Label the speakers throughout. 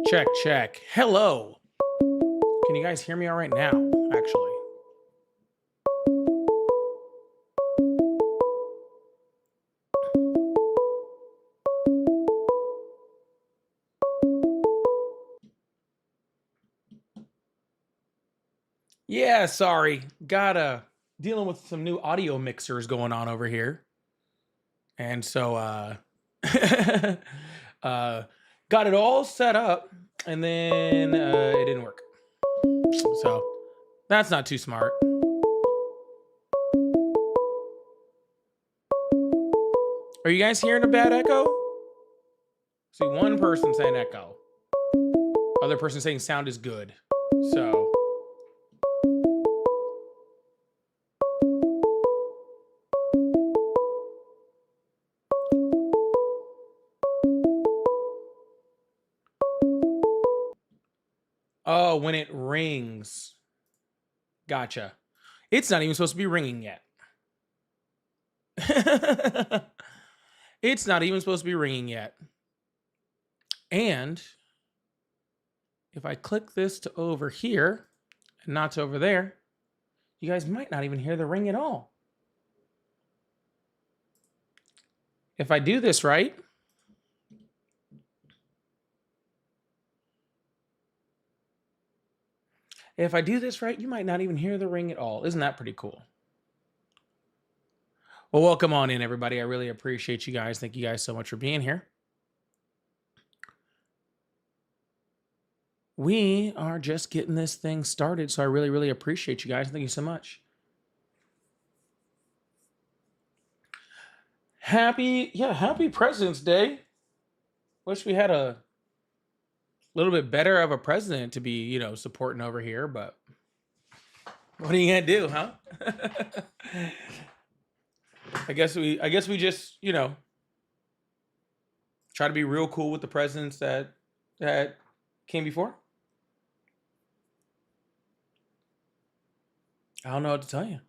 Speaker 1: Check, check. Hello. Can you guys hear me all right now, actually? Yeah, sorry. Got dealing with some new audio mixers going on over here. And so uh got it all set up and then it didn't work. So that's not too smart. Are you guys hearing a bad echo? See one person saying echo. Other person saying sound is good. So oh, when it rings. Gotcha. It's not even supposed to be ringing yet. It's not even supposed to be ringing yet. And if I click this to over here and not to over there, you guys might not even hear the ring at all. If I do this right, you might not even hear the ring at all. Isn't that pretty cool? Well, welcome on in, everybody. I really appreciate you guys. Thank you guys so much for being here. We are just getting this thing started, so I really, really appreciate you guys. Thank you so much. Happy President's Day. Wish we had a little bit better of a president to be, supporting over here, but what are you gonna do, huh? I guess we just, try to be real cool with the presidents that came before. I don't know what to tell you.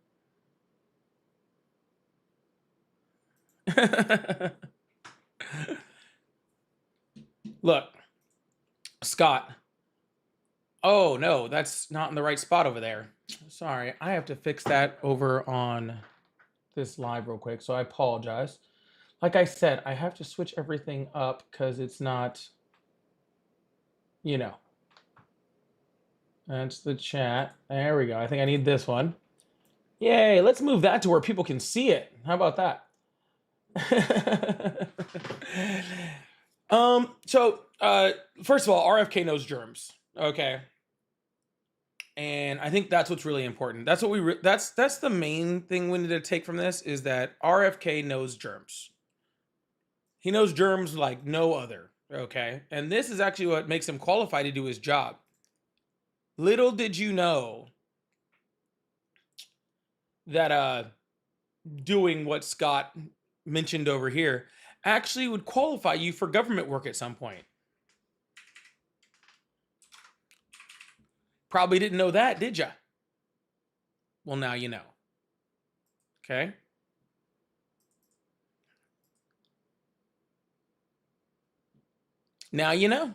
Speaker 1: Look, Scott. Oh, no, that's not in the right spot over there. Sorry, I have to fix that over on this live real quick, so I apologize. Like I said, I have to switch everything up because it's not, That's the chat. There we go. I think I need this one. Yay, let's move that to where people can see it. How about that? So first of all, RFK knows germs. Okay. And I think that's what's really important. That's what that's the main thing we need to take from this is that RFK knows germs. He knows germs like no other. Okay. And this is actually what makes him qualified to do his job. Little did you know that doing what Scott mentioned over here actually would qualify you for government work at some point. Probably didn't know that, did ya? Well, now you know. Okay. Now you know.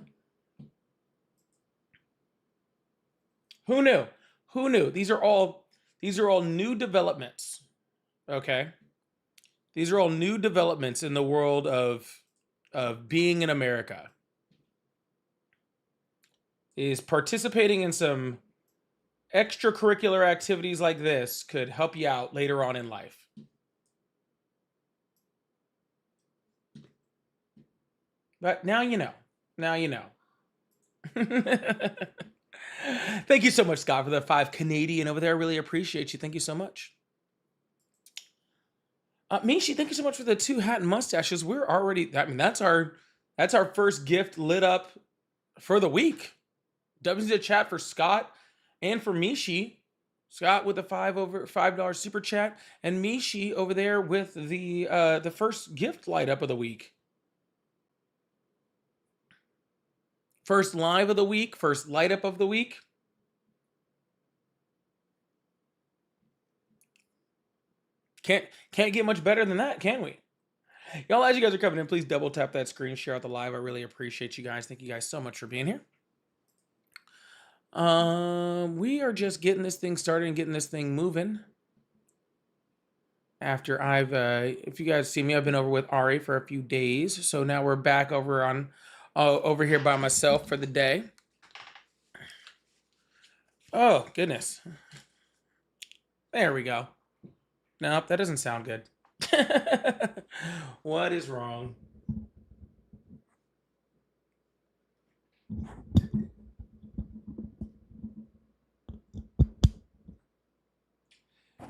Speaker 1: Who knew? Who knew? These are all new developments. Okay. These are all new developments in the world of being in America. Is participating in some extracurricular activities like this could help you out later on in life. But now you know. Now you know. Thank you so much, Scott, for the 5 Canadian over there. I really appreciate you. Thank you so much. Mishi, thank you so much for the 2 hat and mustaches. We're already, that's our first gift lit up for the week. W's in the chat for Scott and for Mishi. Scott with the $5 super chat, and Mishi over there with the first gift light up of the week. First live of the week, first light up of the week. Can't get much better than that, can we? Y'all, as you guys are coming in, please double tap that screen, share out the live. I really appreciate you guys. Thank you guys so much for being here. We are just getting this thing started and getting this thing moving. After if you guys see me, I've been over with Ari for a few days. So now we're back over here by myself for the day. Oh, goodness. There we go. Nope, that doesn't sound good. What is wrong?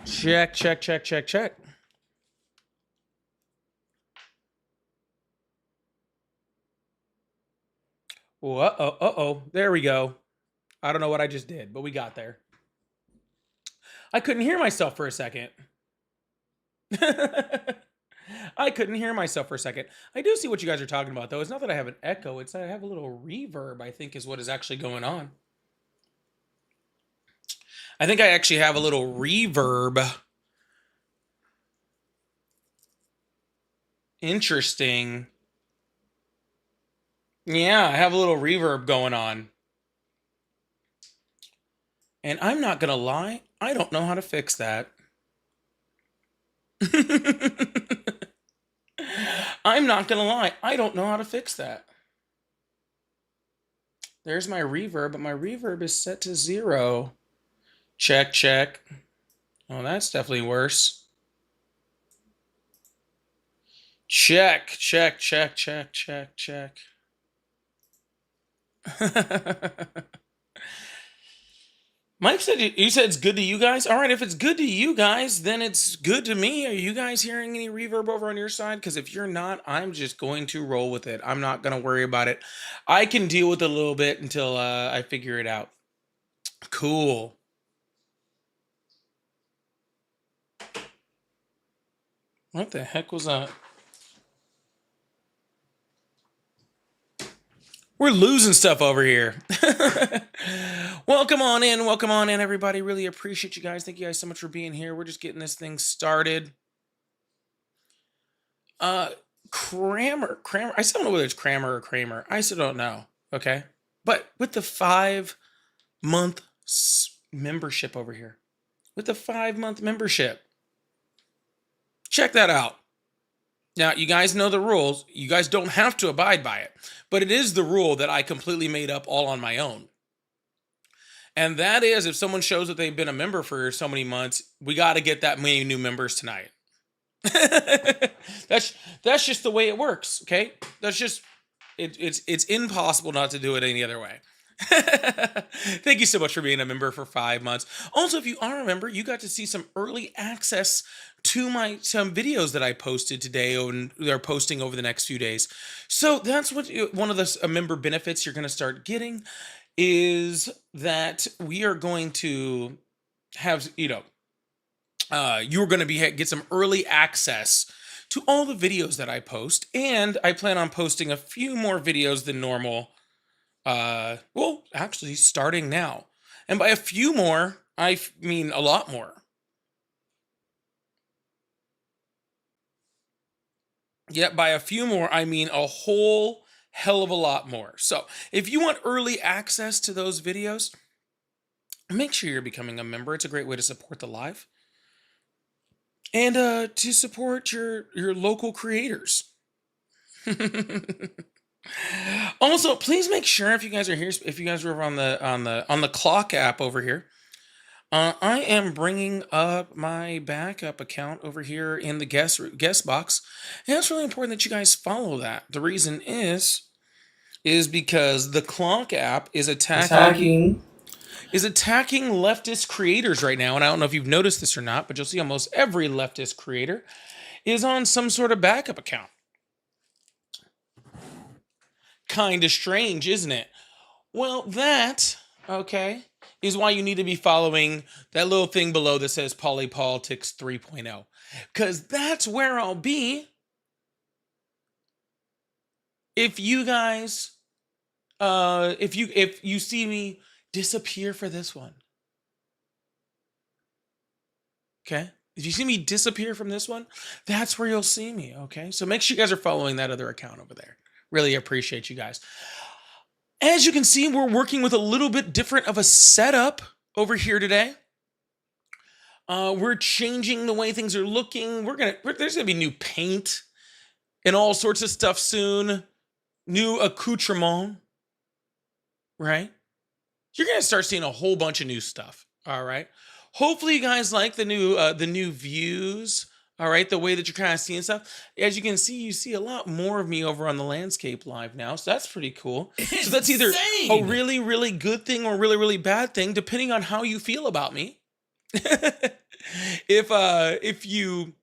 Speaker 1: Check, check, check, check, check. Uh-oh. There we go. I don't know what I just did, but we got there. I couldn't hear myself for a second. I couldn't hear myself for a second. I do see what you guys are talking about, though. It's not that I have an echo. It's that I have a little reverb, I think, is what is actually going on. I think I actually have a little reverb. Interesting. Yeah, I have a little reverb going on. And I'm not going to lie, I don't know how to fix that. I'm not going to lie, I don't know how to fix that. There's my reverb, but my reverb is set to 0. Check, check. Oh, that's definitely worse. Check, check, check, check, check, check. Mike said, you said it's good to you guys? All right, if it's good to you guys, then it's good to me. Are you guys hearing any reverb over on your side? Because if you're not, I'm just going to roll with it. I'm not going to worry about it. I can deal with it a little bit until I figure it out. Cool. What the heck was that? We're losing stuff over here. Welcome on in, everybody. Really appreciate you guys. Thank you guys so much for being here. We're just getting this thing started. Kramer. I still don't know whether it's Kramer or Kramer. I still don't know. Okay. But with the 5-month membership over here, with the 5-month membership, check that out. Now, you guys know the rules. You guys don't have to abide by it, but it is the rule that I completely made up all on my own. And that is, if someone shows that they've been a member for so many months, we got to get that many new members tonight. That's just the way it works. Okay. That's just, it's impossible not to do it any other way. Thank you so much for being a member for 5 months. Also, if you are a member, you got to see some early access to some videos that I posted today and they're posting over the next few days. So that's what one of the member benefits you're going to start getting is that we are going to have, you're going to get some early access to all the videos that I post. And I plan on posting a few more videos than normal. Well, actually starting now. And by a few more, I mean a lot more. Yet by a few more, I mean a whole hell of a lot more. So if you want early access to those videos, make sure you're becoming a member. It's a great way to support the live and to support your local creators. Also, please make sure if you guys are here, if you guys are on the clock app over here, I am bringing up my backup account over here in the guest box, and it's really important that you guys follow that. The reason is because the clock app is attacking leftist creators right now, and I don't know if you've noticed this or not, but you'll see almost every leftist creator is on some sort of backup account. Kind of strange, isn't it? Well, that, okay, is why you need to be following that little thing below that says Polypolitics 3.0. Because that's where I'll be if you guys, if you see me disappear for this one. Okay? If you see me disappear from this one, that's where you'll see me, okay? So make sure you guys are following that other account over there. Really appreciate you guys. As you can see, we're working with a little bit different of a setup over here today. We're changing the way things are looking. There's gonna be new paint and all sorts of stuff soon. New accoutrement, right? You're gonna start seeing a whole bunch of new stuff. All right. Hopefully, you guys like the new views. All right, the way that you're kind of seeing stuff. As you can see, you see a lot more of me over on the landscape live now, so that's pretty cool. So that's either a really, really good thing or a really, really bad thing, depending on how you feel about me. If you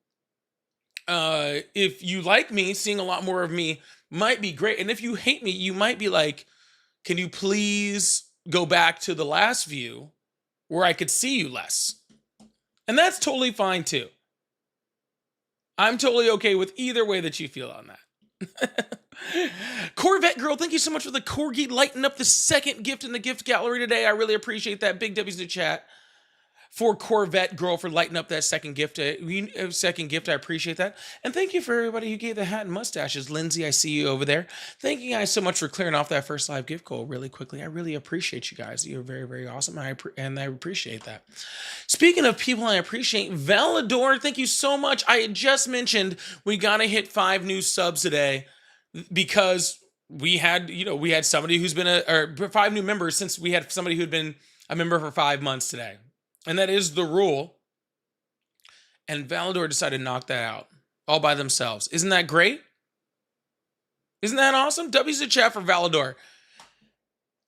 Speaker 1: like me, seeing a lot more of me might be great, and if you hate me, you might be like, can you please go back to the last view where I could see you less? And that's totally fine too. I'm totally okay with either way that you feel on that. Corvette Girl, thank you so much for the Corgi lighting up the second gift in the gift gallery today. I really appreciate that. Big W's in the chat for Corvette Girl for lighting up that second gift. I appreciate that. And thank you for everybody who gave the hat and mustaches. Lindsay, I see you over there. Thank you guys so much for clearing off that first live gift goal really quickly. I really appreciate you guys. You're very, very awesome. And I appreciate that. Speaking of people I appreciate, Valador, thank you so much. I had just mentioned we got to hit 5 new subs today because we had somebody who's been 5 new members since we had somebody who'd been a member for 5 months today. And that is the rule. And Valador decided to knock that out all by themselves. Isn't that great? Isn't that awesome? W's the chat for Valador.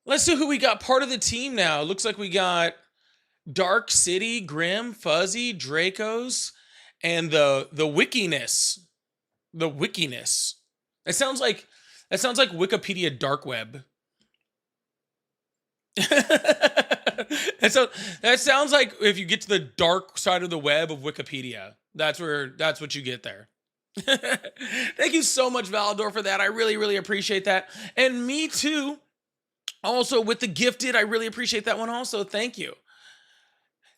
Speaker 1: Let's see who we got part of the team now. Looks like we got Dark City, Grim, Fuzzy, Dracos, and the Wickiness. The Wickiness. That sounds like Wikipedia dark web. That sounds like if you get to the dark side of the web of Wikipedia. That's what you get there. Thank you so much, Valador, for that. I really, really appreciate that. And me too. Also with the gifted, I really appreciate that one also. Thank you.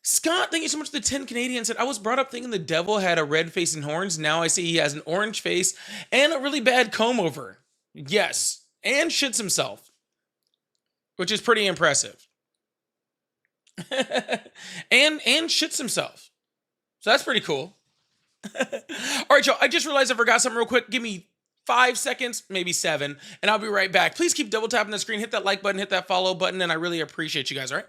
Speaker 1: Scott, thank you so much for the 10 Canadian. Said, I was brought up thinking the devil had a red face and horns. Now I see he has an orange face and a really bad comb over. Yes. And shits himself, which is pretty impressive. and shits himself. So that's pretty cool. All right, y'all. I just realized I forgot something real quick. Give me 5 seconds, maybe 7, and I'll be right back. Please keep double tapping the screen. Hit that like button, hit that follow button, and I really appreciate you guys, all right?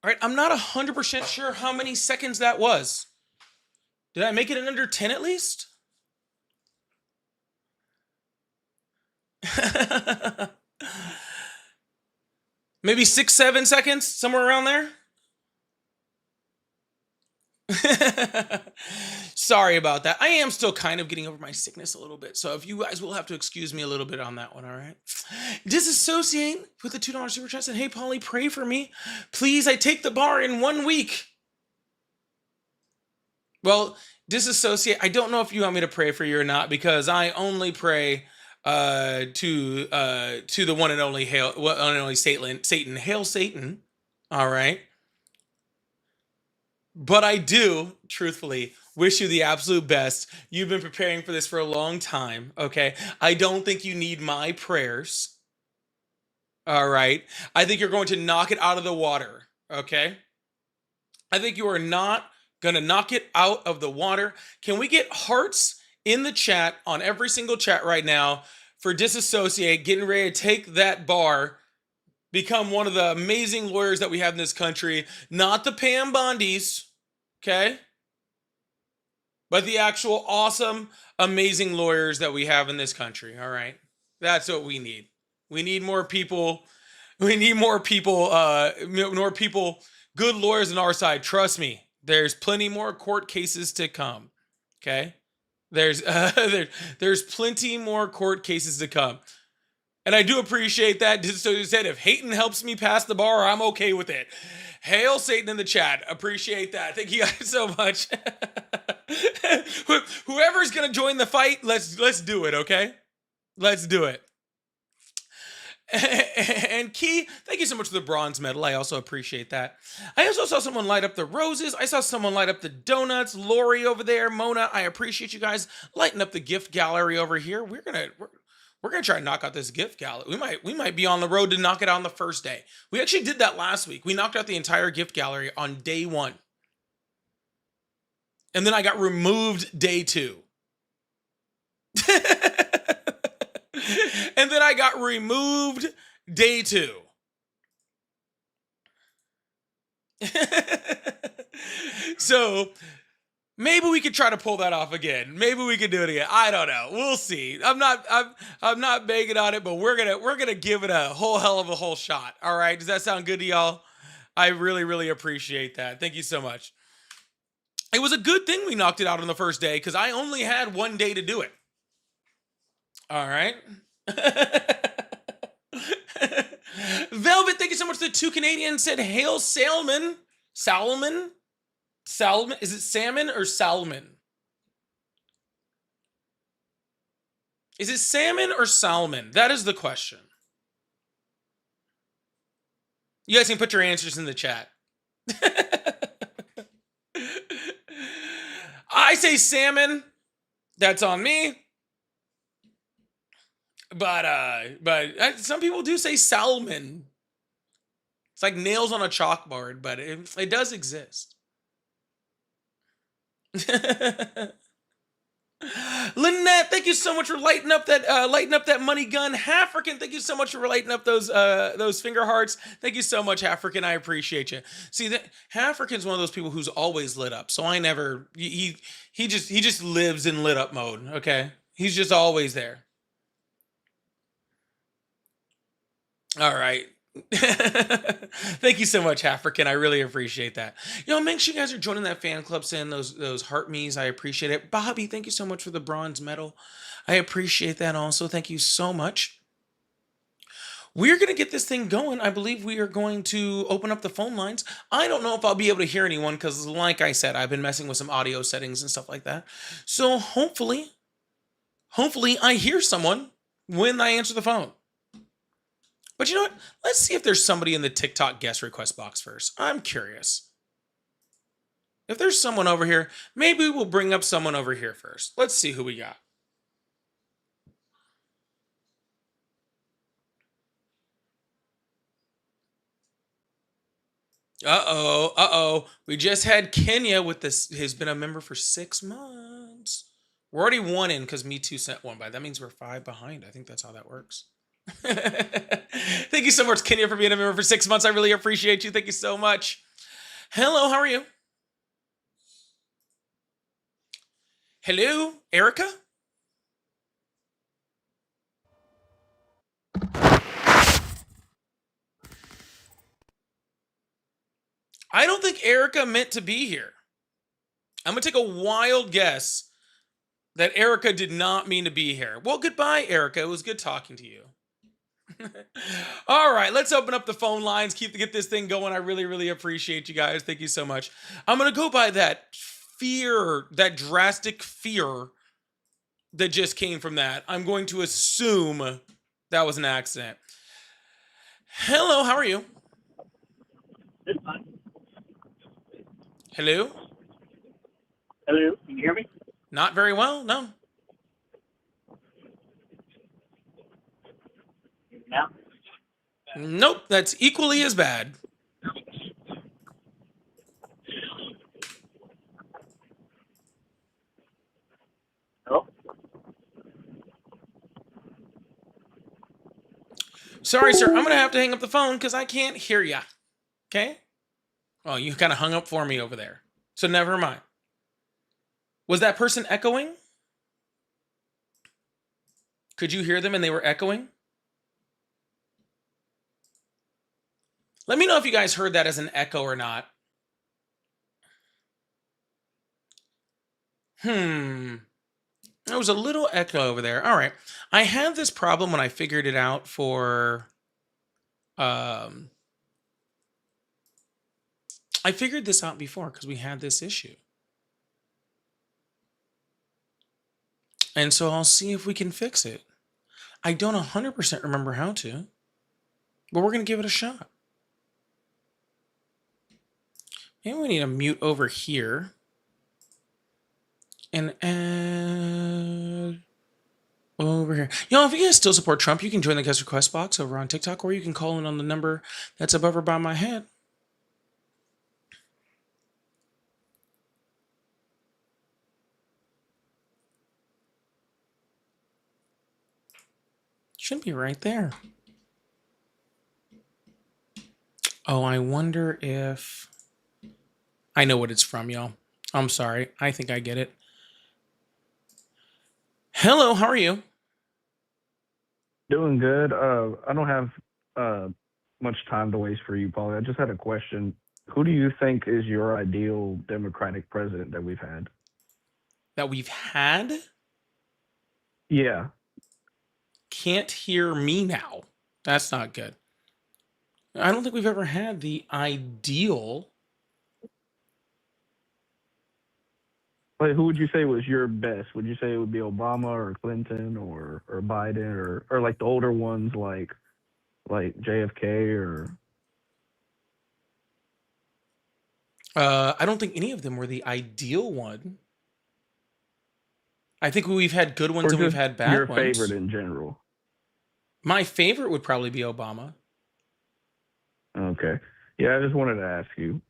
Speaker 1: All right, I'm not 100% sure how many seconds that was. Did I make it in under 10 at least? Maybe 6, 7 seconds, somewhere around there. Sorry about that. I am still kind of getting over my sickness a little bit. So if you guys will have to excuse me a little bit on that one, all right? Disassociate with the $2 super chat said, hey, Polly, pray for me. Please, I take the bar in 1 week. Well, disassociate. I don't know if you want me to pray for you or not, because I only pray to the one and only Satan. Hail Satan. All right. But I do, truthfully, wish you the absolute best. You've been preparing for this for a long time, okay? I don't think you need my prayers. All right? I think you're going to knock it out of the water, okay? I think you are not going to knock it out of the water. Can we get hearts in the chat, on every single chat right now, for Disassociate, getting ready to take that bar, become one of the amazing lawyers that we have in this country, not the Pam Bondis, okay? But the actual awesome, amazing lawyers that we have in this country, all right? That's what we need. We need more people. We need more people, good lawyers on our side. Trust me, there's plenty more court cases to come, okay? There's there's plenty more court cases to come. And I do appreciate that. So you said, if Hayton helps me pass the bar, I'm okay with it. Hail Satan in the chat. Appreciate that. Thank you guys so much. Whoever's gonna join the fight, let's do it, okay? Let's do it. And Key, thank you so much for the bronze medal. I also appreciate that. I also saw someone light up the roses. I saw someone light up the donuts. Lori over there, Mona. I appreciate you guys lighting up the gift gallery over here. We're gonna try and knock out this gift gallery. We might be on the road to knock it out on the first day. We actually did that last week. We knocked out the entire gift gallery on day 1, and then I got removed day 2. And then I got removed day 2. So maybe we could try to pull that off again. Maybe we could do it again. I don't know. We'll see. I'm not banking on it, but we're gonna give it a whole hell of a whole shot. All right. Does that sound good to y'all? I really, really appreciate that. Thank you so much. It was a good thing we knocked it out on the first day because I only had 1 day to do it. All right. Velvet, thank you so much. The 2 Canadians said, "Hail Salmon." Salmon? Salmon? Is it salmon or salmon? Is it salmon or salmon? That is the question. You guys can put your answers in the chat. I say salmon. That's on me. But some people do say salmon. It's like nails on a chalkboard, but it does exist. Lynette, thank you so much for lighting up that money gun. African, thank you so much for lighting up those finger hearts. Thank you so much, African. I appreciate you. See, that African's one of those people who's always lit up. So I never he just lives in lit up mode. Okay, he's just always there. All right. Thank you so much, African. I really appreciate that. Make sure you guys are joining that fan club, saying those heart me's. I appreciate it. Bobby, thank you so much for the bronze medal. I appreciate that also. Thank you so much. We're going to get this thing going. I believe we are going to open up the phone lines. I don't know if I'll be able to hear anyone because, like I said, I've been messing with some audio settings and stuff like that. So hopefully I hear someone when I answer the phone. But you know what? Let's see if there's somebody in the TikTok guest request box first. I'm curious. If there's someone over here, maybe we'll bring up someone over here first. Let's see who we got. Uh-oh. We just had Kenya with this, who's been a member for 6 months. We're already 1 in because Me Too sent 1 by. That means we're 5 behind. I think that's how that works. Thank you so much, Kenya, for being a member for 6 months. I really appreciate you. Thank you so much. Hello, how are you? Hello, Erica? I don't think Erica meant to be here. I'm going to take a wild guess that Erica did not mean to be here. Well, goodbye, Erica. It was good talking to you. All right, let's open up the phone lines. Get this thing going. I really, really appreciate you guys. Thank you so much. I'm going to go by that fear, that drastic fear that just came from that. I'm going to assume that was an accident. Hello, how are you? Hello?
Speaker 2: Hello, can you hear me?
Speaker 1: Not very well, no.
Speaker 2: Now?
Speaker 1: Nope, that's equally as bad.
Speaker 2: Hello?
Speaker 1: Sorry, sir. I'm going to have to hang up the phone because I can't hear ya. Okay? Oh, you kind of hung up for me over there. So never mind. Was that person echoing? Could you hear them and they were echoing? Let me know if you guys heard that as an echo or not. There was a little echo over there. All right. I had this problem when I figured it out for I figured this out before because we had this issue. And so I'll see if we can fix it. I don't 100% remember how to, but we're going to give it a shot. Maybe we need to mute over here and add over here. Y'all, if you guys still support Trump, you can join the guest request box over on TikTok, or you can call in on the number that's above or by my head. Should be right there. Oh, I wonder if... I know what it's from, y'all. I'm sorry. I think I get it. Hello, how are you?
Speaker 3: Doing good. I don't have much time to waste for you, Paulie. I just had a question. Who do you think is your ideal Democratic president that we've had?
Speaker 1: That we've had?
Speaker 3: Yeah.
Speaker 1: Can't hear me now. That's not good. I don't think we've ever had the ideal.
Speaker 3: Like, who would you say was your best? Would you say it would be Obama or Clinton or Biden or like the older ones like JFK or
Speaker 1: I don't think any of them were the ideal one. I think we've had good ones
Speaker 3: or
Speaker 1: and we've
Speaker 3: just
Speaker 1: had
Speaker 3: your
Speaker 1: bad
Speaker 3: favorite
Speaker 1: ones.
Speaker 3: in general?
Speaker 1: My favorite would probably be Obama.
Speaker 3: Okay. Yeah, I just wanted to ask you.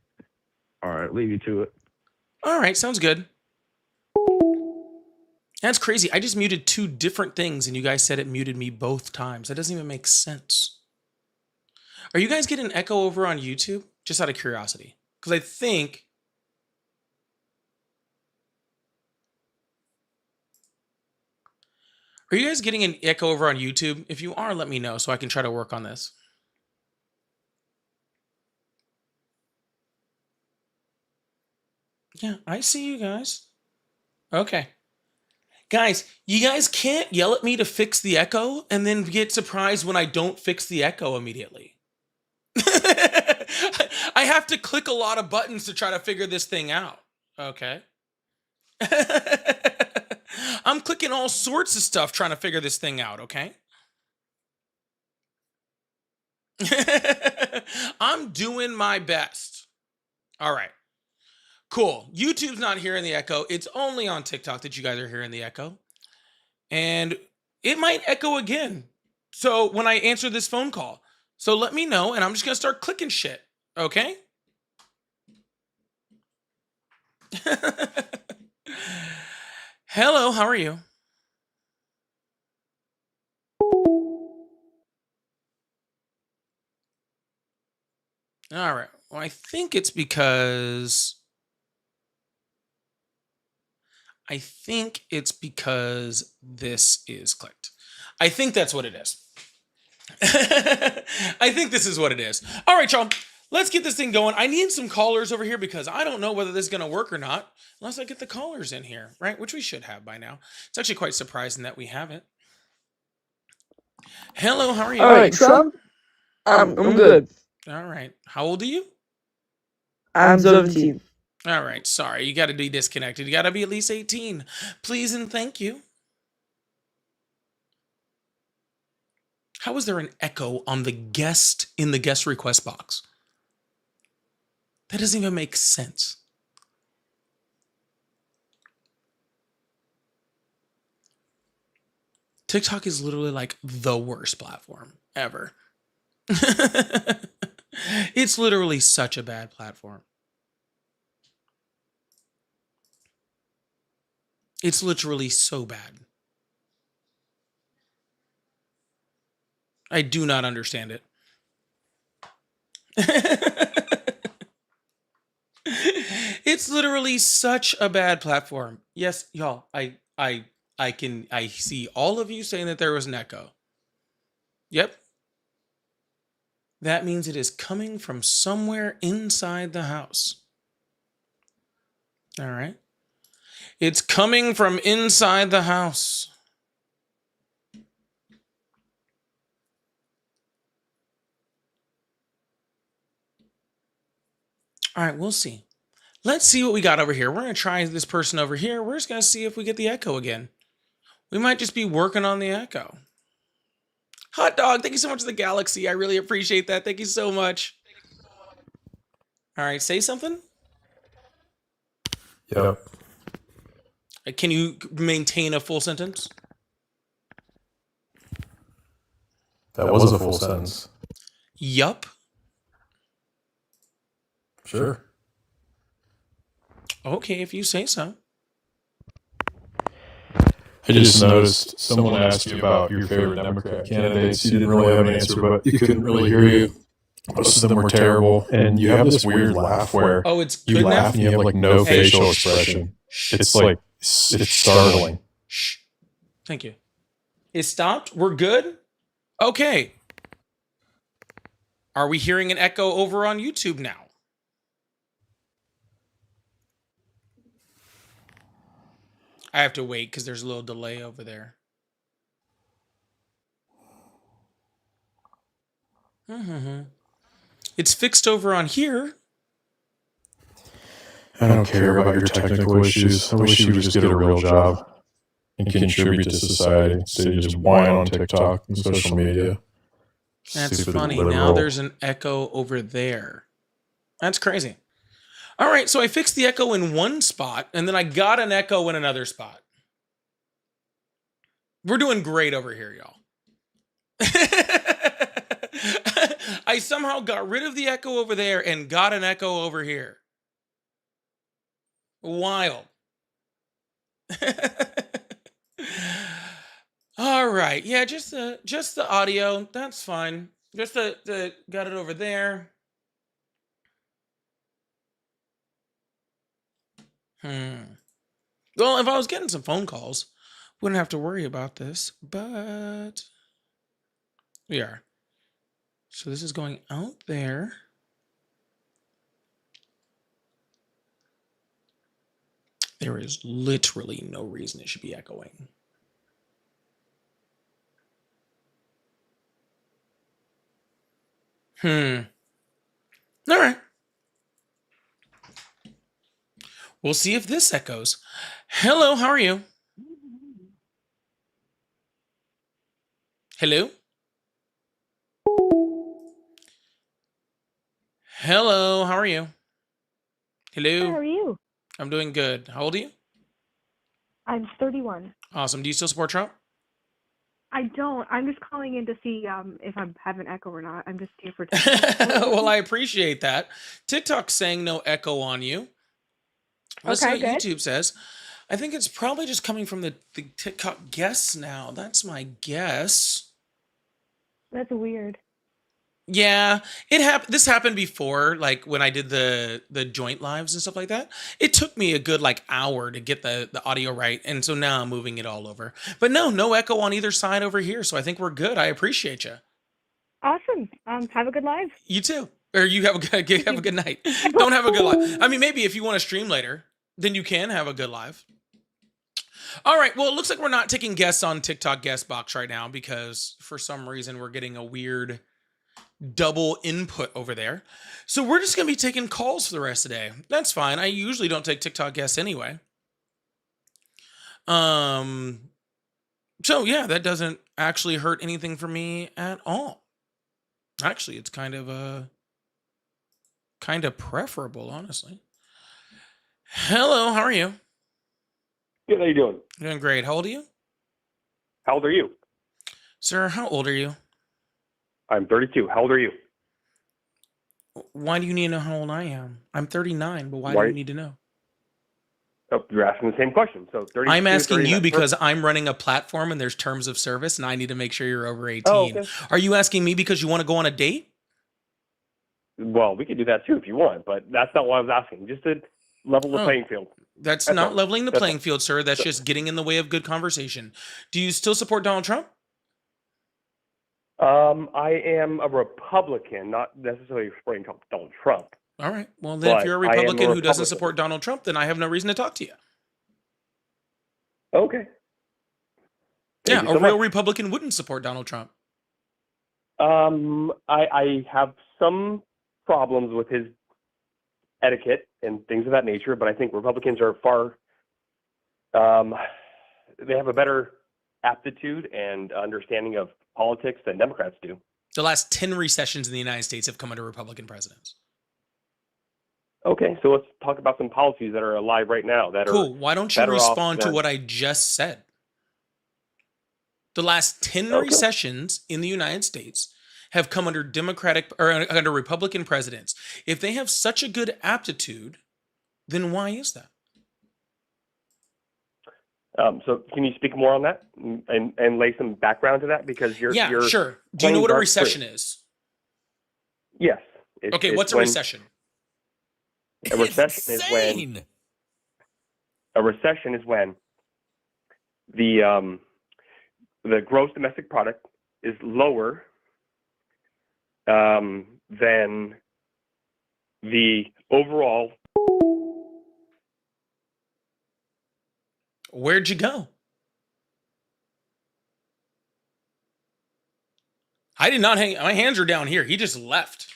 Speaker 3: All right, leave you to it.
Speaker 1: All right, sounds good. That's crazy. I just muted two different things and you guys said it muted me both times. That doesn't even make sense. Are you guys getting an echo over on YouTube? Just out of curiosity. Because I think... Are you guys getting an echo over on YouTube? If you are, let me know so I can try to work on this. Yeah, I see you guys. Okay. Guys, you guys can't yell at me to fix the echo and then get surprised when I don't fix the echo immediately. I have to click a lot of buttons to try to figure this thing out. Okay. I'm clicking all sorts of stuff trying to figure this thing out, okay? I'm doing my best. All right. Cool. YouTube's not hearing the echo. It's only on TikTok that you guys are hearing the echo. And it might echo again. So when I answer this phone call. So let me know and I'm just going to start clicking shit. Okay? Hello, how are you? All right. Well, I think it's because this is clicked. I think that's what it is. I think this is what it is. All right, y'all. Let's get this thing going. I need some callers over here because I don't know whether this is going to work or not unless I get the callers in here, right? Which we should have by now. It's actually quite surprising that we haven't. Hello, how are you?
Speaker 4: All right, Trump. I'm good.
Speaker 1: All right. How old are you?
Speaker 4: I'm 17.
Speaker 1: All right. Sorry. You got to be disconnected. You got to be at least 18. Please and thank you. How is there an echo on the guest in the guest request box? That doesn't even make sense. TikTok is literally like the worst platform ever. It's literally such a bad platform. It's literally so bad. I do not understand it. It's literally such a bad platform. Yes, y'all, I see all of you saying that there was an echo. Yep. That means it is coming from somewhere inside the house. All right. It's coming from inside the house. All right, we'll see. Let's see what we got over here. We're going to try this person over here. We're just going to see if we get the echo again. We might just be working on the echo. Hot dog, thank you so much for the galaxy. I really appreciate that. Thank you so much. All right, say something.
Speaker 5: Yep.
Speaker 1: Can you maintain a full sentence?
Speaker 5: That was a full sentence.
Speaker 1: Yup.
Speaker 5: Sure.
Speaker 1: Okay, if you say so.
Speaker 5: I just noticed someone asked you about your favorite Democrat candidates. You didn't really have an answer, but you couldn't really hear you. Most of them were terrible. And you have this weird laugh where
Speaker 1: it's
Speaker 5: you laugh and you have like no facial expression. It's like, it's startling.
Speaker 1: Shh. Thank you. It stopped? We're good? Okay. Are we hearing an echo over on YouTube now? I have to wait because there's a little delay over there. It's fixed over on here.
Speaker 5: I don't care about your technical issues. I wish you would just get a real job and contribute to society instead of just whine on TikTok and social media.
Speaker 1: That's
Speaker 5: Stupid
Speaker 1: funny.
Speaker 5: liberal.
Speaker 1: Now there's an echo over there. That's crazy. All right, so I fixed the echo in one spot, and then I got an echo in another spot. We're doing great over here, y'all. I somehow got rid of the echo over there and got an echo over here. Wild. All right. Yeah, just the audio. That's fine. Just the got it over there. Well, if I was getting some phone calls, wouldn't have to worry about this, but we are. So this is going out there. There is literally no reason it should be echoing. All right. We'll see if this echoes. Hello, how are you? Hello? Hello, how are you? Hello?
Speaker 6: How are you?
Speaker 1: I'm doing good. How old are you?
Speaker 6: I'm 31.
Speaker 1: Awesome. Do you still support Trump?
Speaker 6: I don't. I'm just calling in to see if I have an echo or not. I'm just here for
Speaker 1: Well, I appreciate that. TikTok's saying no echo on you. Let's see what
Speaker 6: good.
Speaker 1: YouTube says. I think it's probably just coming from the TikTok guests now. That's my guess.
Speaker 6: That's weird.
Speaker 1: Yeah, this happened before, like when I did the joint lives and stuff like that. It took me a good hour to get the audio right, and so now I'm moving it all over. But no echo on either side over here, so I think we're good. I appreciate you.
Speaker 6: Awesome. Have a good live.
Speaker 1: You too, or you have a good night. Don't have a good live. I mean, maybe if you want to stream later, then you can have a good live. All right. Well, it looks like we're not taking guests on TikTok guest box right now because for some reason we're getting a weird double input over there. So we're just going to be taking calls for the rest of the day. That's fine. I usually don't take TikTok guests anyway. So yeah, that doesn't actually hurt anything for me at all. Actually, it's kind of preferable, honestly. Hello, how are you?
Speaker 7: Good, how you doing?
Speaker 1: Doing great. How old are you?
Speaker 7: How old are you?
Speaker 1: Sir, how old are you?
Speaker 7: I'm 32. How old are you?
Speaker 1: Why do you need to know how old I am? I'm 39, but why do you need to know?
Speaker 7: Oh, you're asking the same question. So 32,
Speaker 1: I'm asking
Speaker 7: 39.
Speaker 1: you because I'm running a platform and there's terms of service and I need to make sure you're over 18.
Speaker 7: Oh, okay.
Speaker 1: Are you asking me because you want to go on a date?
Speaker 7: Well, we could do that too if you want, but that's not what I was asking. Just to level the playing field.
Speaker 1: That's not leveling the playing field, sir. That's just getting in the way of good conversation. Do you still support Donald Trump?
Speaker 7: I am a Republican, not necessarily supporting Donald Trump.
Speaker 1: All right. Well, then if you're a Republican who doesn't support Donald Trump, then I have no reason to talk to you.
Speaker 7: Okay.
Speaker 1: Yeah,
Speaker 7: Thank you
Speaker 1: a
Speaker 7: so
Speaker 1: real
Speaker 7: much.
Speaker 1: Republican wouldn't support Donald Trump.
Speaker 7: I have some problems with his etiquette and things of that nature, but I think Republicans are far, they have a better aptitude and understanding of politics than Democrats do.
Speaker 1: The last 10 recessions in the United States have come under Republican presidents.
Speaker 7: Okay, so let's talk about some policies that are alive right now that are
Speaker 1: Cool. Why don't you
Speaker 7: better off
Speaker 1: respond to
Speaker 7: than-
Speaker 1: what I just said? The last 10
Speaker 7: Okay.
Speaker 1: recessions in the United States have come under Democratic or under Republican presidents. If they have such a good aptitude, then why is that?
Speaker 7: So can you speak more on that and lay some background to that? Because you're
Speaker 1: Sure. Do you know
Speaker 7: playing
Speaker 1: what a
Speaker 7: dark
Speaker 1: recession
Speaker 7: true.
Speaker 1: is?
Speaker 7: Yes.
Speaker 1: Okay,
Speaker 7: it's
Speaker 1: what's a
Speaker 7: when-
Speaker 1: recession?
Speaker 7: A recession is when the gross domestic product is lower than the overall.
Speaker 1: Where'd you go? I did not hang. My hands are down here. He just left.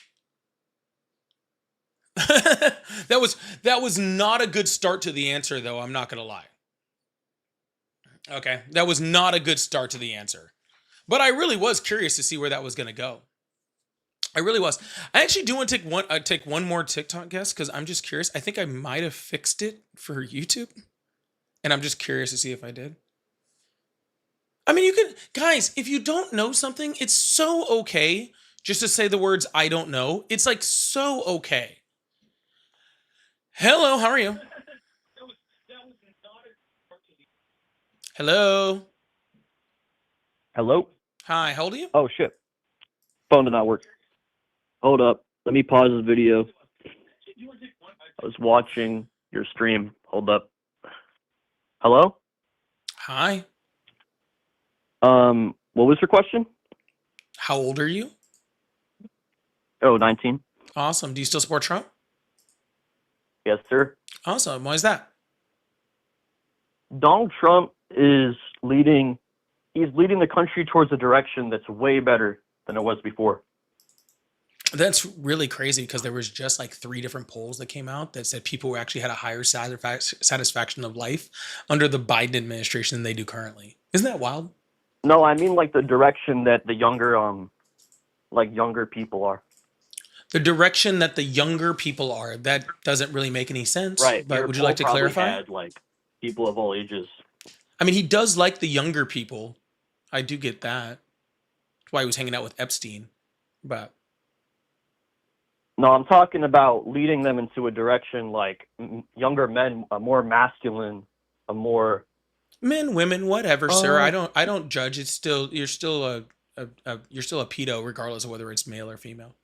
Speaker 1: that was not a good start to the answer, though. I'm not gonna lie. Okay, that was not a good start to the answer, but I really was curious to see where that was gonna go. I really was. I actually do want to take one more TikTok guess because I'm just curious. I think I might have fixed it for YouTube, and I'm just curious to see if I did. I mean, you can, guys, if you don't know something, it's so okay just to say the words "I don't know." It's like so okay. Hello, how are you? Hello.
Speaker 8: Hello?
Speaker 1: Hi, how old are you?
Speaker 8: Oh, shit. Phone did not work. Hold up. Let me pause this video. I was watching your stream. Hold up. Hello?
Speaker 1: Hi.
Speaker 8: What was your question?
Speaker 1: How old are you?
Speaker 8: Oh, 19.
Speaker 1: Awesome. Do you still support Trump?
Speaker 8: Yes, sir.
Speaker 1: Awesome. Why is that?
Speaker 8: Donald Trump is leading the country towards a direction that's way better than it was before.
Speaker 1: That's really crazy because there was just like 3 different polls that came out that said people actually had a higher satisfaction of life under the Biden administration than they do currently. Isn't that wild?
Speaker 8: No, I mean like the direction that the younger people are.
Speaker 1: The direction that the younger people are, that doesn't really make any sense.
Speaker 8: Right.
Speaker 1: But
Speaker 8: Your
Speaker 1: would you
Speaker 8: poll
Speaker 1: like to
Speaker 8: probably
Speaker 1: clarify?
Speaker 8: had, like, people of all ages.
Speaker 1: I mean, he does like the younger people. I do get that. That's why he was hanging out with Epstein. But
Speaker 8: No, I'm talking about leading them into a direction like younger men, a more masculine, a more
Speaker 1: men, women, whatever, sir. I don't judge. It's still you're still a pedo regardless of whether it's male or female.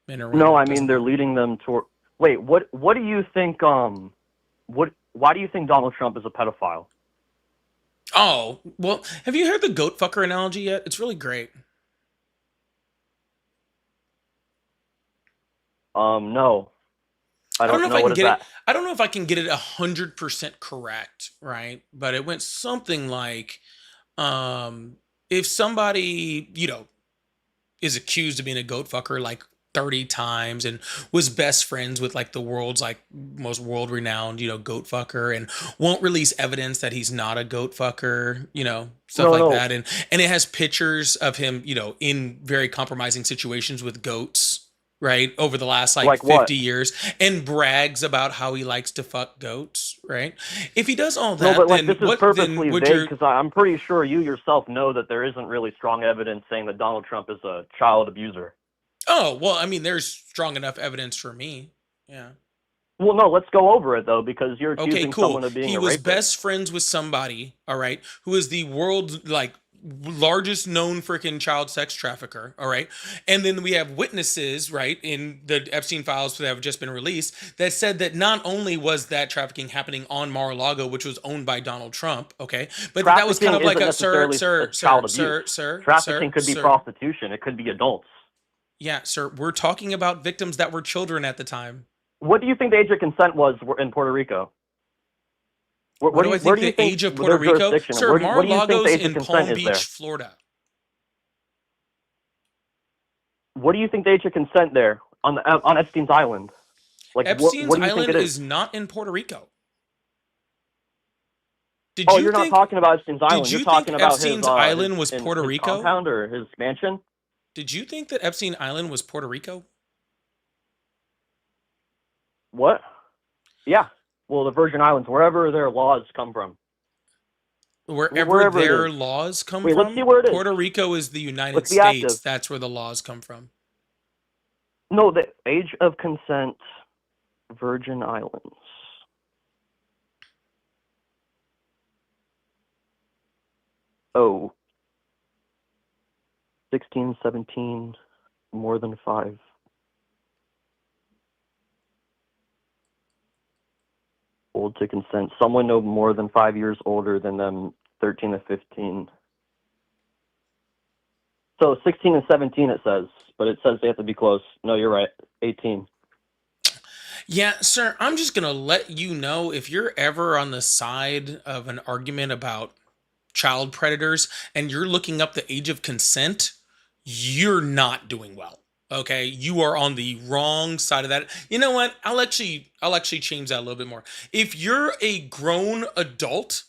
Speaker 1: Men or women.
Speaker 8: No, I
Speaker 1: doesn't
Speaker 8: mean they're
Speaker 1: matter.
Speaker 8: leading them toward. Wait, what do you think? Why do you think Donald Trump is a pedophile?
Speaker 1: Oh, well, have you heard the goat fucker analogy yet? It's really great.
Speaker 8: No, I don't know
Speaker 1: if I can
Speaker 8: what is
Speaker 1: get
Speaker 8: that.
Speaker 1: it. I don't know if I can get it 100% correct, right? But it went something like, if somebody, is accused of being a goat fucker like 30 times and was best friends with like the world's like most world renowned, goat fucker, and won't release evidence that he's not a goat fucker, stuff like that. And it has pictures of him, in very compromising situations with goats, right? Over the last like 50
Speaker 8: what?
Speaker 1: years, and brags about how he likes to fuck goats, right? If he does all that,
Speaker 8: No, but like
Speaker 1: then
Speaker 8: this is
Speaker 1: what
Speaker 8: purposely
Speaker 1: then would
Speaker 8: vague because I'm pretty sure you yourself know that there isn't really strong evidence saying that Donald Trump is a child abuser.
Speaker 1: Oh, well, I mean, there's strong enough evidence for me. Yeah.
Speaker 8: Well, no, let's go over it though, because you're
Speaker 1: Okay,
Speaker 8: accusing
Speaker 1: cool.
Speaker 8: someone of being
Speaker 1: He
Speaker 8: a
Speaker 1: was
Speaker 8: rapist.
Speaker 1: best friends with somebody, all right, who is the world's like largest known freaking child sex trafficker, all right? And then we have witnesses, right, in the Epstein files that have just been released that said that not only was that trafficking happening on Mar-a-Lago, which was owned by Donald Trump, okay, but that was kind of like
Speaker 8: isn't
Speaker 1: a sir,
Speaker 8: necessarily child abuse. Trafficking could be
Speaker 1: sir.
Speaker 8: prostitution. It could be adults.
Speaker 1: Yeah, sir, we're talking about victims that were children at the time.
Speaker 8: What do you think the age of consent was in Puerto Rico?
Speaker 1: What do I
Speaker 8: where
Speaker 1: think
Speaker 8: do you
Speaker 1: the
Speaker 8: think
Speaker 1: age of
Speaker 8: their
Speaker 1: Puerto Rico?
Speaker 8: jurisdiction?
Speaker 1: Sir,
Speaker 8: What do you think the
Speaker 1: Mar-a-Lago's
Speaker 8: age of
Speaker 1: in
Speaker 8: consent
Speaker 1: Palm
Speaker 8: is there?
Speaker 1: Beach, Florida.
Speaker 8: What do you think the age of consent there on Epstein's Island? Like
Speaker 1: Epstein's
Speaker 8: what do you think
Speaker 1: Island
Speaker 8: it is?
Speaker 1: is not in Puerto Rico. Did
Speaker 8: Oh,
Speaker 1: you
Speaker 8: you're not
Speaker 1: think
Speaker 8: talking about Epstein's
Speaker 1: did
Speaker 8: Island. You're
Speaker 1: you think
Speaker 8: talking about
Speaker 1: Epstein's Island was Puerto
Speaker 8: his
Speaker 1: Rico?
Speaker 8: compound or his mansion.
Speaker 1: Did you think that Epstein Island was Puerto Rico?
Speaker 8: What? Yeah. Well, the Virgin Islands, wherever their laws come from.
Speaker 1: Wherever
Speaker 8: it
Speaker 1: their
Speaker 8: is.
Speaker 1: laws come
Speaker 8: Wait,
Speaker 1: from?
Speaker 8: let's see where it is.
Speaker 1: Puerto Rico is the United
Speaker 8: Let's be
Speaker 1: States.
Speaker 8: active.
Speaker 1: That's where the laws come from.
Speaker 8: No, the age of consent, Virgin Islands. Oh. 16, 17, more than 5. Old to consent. Someone no more than 5 years older than them, 13 to 15. So 16 and 17 it says, but it says they have to be close. No, you're right. 18.
Speaker 1: Yeah, sir, I'm just going to let you know if you're ever on the side of an argument about child predators and you're looking up the age of consent, you're not doing well. Okay, you are on the wrong side of that. You know what? I'll actually change that a little bit more. If you're a grown adult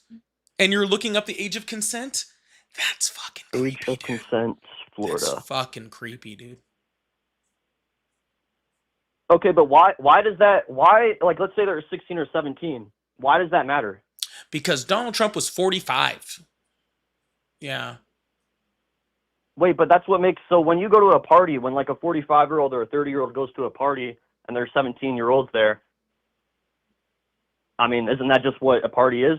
Speaker 1: and you're looking up the age of consent, that's fucking creepy,
Speaker 8: Age of consent, Florida.
Speaker 1: That's fucking creepy, dude.
Speaker 8: Okay, but why does that, like, let's say they're 16 or 17. Why does that matter?
Speaker 1: Because Donald Trump was 45. Yeah.
Speaker 8: Wait, but that's what makes, so when you go to a party, when like a 45-year-old or a 30-year-old goes to a party and there's 17-year-olds there, I mean, isn't that just what a party is?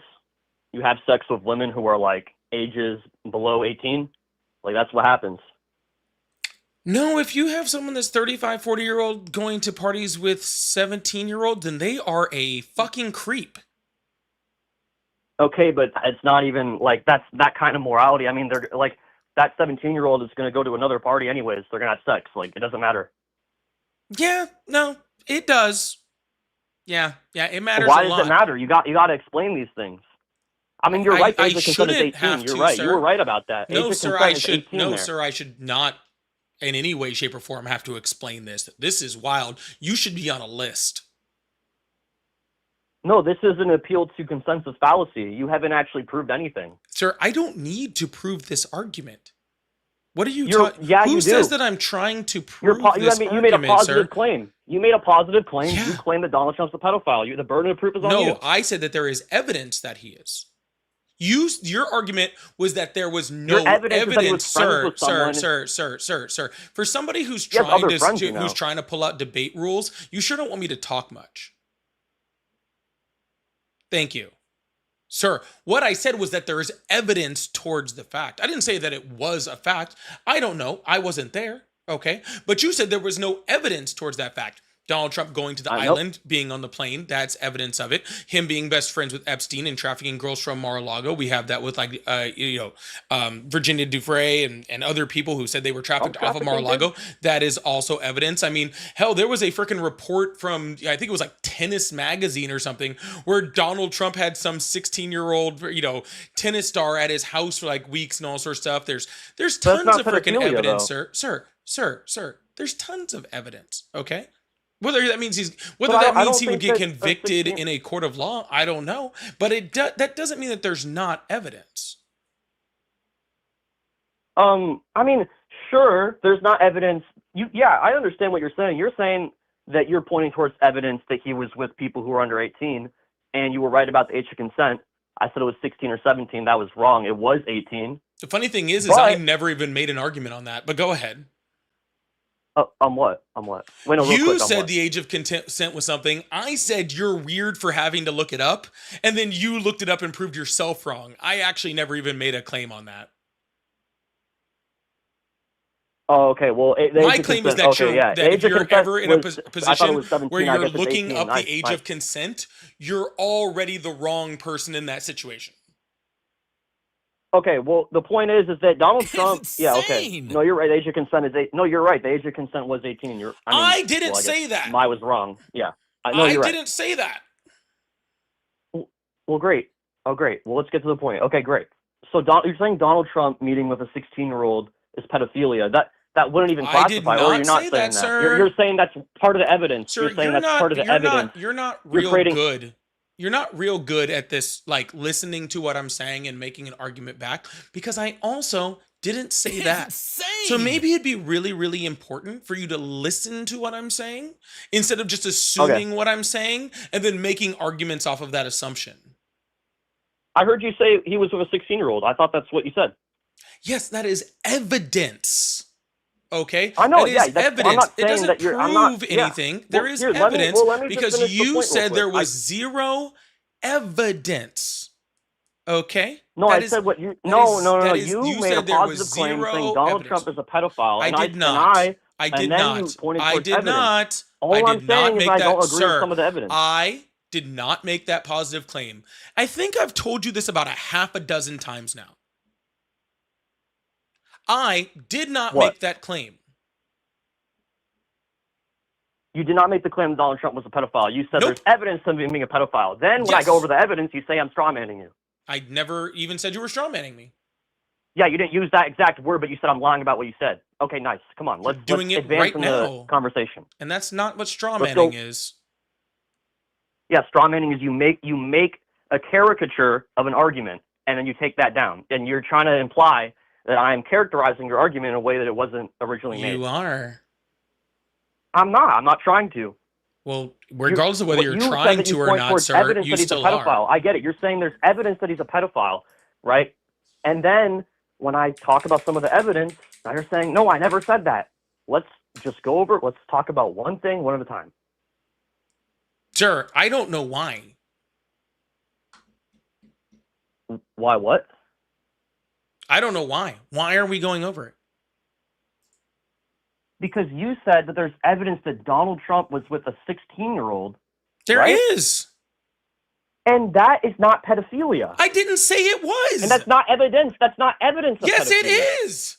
Speaker 8: You have sex with women who are like ages below 18? Like, that's what happens.
Speaker 1: No, if you have someone that's 35, 40-year-old going to parties with 17-year-olds, then they are a fucking creep.
Speaker 8: Okay, but it's not even like that's that kind of morality. I mean, they're like that 17-year-old is going to go to another party anyways. They're going to have sex. Like, it doesn't matter.
Speaker 1: Yeah, no, it does. Yeah, it matters
Speaker 8: Why
Speaker 1: a lot.
Speaker 8: does it matter? You got to explain these things. I mean, you're right.
Speaker 1: I
Speaker 8: Age of consent is
Speaker 1: shouldn't
Speaker 8: 18.
Speaker 1: have
Speaker 8: You're
Speaker 1: to,
Speaker 8: right.
Speaker 1: sir.
Speaker 8: You were right about that.
Speaker 1: No,
Speaker 8: Age of
Speaker 1: sir,
Speaker 8: consent
Speaker 1: I
Speaker 8: is
Speaker 1: should
Speaker 8: 18
Speaker 1: no,
Speaker 8: there.
Speaker 1: sir, I should not in any way, shape, or form have to explain this. This is wild. You should be on a list.
Speaker 8: No, this is an appeal to consensus fallacy. You haven't actually proved anything.
Speaker 1: Sir, I don't need to prove this argument. What are you
Speaker 8: You're-
Speaker 1: talking?
Speaker 8: yeah,
Speaker 1: Who
Speaker 8: you
Speaker 1: says
Speaker 8: do.
Speaker 1: that I'm trying to
Speaker 8: You're
Speaker 1: prove
Speaker 8: po-
Speaker 1: this
Speaker 8: you made a
Speaker 1: argument,
Speaker 8: positive
Speaker 1: sir?
Speaker 8: claim. You made a positive claim.
Speaker 1: Yeah.
Speaker 8: You claim that Donald Trump's a pedophile. The burden of proof is on you.
Speaker 1: No, I said that there is evidence that he is. Your argument was that there was no
Speaker 8: Your evidence is that he was friends with someone.
Speaker 1: sir. For somebody who's
Speaker 8: He has
Speaker 1: trying
Speaker 8: other friends, you know.
Speaker 1: who's trying to pull out debate rules, you sure don't want me to talk much. Thank you. Sir, what I said was that there is evidence towards the fact. I didn't say that it was a fact. I don't know. I wasn't there. Okay. But you said there was no evidence towards that fact. Donald Trump going to the island, being on the plane, that's evidence of it. Him being best friends with Epstein and trafficking girls from Mar-a-Lago. We have that with Virginia Dufresne and other people who said they were trafficked off of Mar-a-Lago. That is also evidence. I mean, hell, there was a freaking report from, I think it was like Tennis Magazine or something, where Donald Trump had some 16-year-old, tennis star at his house for like weeks and all sorts of stuff. There's tons of freaking evidence, sir. There's tons of evidence, okay? Whether that means he would get convicted in a court of law, I don't know. But that doesn't mean that there's not evidence.
Speaker 8: I mean, sure, there's not evidence. I understand what you're saying. You're saying that you're pointing towards evidence that he was with people who were under 18, and you were right about the age of consent. I said it was 16 or 17. That was wrong. It was 18.
Speaker 1: The funny thing is I never even made an argument on that. But go ahead.
Speaker 8: On what? Wait, no, real
Speaker 1: you
Speaker 8: quick,
Speaker 1: said
Speaker 8: what?
Speaker 1: the age of consent was something. I said you're weird for having to look it up, and then you looked it up and proved yourself wrong. I actually never even made a claim on that.
Speaker 8: Oh, okay. Well,
Speaker 1: my claim is that, that if you're ever in a position where you're looking up the age of consent, you're already the wrong person in that situation.
Speaker 8: Okay, well, the point is that Donald Trump. Yeah, okay. No, you're right. The age of consent is 8. No, you're right. The age of consent was 18.
Speaker 1: I didn't say that.
Speaker 8: I was wrong. Yeah.
Speaker 1: I didn't say that.
Speaker 8: Well, great. Oh, great. Well, let's get to the point. Okay, great. So you're saying Donald Trump meeting with a 16-year-old is pedophilia. That wouldn't even
Speaker 1: I did
Speaker 8: classify, or you're
Speaker 1: not
Speaker 8: not
Speaker 1: say
Speaker 8: saying
Speaker 1: that,
Speaker 8: that.
Speaker 1: sir.
Speaker 8: You're saying that's part of the evidence.
Speaker 1: Sir,
Speaker 8: You're saying that's part of the evidence.
Speaker 1: you're not
Speaker 8: You're
Speaker 1: real
Speaker 8: creating.
Speaker 1: good. You're not real good at this, like listening to what I'm saying and making an argument back, because I also didn't say that. So maybe it'd be really, really important for you to listen to what I'm saying instead of just assuming what I'm saying and then making arguments off of that assumption.
Speaker 8: I heard you say he was with a 16-year-old. I thought that's what you said.
Speaker 1: Yes, that is evidence. Okay,
Speaker 8: I know.
Speaker 1: that
Speaker 8: Yeah,
Speaker 1: is evidence.
Speaker 8: I'm not
Speaker 1: It
Speaker 8: saying
Speaker 1: doesn't
Speaker 8: that you're. I'm not.
Speaker 1: prove
Speaker 8: Yeah.
Speaker 1: anything. There
Speaker 8: Well,
Speaker 1: is
Speaker 8: here,
Speaker 1: evidence
Speaker 8: let me just
Speaker 1: because
Speaker 8: finish the
Speaker 1: you
Speaker 8: point
Speaker 1: said
Speaker 8: real quick.
Speaker 1: there was zero evidence. Okay.
Speaker 8: No,
Speaker 1: That
Speaker 8: I
Speaker 1: is
Speaker 8: said what you.
Speaker 1: that
Speaker 8: No,
Speaker 1: is
Speaker 8: no, no, no.
Speaker 1: that is
Speaker 8: You
Speaker 1: you
Speaker 8: made a
Speaker 1: said there was
Speaker 8: positive claim saying
Speaker 1: zero
Speaker 8: Donald
Speaker 1: evidence.
Speaker 8: Trump is a pedophile,
Speaker 1: I
Speaker 8: and
Speaker 1: did not.
Speaker 8: I
Speaker 1: did
Speaker 8: and then
Speaker 1: not.
Speaker 8: you pointed
Speaker 1: I
Speaker 8: towards
Speaker 1: did
Speaker 8: evidence.
Speaker 1: not.
Speaker 8: All
Speaker 1: I
Speaker 8: I'm
Speaker 1: did not
Speaker 8: saying is
Speaker 1: make
Speaker 8: I
Speaker 1: that,
Speaker 8: don't agree with
Speaker 1: sir.
Speaker 8: some of the evidence.
Speaker 1: I did not make that positive claim. I think I've told you this about a half a dozen times now. I did not
Speaker 8: What?
Speaker 1: make that claim.
Speaker 8: You did not make the claim that Donald Trump was a pedophile. You said
Speaker 1: Nope.
Speaker 8: there's evidence of him being a pedophile. Then when I go
Speaker 1: Yes.
Speaker 8: over the evidence, you say I'm strawmanning you.
Speaker 1: I never even said you were strawmanning me.
Speaker 8: Yeah, you didn't use that exact word, but you said I'm lying about what you said. Okay, nice. Come on, let's
Speaker 1: doing it
Speaker 8: advance
Speaker 1: right
Speaker 8: in
Speaker 1: now.
Speaker 8: the conversation.
Speaker 1: And that's not what straw
Speaker 8: Let's
Speaker 1: manning
Speaker 8: go.
Speaker 1: is.
Speaker 8: Yeah, strawmanning is you make a caricature of an argument and then you take that down, and you're trying to imply that I am characterizing your argument in a way that it wasn't originally made.
Speaker 1: You are.
Speaker 8: I'm not. I'm not trying to.
Speaker 1: Well, regardless of whether you're
Speaker 8: you
Speaker 1: trying
Speaker 8: said that
Speaker 1: to
Speaker 8: you
Speaker 1: or
Speaker 8: point
Speaker 1: not,
Speaker 8: towards
Speaker 1: sir,
Speaker 8: evidence
Speaker 1: you
Speaker 8: that he's
Speaker 1: still
Speaker 8: a pedophile.
Speaker 1: are.
Speaker 8: I get it. You're saying there's evidence that he's a pedophile, right? And then when I talk about some of the evidence, now you're saying, no, I never said that. Let's just go over it. Let's talk about one thing, one at a time.
Speaker 1: Sir, I don't know why.
Speaker 8: Why what?
Speaker 1: I don't know why. Why are we going over it?
Speaker 8: Because you said that there's evidence that Donald Trump was with a 16-year-old.
Speaker 1: There
Speaker 8: right?
Speaker 1: is.
Speaker 8: And that is not pedophilia.
Speaker 1: I didn't say it was.
Speaker 8: And that's not evidence. That's not evidence of
Speaker 1: yes,
Speaker 8: pedophilia.
Speaker 1: it is.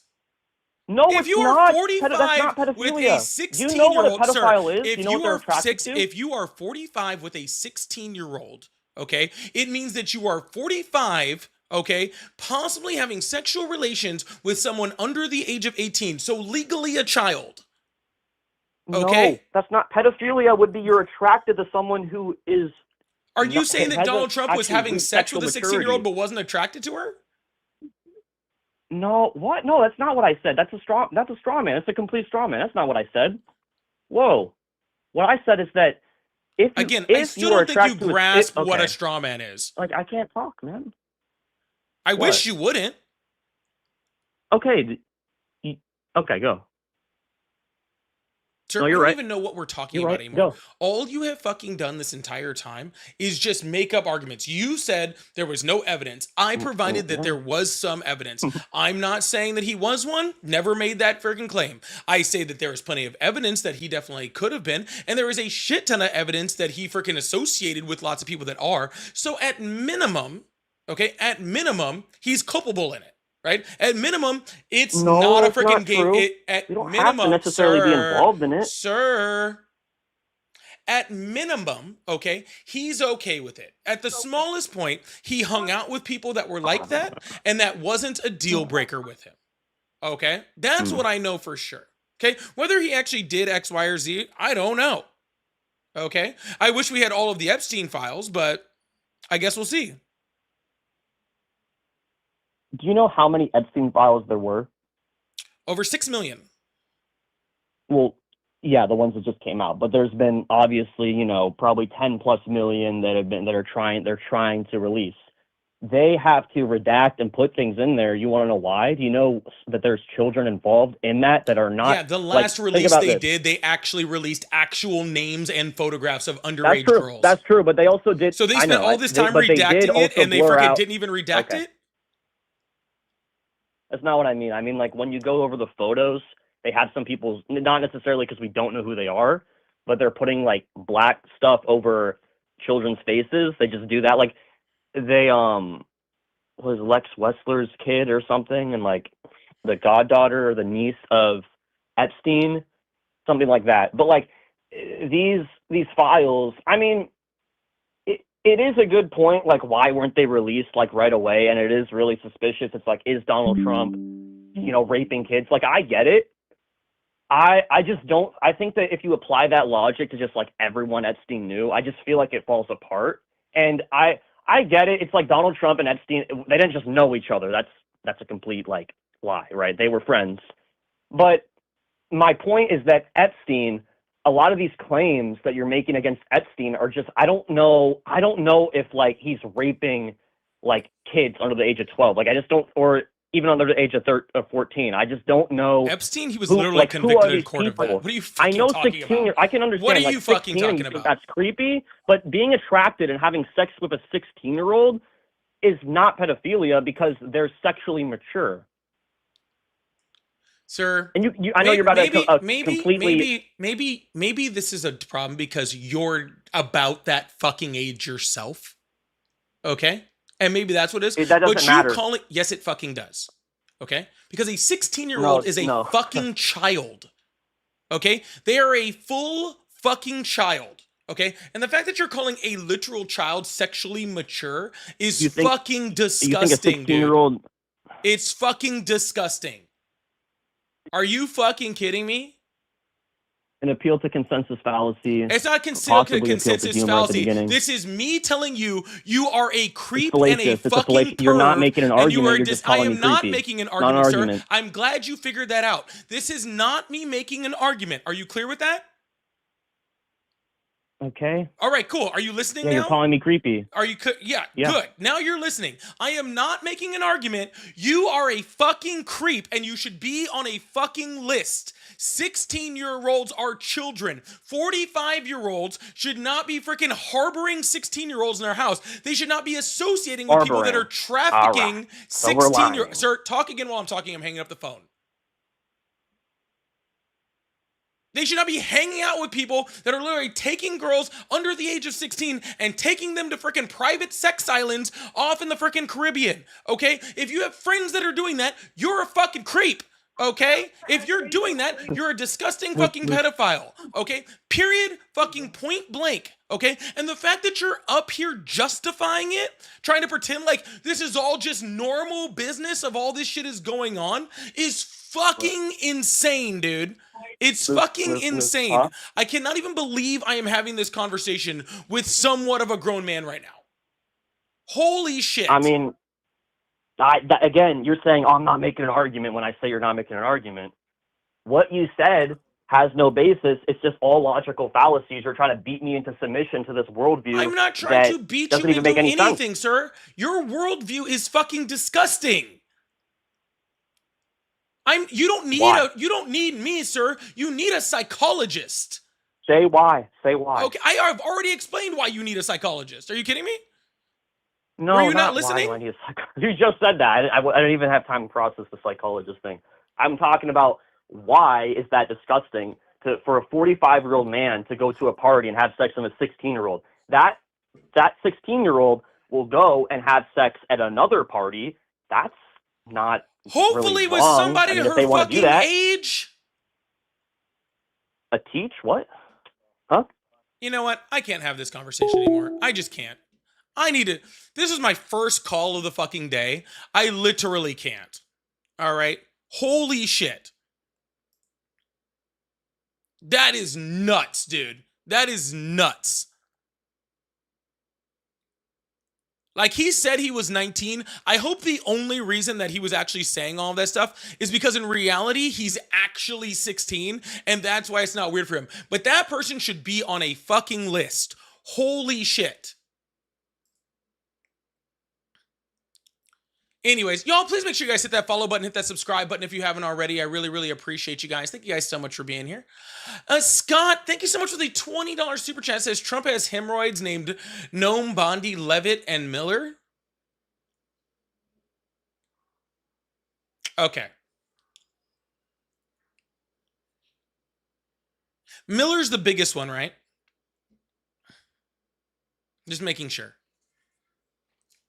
Speaker 8: No,
Speaker 1: If
Speaker 8: it's
Speaker 1: you
Speaker 8: not.
Speaker 1: are 45
Speaker 8: That's not pedophilia.
Speaker 1: with a 16-year-old,
Speaker 8: you know what a pedophile
Speaker 1: sir,
Speaker 8: is.
Speaker 1: if
Speaker 8: you know what they're attracted to.
Speaker 1: If you are 45 with a 16-year-old, okay, it means that you are 45, okay, possibly having sexual relations with someone under the age of 18, so legally a child. Okay?
Speaker 8: No, that's not pedophilia. Would be you're attracted to someone who is.
Speaker 1: Are you saying that Donald Trump was
Speaker 8: actually
Speaker 1: having
Speaker 8: reached
Speaker 1: sex with a
Speaker 8: sexual
Speaker 1: 16-year-old
Speaker 8: maturity?
Speaker 1: but wasn't attracted to her?
Speaker 8: No, what? No, that's not what I said. That's a straw man. That's a complete straw man. That's not what I said. Whoa. What I said is that if you,
Speaker 1: Again,
Speaker 8: if
Speaker 1: I still
Speaker 8: you are
Speaker 1: don't think you
Speaker 8: attracted to
Speaker 1: grasp
Speaker 8: okay.
Speaker 1: what a straw man is.
Speaker 8: Like, I can't talk, man.
Speaker 1: I
Speaker 8: What?
Speaker 1: wish you wouldn't.
Speaker 8: Okay. Okay, go.
Speaker 1: Sir,
Speaker 8: No,
Speaker 1: I
Speaker 8: you're
Speaker 1: don't
Speaker 8: right.
Speaker 1: even know what we're talking
Speaker 8: You're
Speaker 1: about
Speaker 8: right.
Speaker 1: anymore.
Speaker 8: Go.
Speaker 1: All you have fucking done this entire time is just make up arguments. You said there was no evidence. I provided that there was some evidence. I'm not saying that he was one. Never made that freaking claim. I say that there is plenty of evidence that he definitely could have been. And there is a shit ton of evidence that he freaking associated with lots of people that are. So at minimum, okay, he's culpable in it. Right? At minimum, it's not a freaking game. At
Speaker 8: you don't
Speaker 1: minimum,
Speaker 8: have to necessarily be
Speaker 1: sir,
Speaker 8: involved in it.
Speaker 1: Sir, at minimum, okay, he's okay with it. At the smallest point, he hung out with people that were like that, and that wasn't a deal breaker with him. Okay? That's what I know for sure. Okay? Whether he actually did X, Y, or Z, I don't know. Okay? I wish we had all of the Epstein files, but I guess we'll see.
Speaker 8: Do you know how many Epstein files there were?
Speaker 1: Over 6 million.
Speaker 8: Well, yeah, the ones that just came out, but there's been obviously, probably 10 plus million they're trying to release. They have to redact and put things in there. You want to know why? Do you know that there's children involved in that are not?
Speaker 1: Yeah, the last release they actually released actual names and photographs of underage girls.
Speaker 8: That's true, but they also did.
Speaker 1: So they spent all this time redacting it, and they freaking didn't even redact it?
Speaker 8: That's not what I mean. I mean, like, when you go over the photos, they have some people, not necessarily because we don't know who they are, but they're putting, like, black stuff over children's faces. They just do that. Like, they, was Lex Wessler's kid or something, and, like, the goddaughter or the niece of Epstein, something like that. But, like, these files, I mean, it is a good point. Like, why weren't they released like right away? And it is really suspicious. It's like, is Donald Trump, raping kids? Like, I get it. I just don't. I think that if you apply that logic to just like everyone Epstein knew, I just feel like it falls apart. And I get it. It's like Donald Trump and Epstein. They didn't just know each other. That's a complete like lie, right? They were friends. But my point is that Epstein, a lot of these claims that you're making against Epstein are just, I don't know if like he's raping like kids under the age of 12. Like, I just don't, or even under the age of 14. I just don't know.
Speaker 1: Epstein, he was literally convicted in court of that. What are you fucking
Speaker 8: I know
Speaker 1: talking
Speaker 8: 16
Speaker 1: about?
Speaker 8: I can understand.
Speaker 1: What are
Speaker 8: like,
Speaker 1: you fucking talking about?
Speaker 8: That's creepy, but being attracted and having sex with a 16-year-old is not pedophilia because they're sexually mature.
Speaker 1: Sir,
Speaker 8: and I know you're about to
Speaker 1: maybe this is a problem because you're about that fucking age yourself. Okay? And maybe that's what it is.
Speaker 8: That doesn't matter.
Speaker 1: Yes, it fucking does. Okay? Because a 16-year-old is a fucking child. Okay? They are a full fucking child. Okay? And the fact that you're calling a literal child sexually mature is fucking disgusting, dude. It's fucking disgusting. Are you fucking kidding me?
Speaker 8: An appeal to consensus fallacy.
Speaker 1: It's not considered a consensus fallacy. This is me telling you you are a creep and a fucking perv.
Speaker 8: You're not making an argument. You're just calling
Speaker 1: I am
Speaker 8: me
Speaker 1: not
Speaker 8: creepy.
Speaker 1: making an argument, sir. I'm glad you figured that out. This is not me making an argument. Are you clear with that?
Speaker 8: Okay.
Speaker 1: All right, cool. Are you listening now?
Speaker 8: You're calling me creepy.
Speaker 1: Are you? Yeah, good. Now you're listening. I am not making an argument. You are a fucking creep and you should be on a fucking list. 16-year-olds are children. 45-year-olds should not be freaking harboring 16-year-olds in their house. They should not be associating with people that are trafficking 16-year-olds. Sir, talk again while I'm talking. I'm hanging up the phone. They should not be hanging out with people that are literally taking girls under the age of 16 and taking them to freaking private sex islands off in the freaking Caribbean, okay? If you have friends that are doing that, you're a fucking creep, okay? If you're doing that, you're a disgusting fucking pedophile, okay? Period, fucking point blank, okay? And the fact that you're up here justifying it, trying to pretend like this is all just normal business of all this shit is going on, is fucking insane, dude. It's fucking insane. I cannot even believe I am having this conversation with somewhat of a grown man right now. Holy shit.
Speaker 8: I mean, again, you're saying, I'm not making an argument when I say you're not making an argument. What you said has no basis. It's just all logical fallacies. You're trying to beat me into submission to this worldview.
Speaker 1: I'm not trying to beat you into anything, sir. Your worldview is fucking disgusting. You don't need me, sir. You need a psychologist.
Speaker 8: Say why. Say why.
Speaker 1: Okay, I have already explained why you need a psychologist. Are you kidding me?
Speaker 8: No,
Speaker 1: were you not listening?
Speaker 8: You just said that. I don't even have time to process the psychologist thing. I'm talking about why is that disgusting for a 45-year-old man to go to a party and have sex with a 16-year-old. That 16-year-old will go and have sex at another party. That's not
Speaker 1: hopefully
Speaker 8: really
Speaker 1: with somebody her fucking age.
Speaker 8: A teach? What? Huh?
Speaker 1: You know what? I can't have this conversation anymore. I just can't. I need to. This is my first call of the fucking day. I literally can't. All right? Holy shit. That is nuts, dude. That is nuts. Like, he said he was 19. I hope the only reason that he was actually saying all of that stuff is because in reality, he's actually 16, and that's why it's not weird for him. But that person should be on a fucking list. Holy shit. Anyways, y'all, please make sure you guys hit that follow button, hit that subscribe button if you haven't already. I really, really appreciate you guys. Thank you guys so much for being here. Scott, thank you so much for the $20 super chat. It says Trump has hemorrhoids named Noam, Bondi, Levitt, and Miller. Okay. Miller's the biggest one, right? Just making sure.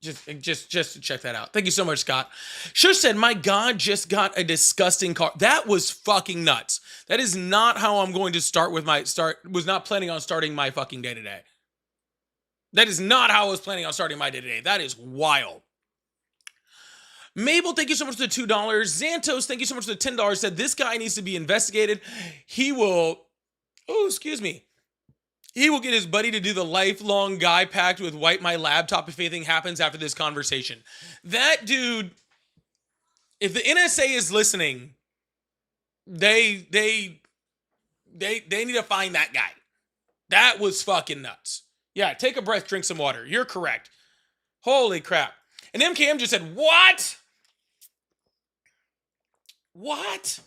Speaker 1: Just to check that out. Thank you so much, Scott. Shush said, my God, just got a disgusting car. That was fucking nuts. That is not how I'm going to start with was not planning on starting my fucking day today. That is not how I was planning on starting my day today. That is wild. Mabel, thank you so much for the $2. Xantos, thank you so much for the $10. Said this guy needs to be investigated. He will, he will get his buddy to do the lifelong guy pact with wipe my laptop if anything happens after this conversation. That dude, if the NSA is listening, they need to find that guy. That was fucking nuts. Yeah, take a breath, drink some water. You're correct. Holy crap. And MKM just said, what? What?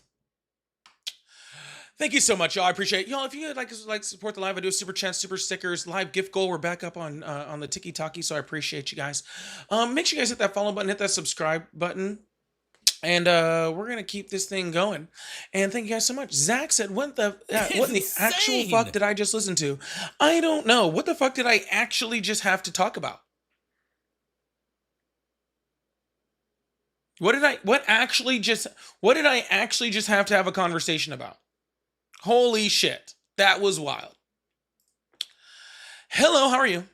Speaker 1: Thank you so much, y'all. I appreciate it. Y'all, if you'd like to support the live, I do a super chat, super stickers, live gift goal. We're back up on the Tiki-Taki, so I appreciate you guys. Make sure you guys hit that follow button, hit that subscribe button. And we're going to keep this thing going. And thank you guys so much. Zach said, what in the actual fuck did I just listen to? I don't know. What the fuck did I actually just have to talk about? What did I actually just have to have a conversation about? Holy shit. That was wild. Hello, how are you?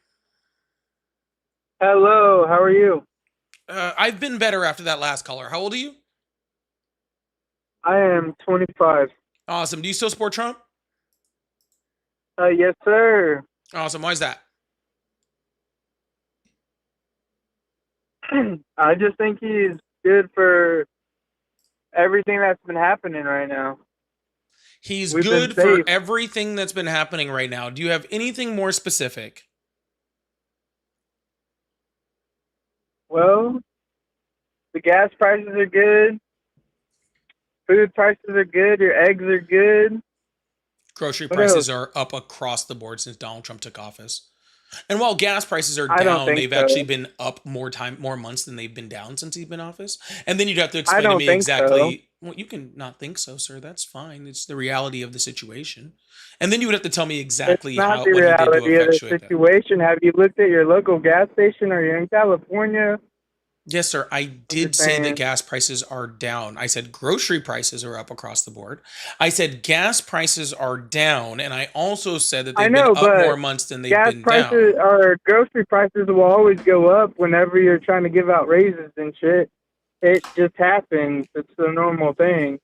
Speaker 9: Hello, how are you?
Speaker 1: I've been better after that last caller. How old are you?
Speaker 9: I am 25.
Speaker 1: Awesome. Do you still support Trump?
Speaker 9: Yes, sir.
Speaker 1: Awesome. Why is that?
Speaker 9: I just think he's good for everything that's been happening right now.
Speaker 1: He's
Speaker 9: We've
Speaker 1: good
Speaker 9: been
Speaker 1: for
Speaker 9: safe.
Speaker 1: everything that's been happening right now. Do you have anything more specific?
Speaker 9: Well, the gas prices are good. Food prices are good. Your eggs are good.
Speaker 1: Grocery
Speaker 9: What
Speaker 1: prices
Speaker 9: else?
Speaker 1: are up across the board since Donald Trump took office. And while gas prices are
Speaker 9: I don't
Speaker 1: down,
Speaker 9: think
Speaker 1: they've
Speaker 9: so.
Speaker 1: actually been up more months than they've been down since he's been in office. And then you'd have to
Speaker 9: I
Speaker 1: explain to
Speaker 9: don't
Speaker 1: me
Speaker 9: think
Speaker 1: exactly. Well, you can not think so, sir. That's fine. It's the reality of the situation. And then you would have to tell me exactly
Speaker 9: It's not
Speaker 1: what
Speaker 9: the
Speaker 1: he did to
Speaker 9: reality of the
Speaker 1: effectuate that.
Speaker 9: situation. Have you looked at your local gas station? Are you in California?
Speaker 1: Yes, sir. I did
Speaker 9: just
Speaker 1: say that
Speaker 9: saying.
Speaker 1: gas prices are down. I said grocery prices are up across the board. I said gas prices are down, and I also said that
Speaker 9: I
Speaker 1: they've
Speaker 9: know,
Speaker 1: been up
Speaker 9: but
Speaker 1: more months than they've
Speaker 9: gas
Speaker 1: been
Speaker 9: prices
Speaker 1: down.
Speaker 9: or grocery prices will always go up whenever you're trying to give out raises and shit. It just happens. It's a normal thing.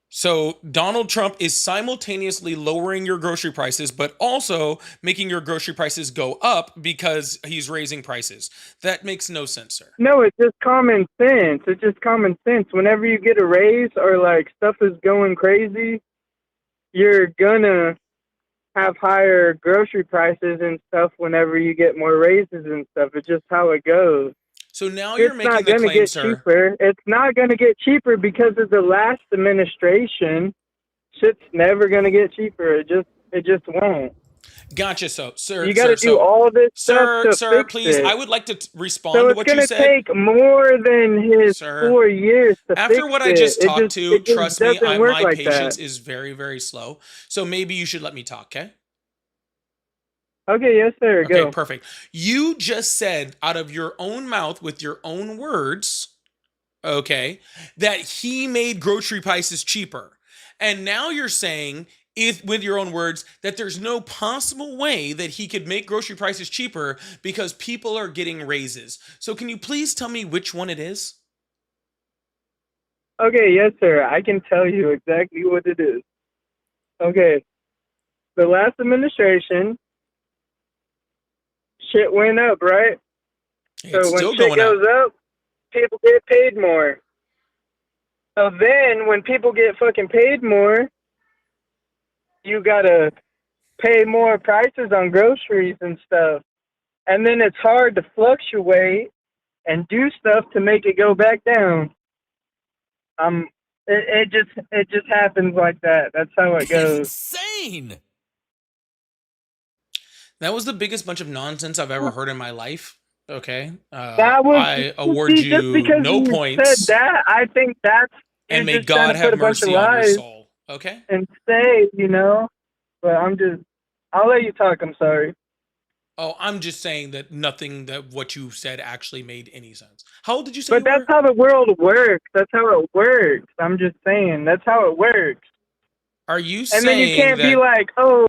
Speaker 1: So Donald Trump is simultaneously lowering your grocery prices, but also making your grocery prices go up because he's raising prices. That makes no sense, sir.
Speaker 9: No, it's just common sense. It's just common sense. Whenever you get a raise or like stuff is going crazy, you're gonna have higher grocery prices and stuff whenever you get more raises and stuff. It's just how it goes.
Speaker 1: So now you're
Speaker 9: It's
Speaker 1: making
Speaker 9: not
Speaker 1: the
Speaker 9: going to
Speaker 1: claim,
Speaker 9: get
Speaker 1: sir.
Speaker 9: cheaper. It's not going to get cheaper because of the last administration. Shit's never going to get cheaper. It just won't.
Speaker 1: Gotcha. So, sir,
Speaker 9: You got to do all this stuff to
Speaker 1: sir,
Speaker 9: fix
Speaker 1: please.
Speaker 9: it.
Speaker 1: I would like to respond
Speaker 9: So
Speaker 1: to
Speaker 9: it's
Speaker 1: what you
Speaker 9: going to
Speaker 1: said.
Speaker 9: take more than his
Speaker 1: Sir,
Speaker 9: 4 years to fix
Speaker 1: After what I
Speaker 9: it.
Speaker 1: just
Speaker 9: It
Speaker 1: talked to,
Speaker 9: it just
Speaker 1: trust me,
Speaker 9: doesn't work
Speaker 1: my
Speaker 9: like
Speaker 1: patience
Speaker 9: that.
Speaker 1: is very, very slow. So maybe you should let me talk, okay?
Speaker 9: Okay, yes, sir.
Speaker 1: Okay,
Speaker 9: Go.
Speaker 1: perfect. You just said out of your own mouth with your own words, okay, that he made grocery prices cheaper. And now you're saying, with your own words, that there's no possible way that he could make grocery prices cheaper because people are getting raises. So can you please tell me which one it is?
Speaker 9: Okay, yes, sir. I can tell you exactly what it is. Okay. The last administration, shit went up, right?
Speaker 1: It's
Speaker 9: So when
Speaker 1: still
Speaker 9: shit
Speaker 1: going up.
Speaker 9: goes up, people get paid more. So then when people get fucking paid more, you gotta pay more prices on groceries and stuff. And then it's hard to fluctuate and do stuff to make it go back down. It just happens like that. That's how it goes.
Speaker 10: Insane.
Speaker 1: That was the biggest bunch of nonsense I've ever heard in my life. Okay.
Speaker 9: That was
Speaker 1: I award
Speaker 9: see, just
Speaker 1: you
Speaker 9: because
Speaker 1: no
Speaker 9: you
Speaker 1: points.
Speaker 9: said that, I think that's
Speaker 1: And may
Speaker 9: you're just trying
Speaker 1: God
Speaker 9: to
Speaker 1: have
Speaker 9: put a bunch of
Speaker 1: mercy on your
Speaker 9: lies
Speaker 1: soul. Okay?
Speaker 9: and say, you know. But I'll let you talk. I'm sorry.
Speaker 1: Oh, I'm just saying that nothing that what you said actually made any sense. How old did you say
Speaker 9: But
Speaker 1: you
Speaker 9: that's
Speaker 1: were?
Speaker 9: how the world works. That's how it works. I'm just saying. That's how it works.
Speaker 1: Are you
Speaker 9: And then you
Speaker 1: saying
Speaker 9: can't be
Speaker 1: that
Speaker 9: like, oh,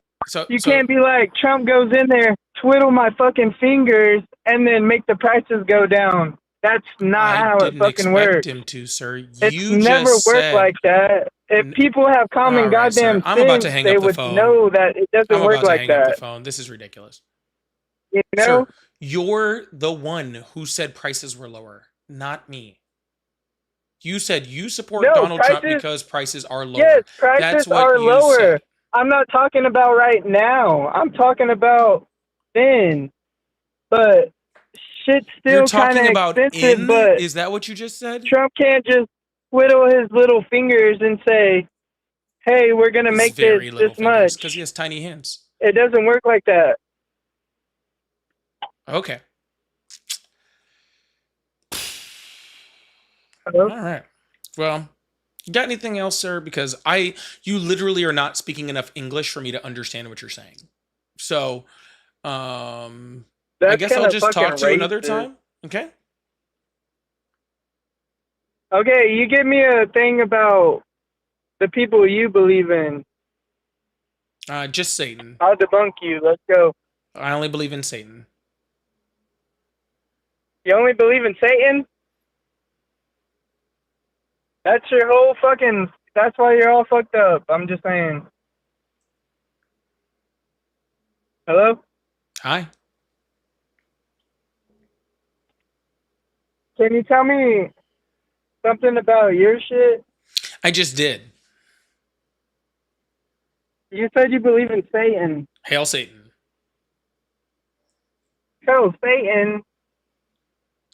Speaker 9: You can't be like, Trump goes in there, twiddle my fucking fingers, and then make the prices go down. That's not how it fucking works.
Speaker 1: him to, sir.
Speaker 9: It's
Speaker 1: You
Speaker 9: never
Speaker 1: just
Speaker 9: worked
Speaker 1: said,
Speaker 9: like that. If people have common
Speaker 1: all right, sir.
Speaker 9: goddamn
Speaker 1: I'm about to
Speaker 9: sense,
Speaker 1: hang
Speaker 9: they
Speaker 1: up the
Speaker 9: would
Speaker 1: phone.
Speaker 9: know that it doesn't
Speaker 1: I'm
Speaker 9: work
Speaker 1: about to
Speaker 9: like
Speaker 1: hang up the
Speaker 9: that.
Speaker 1: phone. This is ridiculous.
Speaker 9: You know?
Speaker 1: Sir, you're the one who said prices were lower, not me. You said you support Donald Trump because prices are lower.
Speaker 9: Yes, prices
Speaker 1: That's what
Speaker 9: are
Speaker 1: you
Speaker 9: lower.
Speaker 1: said.
Speaker 9: I'm not talking about right now. I'm talking about then. But shit's
Speaker 1: You're
Speaker 9: still kind
Speaker 1: talking
Speaker 9: of
Speaker 1: about
Speaker 9: expensive,
Speaker 1: in?
Speaker 9: but
Speaker 1: Is that what you just said?
Speaker 9: Trump can't just twiddle his little fingers and say, hey, we're going to make this much.
Speaker 1: Because he has tiny hands.
Speaker 9: It doesn't work like that.
Speaker 1: Okay.
Speaker 9: Hello?
Speaker 1: All right. Well, you got anything else, sir? Because you literally are not speaking enough English for me to understand what you're saying. So, I guess I'll just talk to you another time. Okay.
Speaker 9: Okay, you give me a thing about the people you believe in.
Speaker 1: Just Satan.
Speaker 9: I'll debunk you. Let's go.
Speaker 1: I only believe in Satan.
Speaker 9: You only believe in Satan? That's your whole fucking... That's why you're all fucked up. I'm just saying. Hello?
Speaker 1: Hi.
Speaker 9: Can you tell me something about your shit?
Speaker 1: I just did.
Speaker 9: You said you believe in Satan.
Speaker 1: Hail Satan.
Speaker 9: Hail Satan.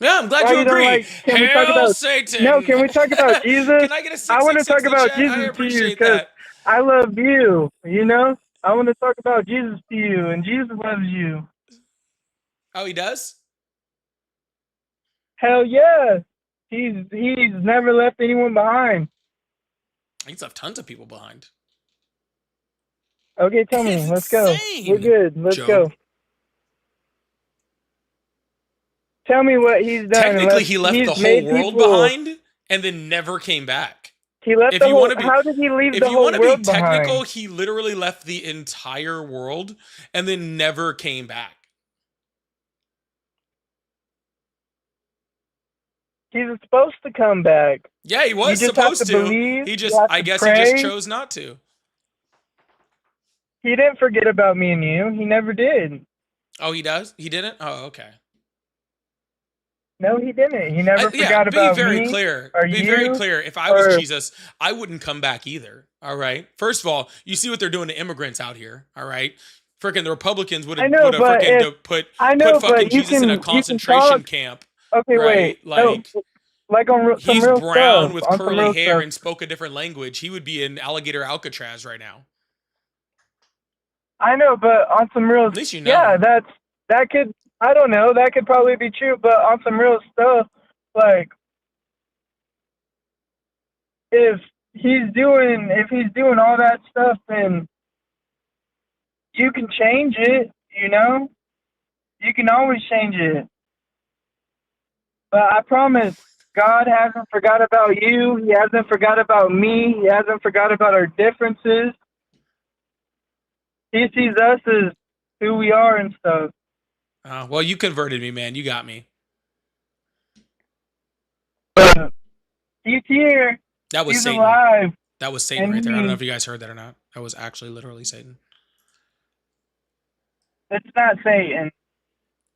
Speaker 1: Yeah, I'm glad you agree. Hail Satan.
Speaker 9: No, can we talk about Jesus?
Speaker 1: Can I get a 666
Speaker 9: I want to talk about
Speaker 1: chat?
Speaker 9: Jesus
Speaker 1: I
Speaker 9: to you
Speaker 1: appreciate
Speaker 9: because
Speaker 1: that.
Speaker 9: I love you, you know? I want to talk about Jesus to you, and Jesus loves you.
Speaker 1: Oh, he does?
Speaker 9: Hell yeah. He's never left anyone behind.
Speaker 1: He's left tons of people behind.
Speaker 9: Okay, tell me. Let's go. We're good. Let's go. Tell me what he's done.
Speaker 1: Technically, he left the whole world behind and then never came back.
Speaker 9: He left the whole... How did he leave the whole world behind? If you want to be technical,
Speaker 1: he literally left the entire world and then never came back.
Speaker 9: He's supposed to come back.
Speaker 1: Yeah, he was supposed to.
Speaker 9: Believe,
Speaker 1: he just chose not to.
Speaker 9: He didn't forget about me and you. He never did.
Speaker 1: Oh, he does? He didn't? Oh, okay.
Speaker 9: No, he didn't. He never forgot about me.
Speaker 1: Be very clear. Be very clear. If I was Jesus, I wouldn't come back either. All right. First of all, you see what they're doing to immigrants out here. All right. Freaking the Republicans would have put fucking Jesus in a concentration camp.
Speaker 9: Okay,
Speaker 1: right?
Speaker 9: Wait. Like on some
Speaker 1: he's
Speaker 9: real
Speaker 1: brown
Speaker 9: stuff,
Speaker 1: with curly hair and spoke a different language. He would be in alligator Alcatraz right now.
Speaker 9: I know, but on some real...
Speaker 1: At least you know.
Speaker 9: Yeah, that could... I don't know. That could probably be true, but on some real stuff, like, if he's doing all that stuff, then you can change it, you know? You can always change it. But I promise, God hasn't forgot about you. He hasn't forgot about me. He hasn't forgot about our differences. He sees us as who we are and stuff.
Speaker 1: Well, you converted me, man. You got me.
Speaker 9: He's here.
Speaker 1: That was
Speaker 9: He's
Speaker 1: Satan.
Speaker 9: alive.
Speaker 1: That was Satan right there. I don't know if you guys heard that or not. That was actually literally Satan.
Speaker 9: It's not Satan.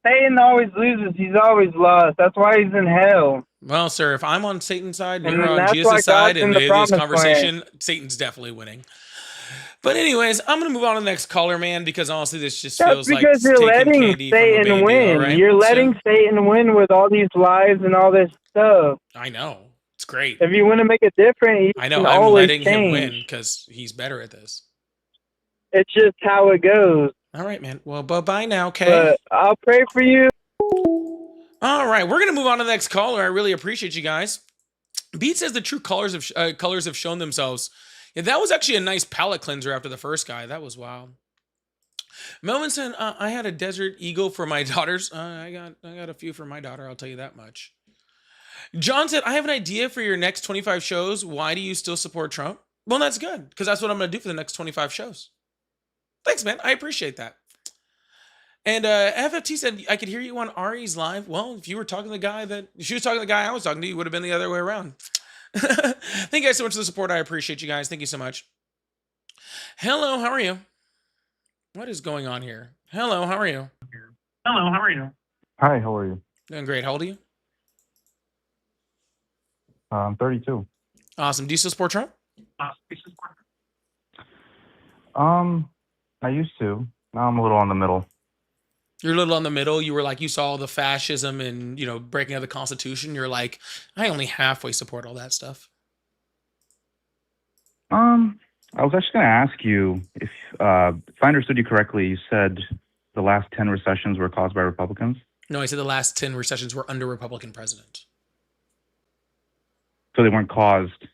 Speaker 9: Satan always loses. He's always lost. That's why he's in hell.
Speaker 1: Well, sir, if I'm on Satan's side and you're on Jesus' side in this conversation, Satan's definitely winning. But anyways, I'm going to move on to the next caller, man, because honestly, this just feels like
Speaker 9: because you're letting Satan win.
Speaker 1: Right?
Speaker 9: You're letting Satan win with all these lies and all this stuff.
Speaker 1: I know. It's great.
Speaker 9: If you want to make it different,
Speaker 1: I know. I'm letting him win because he's better at this.
Speaker 9: It's just how it goes.
Speaker 1: All right, man. Well, bye-bye now, okay?
Speaker 9: But I'll pray for you.
Speaker 1: All right, we're going to move on to the next caller. I really appreciate you guys. Beat says the true colors have shown themselves. Yeah, that was actually a nice palate cleanser after the first guy. That was wild. Melvin said, I had a Desert Eagle for my daughters. I got a few for my daughter, I'll tell you that much. John said, I have an idea for your next 25 shows. Why do you still support Trump? Well, that's good, because that's what I'm going to do for the next 25 shows. Thanks, man. I appreciate that. And FFT said, I could hear you on Ari's live. Well, if you were talking to the guy if she was talking to the guy I was talking to, you would have been the other way around. Thank you guys so much for the support. I appreciate you guys. Thank you so much. Hello, how are you? What is going on here? Hello, how are you?
Speaker 2: Hello, how are you?
Speaker 3: Hi, how are you?
Speaker 1: Doing great. How old are you?
Speaker 3: I'm 32.
Speaker 1: Awesome. Do you still support Trump?
Speaker 3: I used to. Now I'm a little on the middle.
Speaker 1: You're a little on the middle. You were like, you saw all the fascism and, breaking of the Constitution. You're like, I only halfway support all that stuff.
Speaker 3: I was actually going to ask you if I understood you correctly, you said the last 10 recessions were caused by Republicans?
Speaker 1: No, I said the last 10 recessions were under Republican president.
Speaker 3: So they weren't caused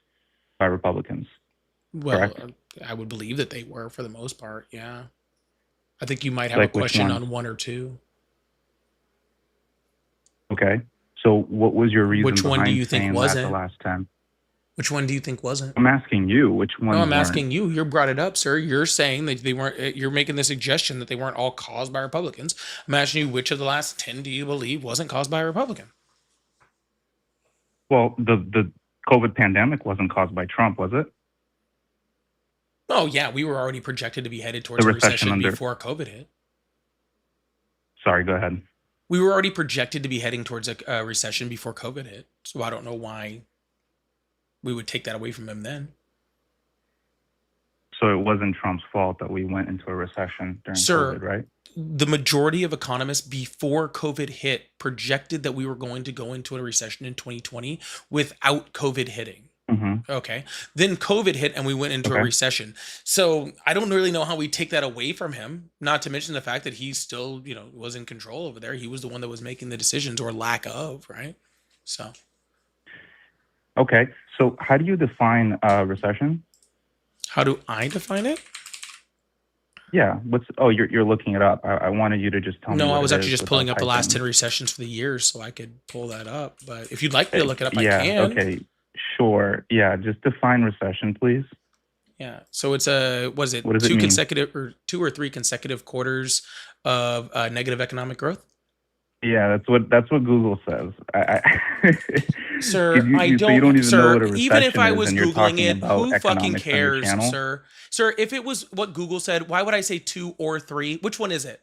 Speaker 3: by Republicans?
Speaker 1: Well,
Speaker 3: correct?
Speaker 1: I would believe that they were for the most part, yeah. I think you might have
Speaker 3: Like
Speaker 1: a question
Speaker 3: which
Speaker 1: on one or two.
Speaker 3: Okay. So what was your reason
Speaker 1: Which one do
Speaker 3: behind
Speaker 1: you think
Speaker 3: saying that
Speaker 1: wasn't?
Speaker 3: the last 10?
Speaker 1: Which one do you think wasn't?
Speaker 3: I'm asking you which one.
Speaker 1: No, I'm asking you. You brought it up, sir. You're saying that they weren't. You're making the suggestion that they weren't all caused by Republicans. I'm asking you, which of the last 10 do you believe wasn't caused by a Republican?
Speaker 3: Well, the COVID pandemic wasn't caused by Trump, was it?
Speaker 1: Oh yeah, we were already projected to be headed towards
Speaker 3: The
Speaker 1: a recession
Speaker 3: recession
Speaker 1: before COVID hit.
Speaker 3: Sorry, go ahead.
Speaker 1: We were already projected to be heading towards a recession before COVID hit. So I don't know why we would take that away from him then.
Speaker 3: So it wasn't Trump's fault that we went into a recession during
Speaker 1: Sir,
Speaker 3: COVID, right?
Speaker 1: The majority of economists before COVID hit projected that we were going to go into a recession in 2020 without COVID hitting.
Speaker 3: Mm-hmm.
Speaker 1: Okay. Then COVID hit and we went into a recession. So I don't really know how we take that away from him, not to mention the fact that he still, was in control over there. He was the one that was making the decisions, or lack of, right? So.
Speaker 3: Okay. So how do you define a recession?
Speaker 1: How do I define it?
Speaker 3: Yeah. You're looking it up. I wanted you to just tell me.
Speaker 1: No,
Speaker 3: what
Speaker 1: I was
Speaker 3: it
Speaker 1: actually
Speaker 3: is
Speaker 1: just pulling up the
Speaker 3: without
Speaker 1: last
Speaker 3: typing.
Speaker 1: 10 recessions for the years so I could pull that up. But if you'd like me to look it up,
Speaker 3: Yeah.
Speaker 1: I can.
Speaker 3: Okay. Sure. Yeah. Just define recession, please.
Speaker 1: Yeah. So it's what does it
Speaker 3: mean?
Speaker 1: two or three consecutive quarters of negative economic growth?
Speaker 3: Yeah, that's what Google says.
Speaker 1: Sir,
Speaker 3: I don't. So you don't even know what a recession
Speaker 1: even if I was
Speaker 3: is, and you're
Speaker 1: Googling
Speaker 3: talking
Speaker 1: it,
Speaker 3: about
Speaker 1: who fucking
Speaker 3: economics on your
Speaker 1: cares,
Speaker 3: channel?
Speaker 1: sir? Sir, if it was what Google said, why would I say 2 or 3? Which one is it?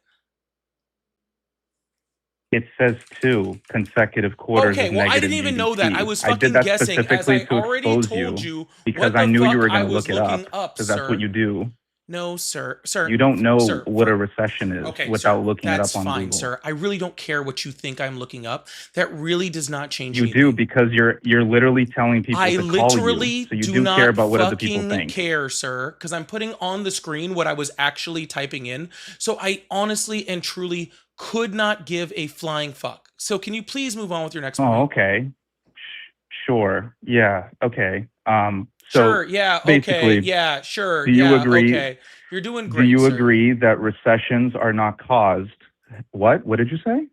Speaker 3: It says 2 consecutive quarters.
Speaker 1: Okay,
Speaker 3: of
Speaker 1: well, I
Speaker 3: negative
Speaker 1: didn't even
Speaker 3: GDP.
Speaker 1: know that. I was
Speaker 3: I
Speaker 1: fucking
Speaker 3: did that
Speaker 1: guessing, as
Speaker 3: specifically
Speaker 1: I
Speaker 3: to
Speaker 1: already
Speaker 3: expose
Speaker 1: told you
Speaker 3: because
Speaker 1: what
Speaker 3: I
Speaker 1: the
Speaker 3: knew you
Speaker 1: fuck
Speaker 3: were
Speaker 1: I
Speaker 3: going to
Speaker 1: was
Speaker 3: look it
Speaker 1: looking
Speaker 3: up
Speaker 1: up,
Speaker 3: because that's
Speaker 1: sir.
Speaker 3: what you do.
Speaker 1: No, sir. Sir.
Speaker 3: You don't know
Speaker 1: sir,
Speaker 3: what a recession is
Speaker 1: Okay,
Speaker 3: without
Speaker 1: sir,
Speaker 3: looking it
Speaker 1: that's
Speaker 3: up on
Speaker 1: fine,
Speaker 3: Google.
Speaker 1: sir. I really don't care what you think I'm looking up. That really does not change
Speaker 3: You
Speaker 1: anything.
Speaker 3: do because you're literally telling people
Speaker 1: I
Speaker 3: to call
Speaker 1: literally
Speaker 3: you. So you
Speaker 1: do
Speaker 3: do
Speaker 1: not
Speaker 3: care about what other people
Speaker 1: fucking
Speaker 3: think.
Speaker 1: care, sir, because I'm putting on the screen what I was actually typing in. So I honestly and truly could not give a flying fuck. So can you please move on with your next point?
Speaker 3: Oh, okay. Sure. Yeah. Okay. So
Speaker 1: Sure. Yeah. Okay.
Speaker 3: basically,
Speaker 1: Yeah. Sure.
Speaker 3: do you
Speaker 1: Yeah.
Speaker 3: agree?
Speaker 1: Okay. You're doing great.
Speaker 3: Do you
Speaker 1: sir.
Speaker 3: agree that recessions are not caused? What? What did you say?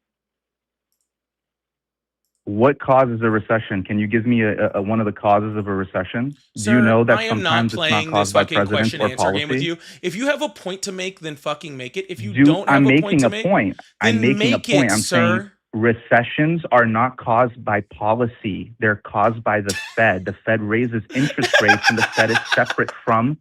Speaker 3: What causes a recession? Can you give me a one of the causes of a recession?
Speaker 1: Sir,
Speaker 3: Do you know that
Speaker 1: I am not
Speaker 3: sometimes it's
Speaker 1: playing
Speaker 3: not caused
Speaker 1: this
Speaker 3: by
Speaker 1: fucking
Speaker 3: presidents
Speaker 1: question
Speaker 3: or
Speaker 1: answer game with
Speaker 3: policy?
Speaker 1: you. If you have a point to make, then fucking make it. If you don't have
Speaker 3: I'm
Speaker 1: a point
Speaker 3: making
Speaker 1: to
Speaker 3: a
Speaker 1: make,
Speaker 3: point. I'm
Speaker 1: then
Speaker 3: making a
Speaker 1: make
Speaker 3: point.
Speaker 1: it,
Speaker 3: I'm saying
Speaker 1: sir.
Speaker 3: recessions are not caused by policy. They're caused by the Fed. The Fed raises interest rates, and the Fed is separate from.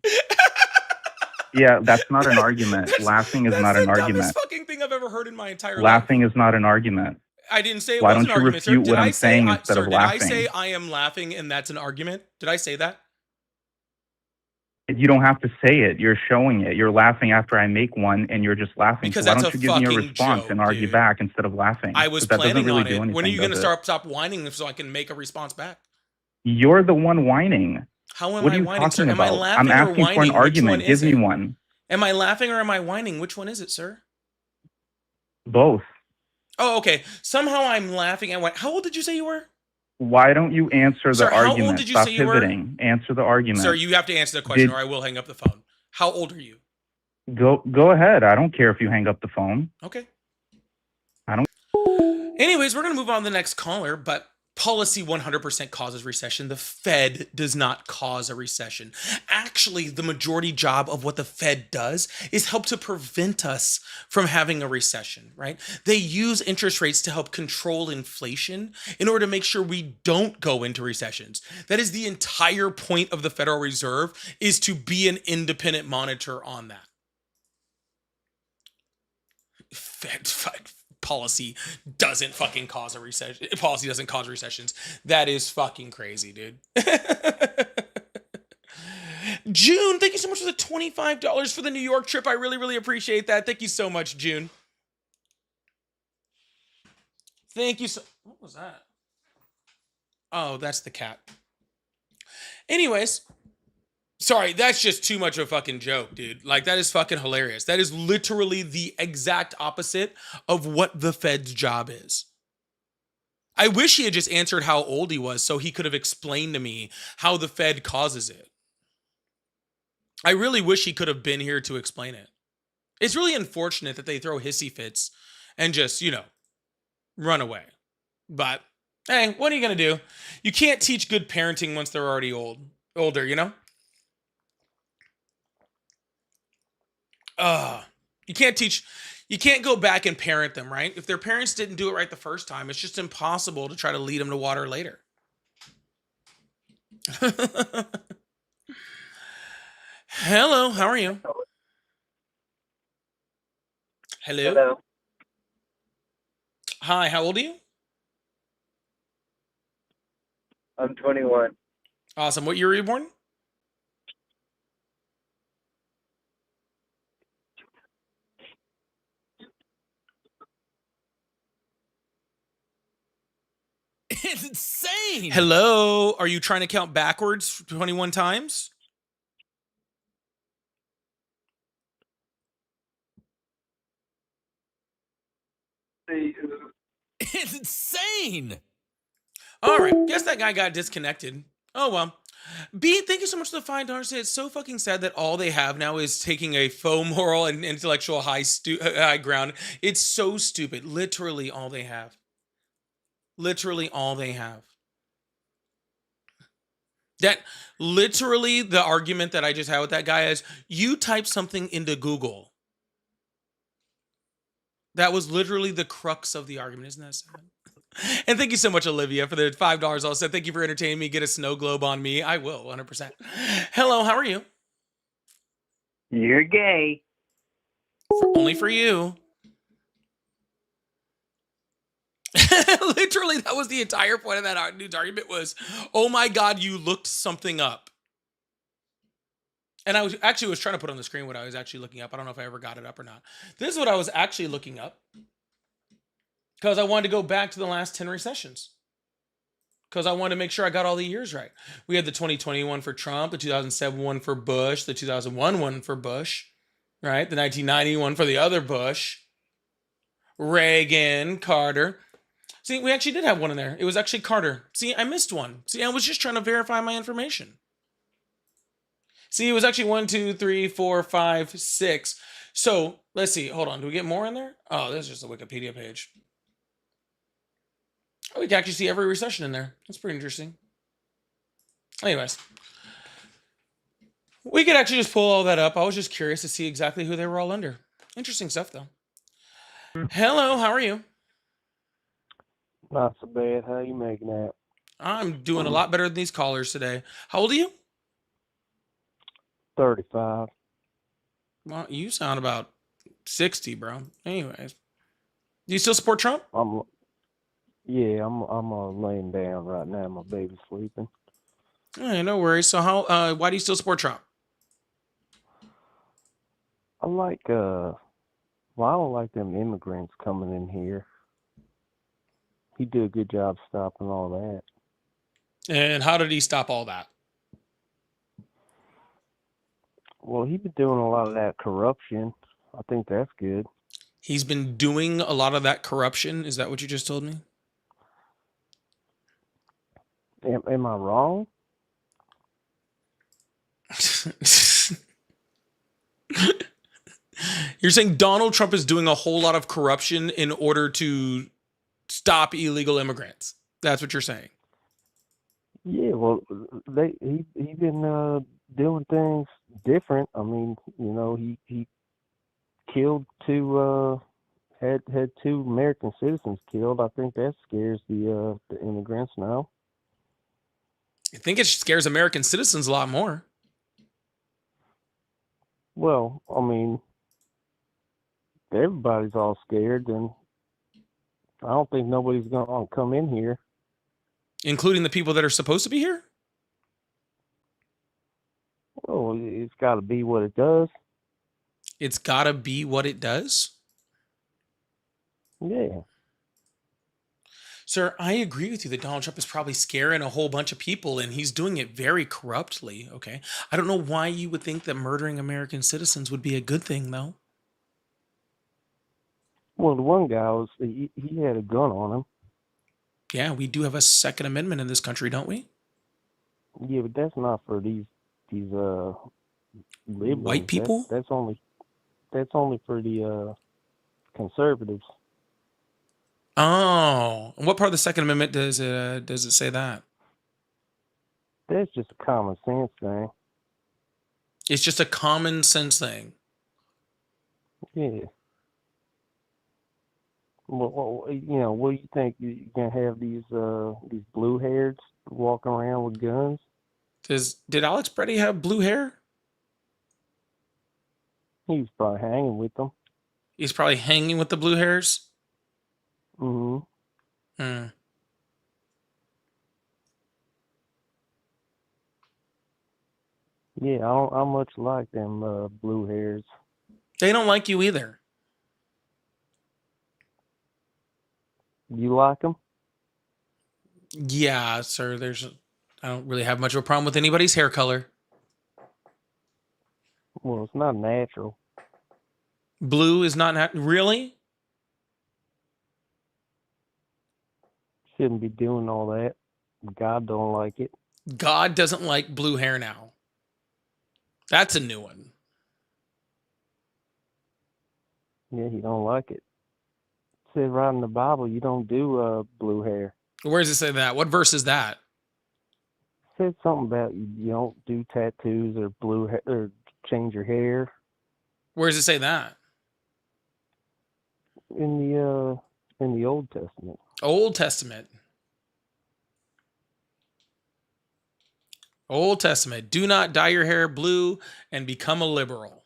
Speaker 3: Yeah, that's not an argument. Laughing is not an
Speaker 1: That's the
Speaker 3: argument.
Speaker 1: dumbest fucking thing I've ever heard in my entire life.
Speaker 3: Laughing is not an argument.
Speaker 1: I didn't say it
Speaker 3: Why
Speaker 1: was
Speaker 3: don't
Speaker 1: an
Speaker 3: you
Speaker 1: argument, sir.
Speaker 3: refute
Speaker 1: Did
Speaker 3: what
Speaker 1: I
Speaker 3: I'm
Speaker 1: say,
Speaker 3: saying instead
Speaker 1: sir,
Speaker 3: of
Speaker 1: did I
Speaker 3: laughing?
Speaker 1: say I am laughing and that's an argument? Did I say that?
Speaker 3: You don't have to say it. You're showing it. You're laughing after I make one, and you're just laughing.
Speaker 1: Because
Speaker 3: so why
Speaker 1: that's
Speaker 3: don't
Speaker 1: a
Speaker 3: you give me a
Speaker 1: fucking
Speaker 3: response
Speaker 1: joke,
Speaker 3: and argue
Speaker 1: dude.
Speaker 3: back instead of laughing?
Speaker 1: I was
Speaker 3: But that doesn't
Speaker 1: planning
Speaker 3: really
Speaker 1: on
Speaker 3: do
Speaker 1: it.
Speaker 3: anything,
Speaker 1: When are you going to
Speaker 3: does it?
Speaker 1: stop whining so I can make a response back?
Speaker 3: You're the one whining.
Speaker 1: How am
Speaker 3: What
Speaker 1: I
Speaker 3: are you
Speaker 1: whining, sir?
Speaker 3: talking
Speaker 1: Am I
Speaker 3: about?
Speaker 1: laughing
Speaker 3: I'm
Speaker 1: or
Speaker 3: asking for
Speaker 1: whining?
Speaker 3: an
Speaker 1: Which one
Speaker 3: argument.
Speaker 1: is
Speaker 3: Give me
Speaker 1: it?
Speaker 3: one.
Speaker 1: Am I laughing or am I whining? Which one is it, sir?
Speaker 3: Both.
Speaker 1: Oh, okay. Somehow I'm laughing and how old did you say you were?
Speaker 3: Why don't you answer
Speaker 1: Sir,
Speaker 3: the
Speaker 1: how old
Speaker 3: argument?
Speaker 1: did you
Speaker 3: Stop
Speaker 1: say you were?
Speaker 3: pivoting. Answer the argument.
Speaker 1: Sir, you have to answer the question
Speaker 3: Did-
Speaker 1: or I will hang up the phone. How old are you?
Speaker 3: Go ahead. I don't care if you hang up the phone.
Speaker 1: Okay.
Speaker 3: I don't.
Speaker 1: Anyways, we're going to move on to the next caller, but Policy 100% causes recession. The Fed does not cause a recession. Actually, the majority job of what the Fed does is help to prevent us from having a recession, right? They use interest rates to help control inflation in order to make sure we don't go into recessions. That is the entire point of the Federal Reserve, is to be an independent monitor on that. Fed policy doesn't fucking cause a recession. Policy doesn't cause recessions. That is fucking crazy, dude. June, thank you so much for the $25 for the New York trip. I really, really appreciate that. Thank you so much, June. Thank you so. What was that? Oh, that's the cat. Anyways. Sorry, that's just too much of a fucking joke, dude. Like, that is fucking hilarious. That is literally the exact opposite of what the Fed's job is. I wish he had just answered how old he was so he could have explained to me how the Fed causes it. I really wish he could have been here to explain it. It's really unfortunate that they throw hissy fits and just, run away. But, hey, what are you going to do? You can't teach good parenting once they're already older, You can't go back and parent them, right? If their parents didn't do it right the first time, it's just impossible to try to lead them to water later. Hello, how are you? Hello? Hi, how old are you?
Speaker 9: I'm 21.
Speaker 1: Awesome. What year were you born?
Speaker 10: It's insane.
Speaker 1: Hello, are you trying to count backwards 21 times?
Speaker 10: It's insane.
Speaker 1: All right, guess that guy got disconnected. Oh, well. B, thank you so much for the $5. It's so fucking sad that all they have now is taking a faux moral and intellectual high ground. It's so stupid. Literally all they have. Literally all they have. That literally the argument that I just had with that guy is, you type something into Google. That was literally the crux of the argument. Isn't that sad? And thank you so much, Olivia, for the $5 also. Thank you for entertaining me. Get a snow globe on me. I will, 100%. Hello, how are you?
Speaker 9: You're gay.
Speaker 1: Only for you. Literally, that was the entire point of that news argument was, oh my God, you looked something up. And I was trying to put on the screen what I was actually looking up. I don't know if I ever got it up or not. This is what I was actually looking up, because I wanted to go back to the last 10 recessions, because I wanted to make sure I got all the years right. We had the 2020 one for Trump, the 2007 one for Bush, the 2001 one for Bush, right? The 1990 one for the other Bush, Reagan, Carter. See, we actually did have one in there. It was actually Carter. See, I missed one. See, I was just trying to verify my information. See, it was actually 1, 2, 3, 4, 5, 6. So let's see. Hold on. Do we get more in there? Oh, this is just a Wikipedia page. Oh, we can actually see every recession in there. That's pretty interesting. Anyways, we could actually just pull all that up. I was just curious to see exactly who they were all under. Interesting stuff, though. Hello, how are you?
Speaker 11: Not so bad. How you making that?
Speaker 1: I'm doing a lot better than these callers today. How old are you?
Speaker 11: 35.
Speaker 1: Well, you sound about 60, bro. Anyways, do you still support Trump?
Speaker 11: I'm laying down right now. My baby's sleeping.
Speaker 1: All right, no worries. So why do you still support Trump?
Speaker 11: I don't like them immigrants coming in here. He did a good job stopping all that.
Speaker 1: And how did he stop all that?
Speaker 11: Well, he's been doing a lot of that corruption. I think that's good.
Speaker 1: He's been doing a lot of that corruption? Is that what you just told me?
Speaker 11: Am I wrong?
Speaker 1: You're saying Donald Trump is doing a whole lot of corruption in order to stop illegal immigrants? That's what you're saying.
Speaker 11: Yeah, well, he been doing things different. I mean, he killed two had two American citizens killed. I think that scares the immigrants now.
Speaker 1: I think it scares American citizens a lot more.
Speaker 11: Well, I mean, everybody's all scared, and I don't think nobody's gonna come in here.
Speaker 1: Including the people that are supposed to be here?
Speaker 11: Oh, it's got to be what it does.
Speaker 1: It's got to be what it does?
Speaker 11: Yeah.
Speaker 1: Sir, I agree with you that Donald Trump is probably scaring a whole bunch of people, and he's doing it very corruptly, okay? I don't know why you would think that murdering American citizens would be a good thing, though.
Speaker 11: Well, the one guy he had a gun on him.
Speaker 1: Yeah, we do have a Second Amendment in this country, don't we?
Speaker 11: Yeah, but that's not for these liberals.
Speaker 1: White people?
Speaker 11: That's only for the conservatives.
Speaker 1: Oh, and what part of the Second Amendment does it say that?
Speaker 11: That's just a common sense thing.
Speaker 1: It's just a common sense thing.
Speaker 11: Yeah. Well, what do you think? You're gonna have these blue hairs walking around with guns?
Speaker 1: Did Alex Preddy have blue hair?
Speaker 11: He was probably hanging with them.
Speaker 1: He's probably hanging with the blue hairs.
Speaker 11: Mm-hmm.
Speaker 1: Hmm.
Speaker 11: Yeah, I don't much like them blue hairs.
Speaker 1: They don't like you either.
Speaker 11: You like them?
Speaker 1: Yeah, sir. I don't really have much of a problem with anybody's hair color.
Speaker 11: Well, it's not natural.
Speaker 1: Blue is not really?
Speaker 11: Shouldn't be doing all that. God don't like it.
Speaker 1: God doesn't like blue hair now. That's a new one.
Speaker 11: Yeah, he don't like it. It says right in the Bible you don't do blue hair.
Speaker 1: Where does it say that? What verse is that?
Speaker 11: It says something about you don't do tattoos or blue hair or change your hair.
Speaker 1: Where does it say that?
Speaker 11: In the Old Testament.
Speaker 1: Old Testament. Old Testament. Do not dye your hair blue and become a liberal.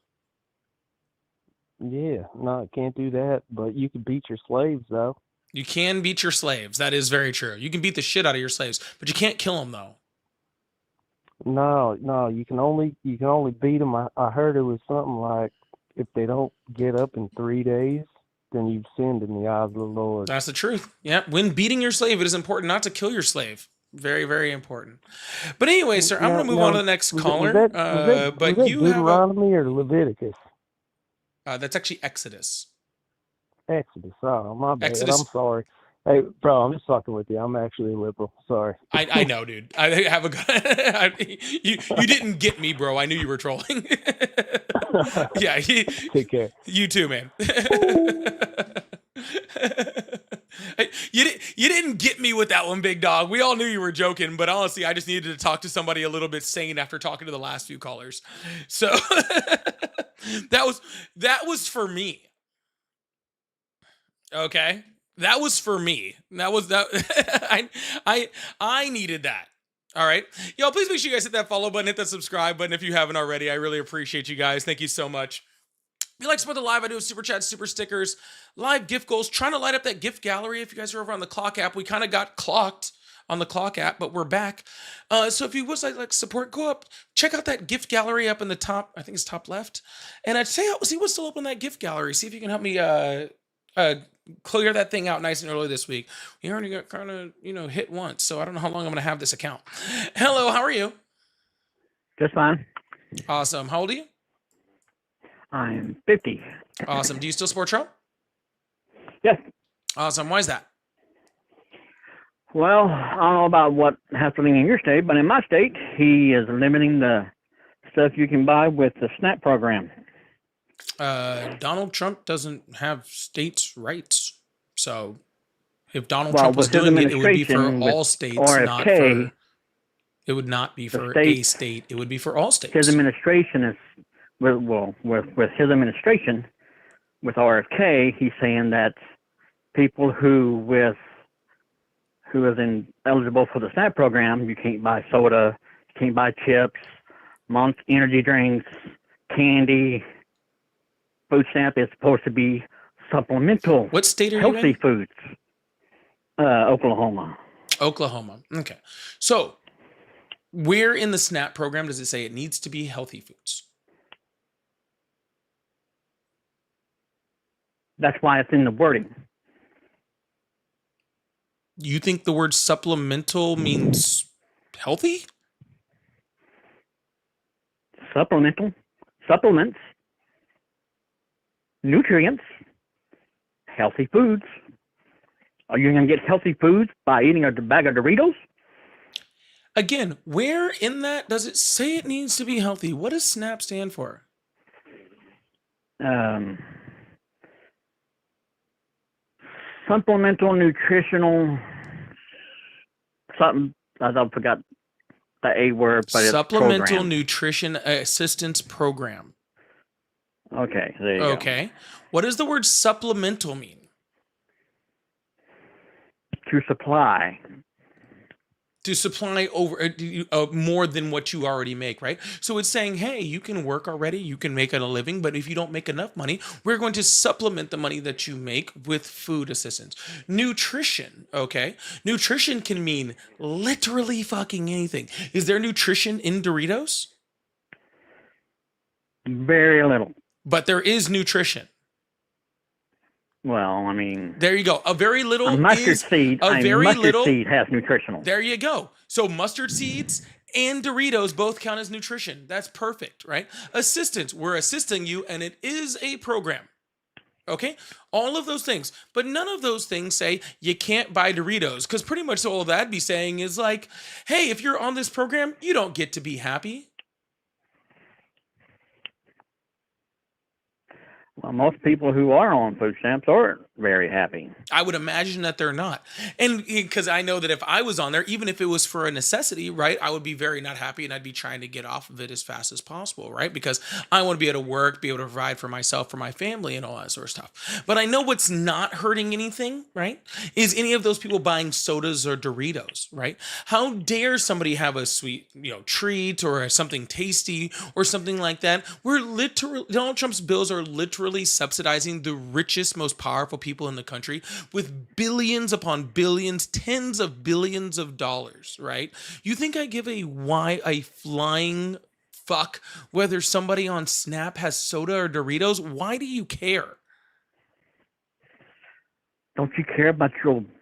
Speaker 11: Yeah, no, can't do that. But you can beat your slaves though.
Speaker 1: You can beat your slaves. That is very true. You can beat the shit out of your slaves, but you can't kill them though.
Speaker 11: No, you can only beat them. I heard it was something like if they don't get up in 3 days, then you've sinned in the eyes of the Lord.
Speaker 1: That's the truth. Yeah. When beating your slave, it is important not to kill your slave. Very, very important. But anyway, sir, I'm going to move on to the next caller.
Speaker 11: Was that Deuteronomy or Leviticus?
Speaker 1: That's actually Exodus.
Speaker 11: Exodus. Oh, my bad.
Speaker 1: Exodus.
Speaker 11: I'm sorry. Hey, bro, I'm just fucking with you. I'm actually a liberal. Sorry.
Speaker 1: I know, dude. I have a you didn't get me, bro. I knew you were trolling. Yeah.
Speaker 11: Take care.
Speaker 1: You too, man. You didn't get me with that one, big dog. We all knew you were joking, but honestly, I just needed to talk to somebody a little bit sane after talking to the last few callers. So that was for me. Okay. That was for me. I needed that. All right. Y'all, please make sure you guys hit that follow button, hit that subscribe button if you haven't already. I really appreciate you guys. Thank you so much. If you like to support the live, I do super chats, super stickers, live gift goals, trying to light up that gift gallery. If you guys are over on the Clock app, we kind of got clocked on the Clock app, but we're back. So if you would like support, go up, check out that gift gallery up in the top, I think it's top left. And I'd say, see what's still open in that gift gallery. See if you can help me clear that thing out nice and early this week. We already got kind of, hit once, so I don't know how long I'm going to have this account. Hello, how are you?
Speaker 12: Just fine.
Speaker 1: Awesome. How old are you?
Speaker 12: I'm 50.
Speaker 1: Awesome. Do you still support Trump?
Speaker 12: Yes.
Speaker 1: Awesome. Why is that?
Speaker 12: Well, I don't know about what's happening in your state, but in my state, he is limiting the stuff you can buy with the SNAP program.
Speaker 1: Donald Trump doesn't have states' rights, so If Donald
Speaker 12: Well,
Speaker 1: Trump was
Speaker 12: with his
Speaker 1: doing it, it would be for
Speaker 12: administration, with
Speaker 1: all states, not
Speaker 12: RFK,
Speaker 1: for. It would not be
Speaker 12: the
Speaker 1: for a
Speaker 12: states,
Speaker 1: state. It would be for all
Speaker 12: his
Speaker 1: states.
Speaker 12: administration is, with his administration, with RFK, he's saying that people who is eligible for the SNAP program, you can't buy soda, you can't buy chips, Monster energy drinks, candy. Food stamp is supposed to be supplemental.
Speaker 1: What state are you
Speaker 12: healthy
Speaker 1: in?
Speaker 12: foods. Oklahoma.
Speaker 1: Oklahoma. Okay. So, where in the SNAP program does it say it needs to be healthy foods?
Speaker 12: That's why it's in the wording.
Speaker 1: You think the word supplemental means healthy?
Speaker 12: Supplements, nutrients, healthy foods. Are you going to get healthy foods by eating a bag of Doritos?
Speaker 1: Again, where in that does it say it needs to be healthy? What does SNAP stand for?
Speaker 12: Supplemental nutritional something. I forgot the A word, but
Speaker 1: Supplemental
Speaker 12: it's program.
Speaker 1: Nutrition Assistance Program.
Speaker 12: Okay, there you go.
Speaker 1: Okay. What does the word supplemental mean?
Speaker 12: To supply.
Speaker 1: To supply over more than what you already make, right? So it's saying, hey, you can work already, you can make a living, but if you don't make enough money, we're going to supplement the money that you make with food assistance. Nutrition, okay? Nutrition can mean literally fucking anything. Is there nutrition in Doritos?
Speaker 12: Very little.
Speaker 1: But there is nutrition.
Speaker 12: Well, I mean,
Speaker 1: there you go. A very little
Speaker 12: a mustard seed. Seed has nutritional.
Speaker 1: There you go. So mustard seeds and Doritos both count as nutrition. That's perfect, right? Assistance. We're assisting you, and it is a program. Okay? All of those things. But none of those things say you can't buy Doritos, because pretty much all that'd be saying is like, hey, if you're on this program, you don't get to be happy.
Speaker 12: Well, most people who are on food stamps aren't very happy.
Speaker 1: I would imagine that they're not. And because I know that if I was on there, even if it was for a necessity, right, I would be very not happy and I'd be trying to get off of it as fast as possible, right? Because I want to be able to work, be able to provide for myself, for my family, and all that sort of stuff. But I know what's not hurting anything, right, is any of those people buying sodas or Doritos, right? How dare somebody have a sweet, treat or something tasty or something like that? Donald Trump's bills are literally subsidizing the richest, most powerful people in the country with billions upon billions, tens of billions of dollars, right? You think I give a flying fuck whether somebody on SNAP has soda or Doritos? Why do you care?
Speaker 12: Don't you care about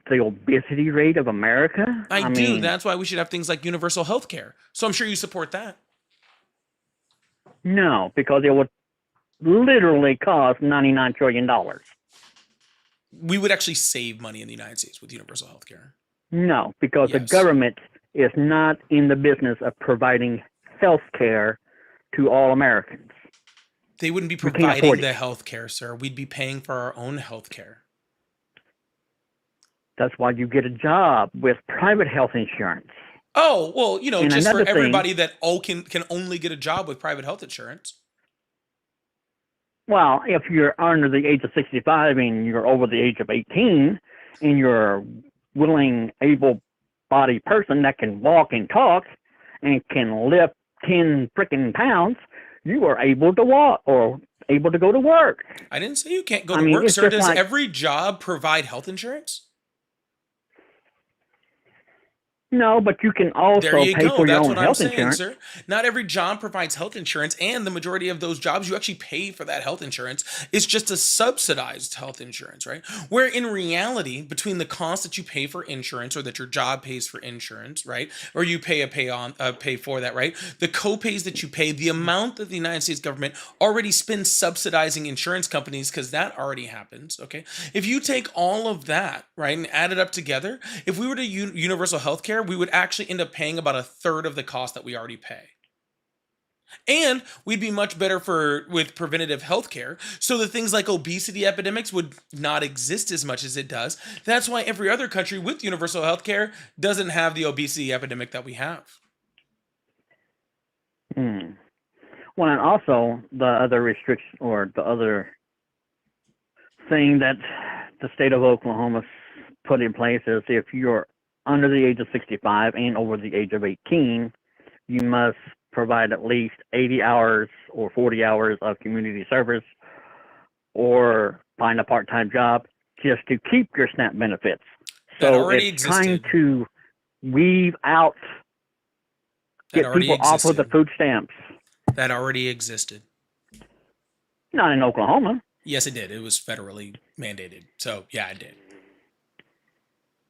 Speaker 12: the obesity rate of America?
Speaker 1: I do. That's why we should have things like universal health care. So I'm sure you support that.
Speaker 12: No, because it would literally cost $99 trillion.
Speaker 1: We would actually save money in the United States with universal health care.
Speaker 12: No, because the government is not in the business of providing health care to all Americans.
Speaker 1: They wouldn't be providing the health care, sir. We'd be paying for our own health care.
Speaker 12: That's why you get a job with private health insurance.
Speaker 1: Oh, well, just for everybody that can only get a job with private health insurance.
Speaker 12: Well, if you're under the age of 65 and you're over the age of 18 and you're a willing, able-bodied person that can walk and talk and can lift 10 freaking pounds, you are able to walk or able to go to work.
Speaker 1: I didn't say you can't go to work, sir. Does every job provide health insurance?
Speaker 12: No, but you can also pay for your own health insurance.
Speaker 1: Sir. Not every job provides health insurance, and the majority of those jobs, you actually pay for that health insurance. It's just a subsidized health insurance, right? Where in reality, between the cost that you pay for insurance or that your job pays for insurance, right? Or you pay for that, right? The co-pays that you pay, the amount that the United States government already spends subsidizing insurance companies, because that already happens, okay? If you take all of that, right, and add it up together, if we were to universal health care, we would actually end up paying about a third of the cost that we already pay. And we'd be much better with preventative health care. So the things like obesity epidemics would not exist as much as it does. That's why every other country with universal health care doesn't have the obesity epidemic that we have.
Speaker 12: Well, and also the other restriction or the other thing that the state of Oklahoma put in place is if you're under the age of 65 and over the age of 18, you must provide at least 80 hours or 40 hours of community service or find a part-time job just to keep your SNAP benefits. So it's trying to weave out, get people off of the food stamps.
Speaker 1: That already existed.
Speaker 12: Not in Oklahoma.
Speaker 1: Yes, it did. It was federally mandated. So, yeah, it did.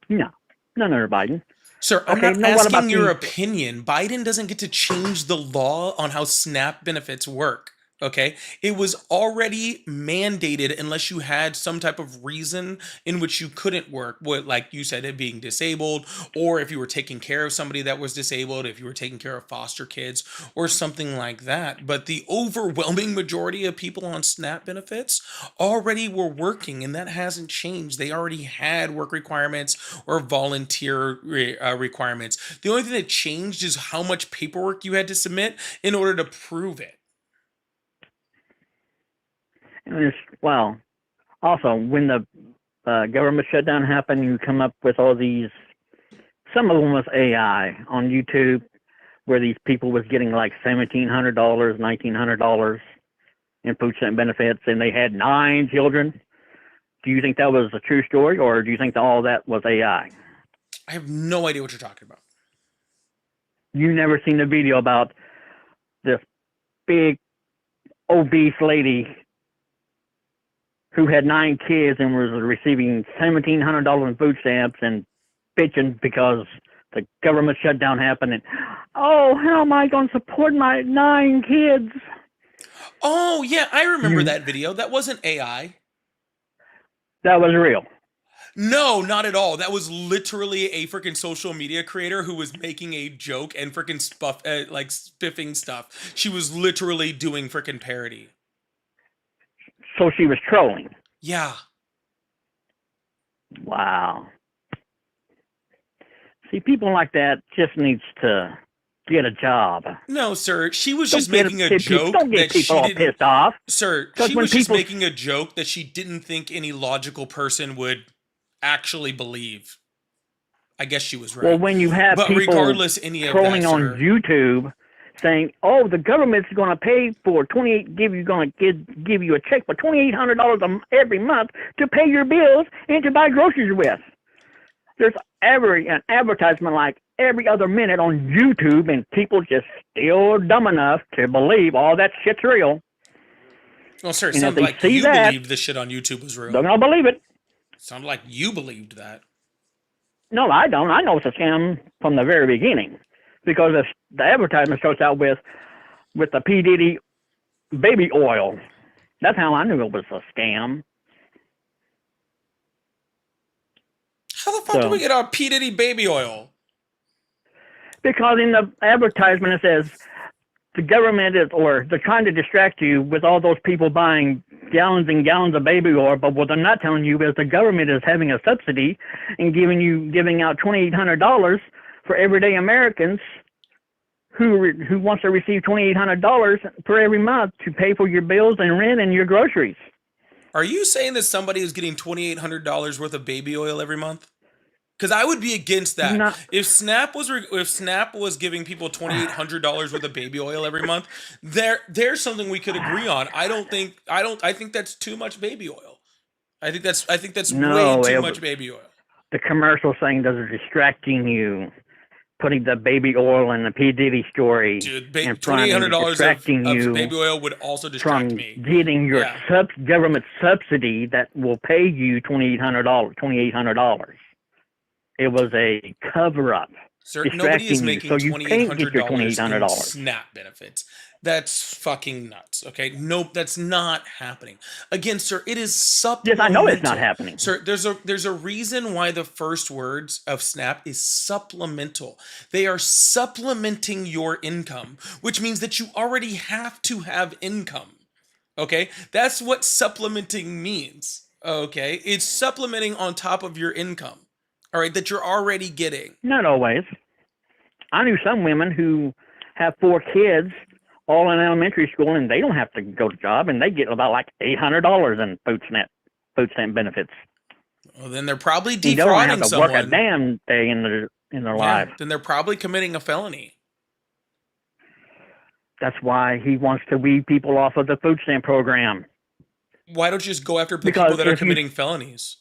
Speaker 12: No, none under Biden.
Speaker 1: Sir, I'm not asking your opinion. Biden doesn't get to change the law on how SNAP benefits work. Okay, it was already mandated unless you had some type of reason in which you couldn't work, like you said, it being disabled, or if you were taking care of somebody that was disabled, if you were taking care of foster kids or something like that. But the overwhelming majority of people on SNAP benefits already were working, and that hasn't changed. They already had work requirements or volunteer requirements. The only thing that changed is how much paperwork you had to submit in order to prove it.
Speaker 12: Well, also, when the government shutdown happened, you come up with all these, some of them was AI on YouTube, where these people was getting like $1,700, $1,900 in food stamp benefits, and they had 9 children. Do you think that was a true story, or do you think that all that was AI?
Speaker 1: I have no idea what you're talking about.
Speaker 12: You never seen a video about this big obese lady who had 9 kids and was receiving $1,700 in food stamps and bitching because the government shutdown happened and, oh, how am I going to support my 9 kids?
Speaker 1: Oh, yeah, I remember that video. That wasn't AI.
Speaker 12: That was real.
Speaker 1: No, not at all. That was literally a freaking social media creator who was making a joke and freaking spiffing stuff. She was literally doing freaking parody.
Speaker 12: So she was trolling.
Speaker 1: Yeah.
Speaker 12: Wow. See, people like that just needs to get a job.
Speaker 1: No, sir. She was just making a joke.
Speaker 12: Don't get people all pissed off.
Speaker 1: Sir, she was just making a joke that she didn't think any logical person would actually believe. I guess she was right.
Speaker 12: Well, when you have people
Speaker 1: regardless any of
Speaker 12: trolling
Speaker 1: that,
Speaker 12: on
Speaker 1: sir,
Speaker 12: YouTube saying, "Oh, the government's going to pay for give you a check for $2,800 every month to pay your bills and to buy groceries with." There's an advertisement like every other minute on YouTube, and people just still dumb enough to believe all that shit's real.
Speaker 1: Well, sir, it sounded like you believed the shit on YouTube was real.
Speaker 12: They're going to believe it.
Speaker 1: Sounded like you believed that.
Speaker 12: No, I don't. I know it's a scam from the very beginning. Because the advertisement starts out with the P. Diddy baby oil. That's how I knew it was a scam.
Speaker 1: How the fuck do we get our P. Diddy baby oil?
Speaker 12: Because in the advertisement it says the government they're trying to distract you with all those people buying gallons and gallons of baby oil, but what they're not telling you is the government is having a subsidy and giving out $2,800 for everyday Americans who wants to receive $2,800 per every month to pay for your bills and rent and your groceries.
Speaker 1: Are you saying that somebody is getting $2,800 worth of baby oil every month? Because I would be against that.
Speaker 12: No.
Speaker 1: If Snap was giving people $2,800 worth of baby oil every month, there's something we could agree on. I think that's too much baby oil. I think that's way too much baby oil.
Speaker 12: The commercial saying those are distracting you. Putting the baby oil in the P. Diddy story in front of you, distracting you
Speaker 1: of baby oil would also distract
Speaker 12: from
Speaker 1: me.
Speaker 12: Getting your government subsidy that will pay you $2,800. It was a cover-up.
Speaker 1: Sir, nobody is
Speaker 12: distracting you,
Speaker 1: making
Speaker 12: so you can't get your
Speaker 1: $2,800 in
Speaker 12: $2,800.
Speaker 1: SNAP benefits. That's fucking nuts. Okay, nope, that's not happening. Again, sir, it is
Speaker 12: Yes, I know it's not
Speaker 1: supplemental.
Speaker 12: happening.
Speaker 1: Sir, there's a reason why the first words of SNAP is supplemental. They are supplementing your income, which means that you already have to have income. Okay, that's what supplementing means. Okay, it's supplementing on top of your income. All right, that you're already getting.
Speaker 12: Not always. I knew some women who have 4 kids, all in elementary school, and they don't have to go to job, and they get about like $800 in food stamp benefits.
Speaker 1: Well, then they're probably
Speaker 12: And they don't have
Speaker 1: defrauding
Speaker 12: to work a
Speaker 1: someone.
Speaker 12: damn day in their
Speaker 1: Yeah,
Speaker 12: life.
Speaker 1: then they're probably committing a felony.
Speaker 12: That's why he wants to weed people off of the food stamp program.
Speaker 1: Why don't you just go after the
Speaker 12: Because
Speaker 1: people that are
Speaker 12: if you-
Speaker 1: committing felonies?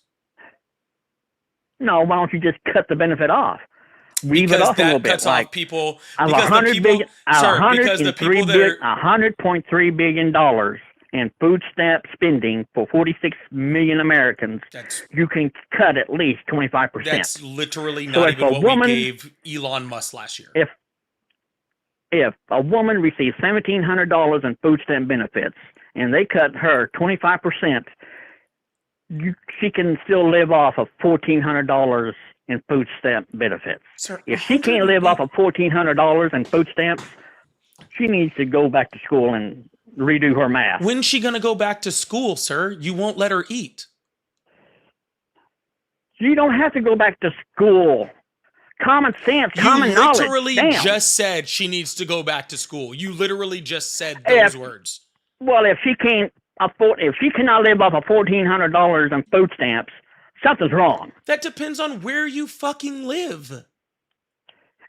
Speaker 12: No, why don't you just cut the benefit off? Weave it
Speaker 1: Because
Speaker 12: off a little
Speaker 1: that
Speaker 12: bit.
Speaker 1: cuts
Speaker 12: Like
Speaker 1: off people.
Speaker 12: out of
Speaker 1: Because the
Speaker 12: 100
Speaker 1: people,
Speaker 12: billion, out of
Speaker 1: sir, because the people that are
Speaker 12: $100.3 billion in food stamp spending for 46 million Americans, you can cut at least 25%.
Speaker 1: that's literally
Speaker 12: So
Speaker 1: not
Speaker 12: if
Speaker 1: even
Speaker 12: a
Speaker 1: what
Speaker 12: woman-
Speaker 1: we gave Elon Musk last year.
Speaker 12: If a woman receives $1,700 in food stamp benefits and they cut her 25%, she can still live off of $1,400 in food stamp benefits.
Speaker 1: Sir,
Speaker 12: If she can't live off of $1,400 in food stamps, she needs to go back to school and redo her math.
Speaker 1: When's she gonna go back to school, sir? You won't let her eat.
Speaker 12: You don't have to go back to school. Common sense, common
Speaker 1: You
Speaker 12: knowledge.
Speaker 1: literally
Speaker 12: Damn.
Speaker 1: just said she needs to go back to school. You literally just said
Speaker 12: If-
Speaker 1: those words.
Speaker 12: Well, if she cannot live off of $1,400 in food stamps, something's wrong.
Speaker 1: That depends on where you fucking live.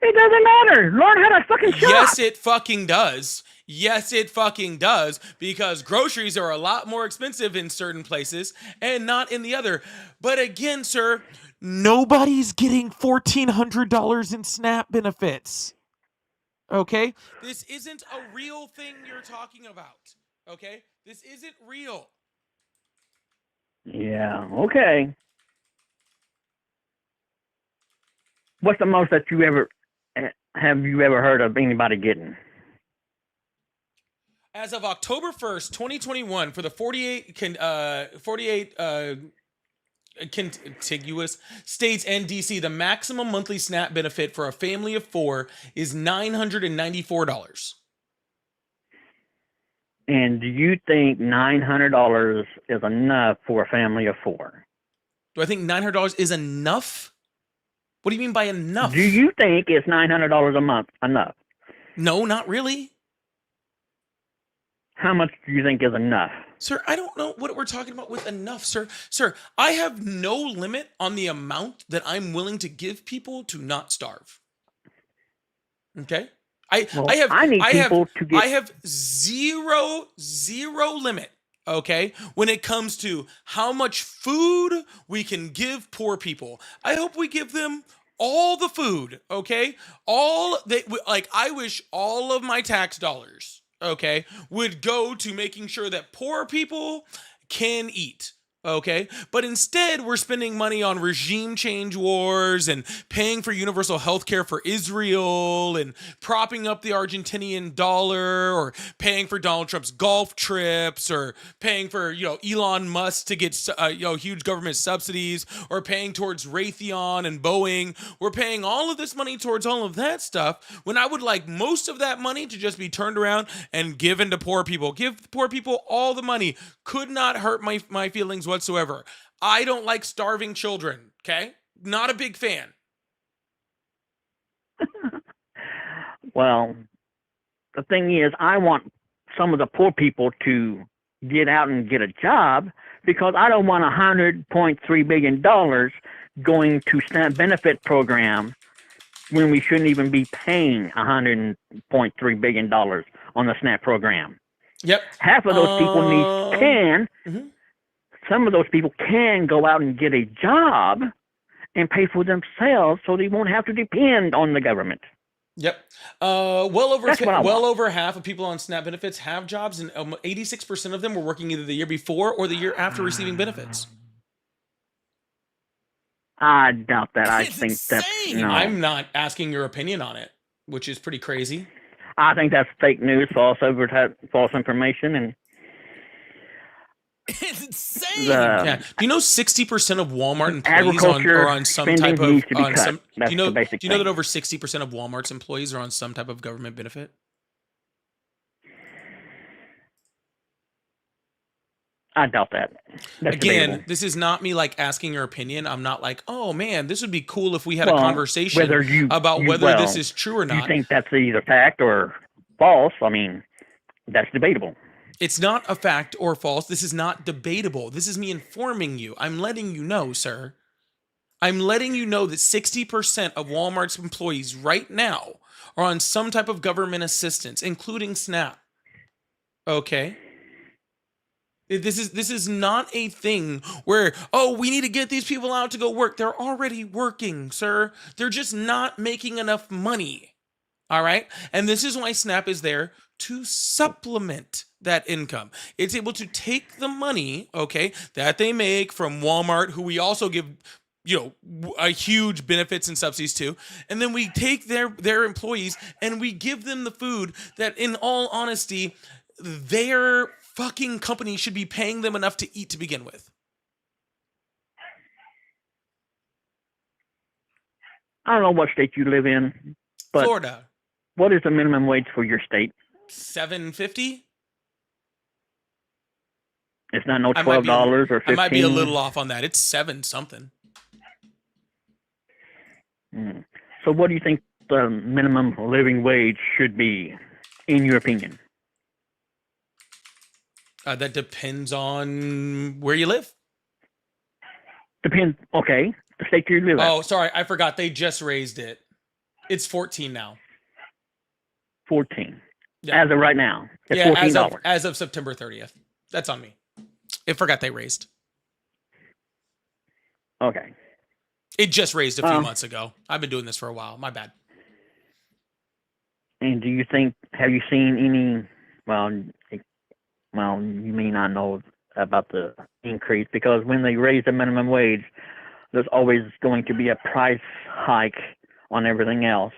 Speaker 12: It doesn't matter. Learn how to fucking shop.
Speaker 1: Yes, it fucking does. Yes, it fucking does. Because groceries are a lot more expensive in certain places and not in the other. But again, sir, nobody's getting $1,400 in SNAP benefits. Okay? This isn't a real thing you're talking about. Okay? This isn't real.
Speaker 12: Yeah, okay. What's the most that you ever heard of anybody getting?
Speaker 1: As of October 1st, 2021, for the 48 contiguous states and DC, the maximum monthly SNAP benefit for a family of 4 is $994.
Speaker 12: And do you think $900 is enough for a family of 4?
Speaker 1: Do I think $900 is enough? What do you mean by enough?
Speaker 12: Do you think it's $900 a month enough?
Speaker 1: No, not really.
Speaker 12: How much do you think is enough?
Speaker 1: Sir, I don't know what we're talking about with enough, sir. Sir, I have no limit on the amount that I'm willing to give people to not starve. Okay? I have zero limit, okay, when it comes to how much food we can give poor people. I hope we give them all the food, okay? I wish all of my tax dollars, okay, would go to making sure that poor people can eat. Okay, but instead we're spending money on regime change wars and paying for universal health care for Israel and propping up the Argentinian dollar, or paying for Donald Trump's golf trips, or paying for, Elon Musk to get, huge government subsidies, or paying towards Raytheon and Boeing. We're paying all of this money towards all of that stuff when I would like most of that money to just be turned around and given to poor people. Give poor people all the money. Could not hurt my feelings whatsoever. I don't like starving children, okay? Not a big fan.
Speaker 12: Well, the thing is, I want some of the poor people to get out and get a job, because I don't want $100.3 billion going to SNAP benefit program when we shouldn't even be paying $100.3 billion on the SNAP program.
Speaker 1: Yep.
Speaker 12: Half of those people some of those people can go out and get a job and pay for themselves, so they won't have to depend on the government.
Speaker 1: Yep. Well
Speaker 12: That's what I want.
Speaker 1: over half of people on SNAP benefits have jobs, and 86% of them were working either the year before or the year after receiving benefits.
Speaker 12: I doubt that. I
Speaker 10: It's
Speaker 12: think that's
Speaker 10: insane.
Speaker 12: no.
Speaker 1: I'm not asking your opinion on it, which is pretty crazy.
Speaker 12: I think that's fake news, false information, and
Speaker 10: It's insane.
Speaker 1: Yeah. Do you know 60% of Walmart employees
Speaker 12: agriculture
Speaker 1: are on some
Speaker 12: spending
Speaker 1: type of
Speaker 12: needs to be
Speaker 1: on
Speaker 12: cut.
Speaker 1: some
Speaker 12: That's
Speaker 1: do you know
Speaker 12: the basic
Speaker 1: do you know
Speaker 12: thing.
Speaker 1: that over 60% of Walmart's employees are on some type of government benefit?
Speaker 12: I doubt that. That's
Speaker 1: Again,
Speaker 12: debatable.
Speaker 1: this is not me like asking your opinion. I'm not like, oh man, this would be cool if we had a
Speaker 12: Well,
Speaker 1: conversation
Speaker 12: whether you
Speaker 1: about
Speaker 12: you-
Speaker 1: whether
Speaker 12: well,
Speaker 1: this is true or
Speaker 12: You
Speaker 1: not.
Speaker 12: think that's either fact or false? I mean, that's debatable.
Speaker 1: It's not a fact or false. This is not debatable. This is me informing you. I'm letting you know, sir. I'm letting you know that 60% of Walmart's employees right now are on some type of government assistance, including SNAP. Okay? This is not a thing where, oh, we need to get these people out to go work. They're already working, sir. They're just not making enough money. All right? And this is why SNAP is there to supplement that income. It's able to take the money, okay, that they make from Walmart, who we also give, a huge benefits and subsidies to, and then we take their employees and we give them the food that, in all honesty, their fucking company should be paying them enough to eat to begin with.
Speaker 12: I don't know what state you live in, but
Speaker 1: Florida,
Speaker 12: what is the minimum wage for your state?
Speaker 1: $7.50.
Speaker 12: It's not no
Speaker 1: I might be a-
Speaker 12: $12 or $15.
Speaker 1: I might be a little off on that. It's 7 something.
Speaker 12: So what do you think the minimum living wage should be, in your opinion?
Speaker 1: That depends on where you live.
Speaker 12: Depends. Okay, the state you live at.
Speaker 1: Oh, sorry, I forgot. They just raised it. It's 14 now.
Speaker 12: 14.
Speaker 1: Yeah.
Speaker 12: As of right now, it's
Speaker 1: Yeah,
Speaker 12: $14.
Speaker 1: as of September 30th. That's on me. I forgot they raised.
Speaker 12: Okay.
Speaker 1: It just raised a few months ago. I've been doing this for a while. My bad.
Speaker 12: And do you think? Have you seen any? Well, you may not know about the increase, because when they raise the minimum wage, there's always going to be a price hike on everything else.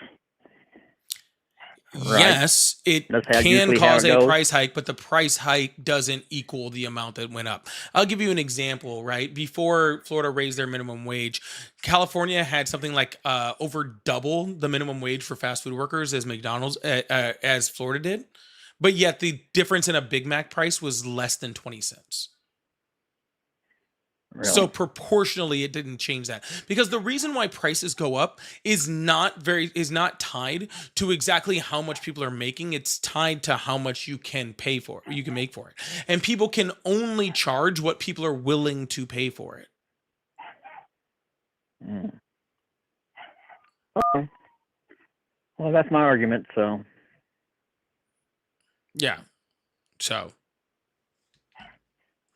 Speaker 12: Right?
Speaker 1: Yes, it can
Speaker 12: usually how
Speaker 1: cause
Speaker 12: it
Speaker 1: a
Speaker 12: goes.
Speaker 1: price hike, but the price hike doesn't equal the amount that went up. I'll give you an example, right? Before Florida raised their minimum wage, California had something like over double the minimum wage for fast food workers as McDonald's, as Florida did. But yet the difference in a Big Mac price was less than 20 cents.
Speaker 12: Really?
Speaker 1: So proportionally, it didn't change that, because the reason why prices go up is not tied to exactly how much people are making. It's tied to how much you can pay for it, you can make for it, and people can only charge what people are willing to pay for it.
Speaker 12: Okay. Well, that's my argument. So.
Speaker 1: Yeah. So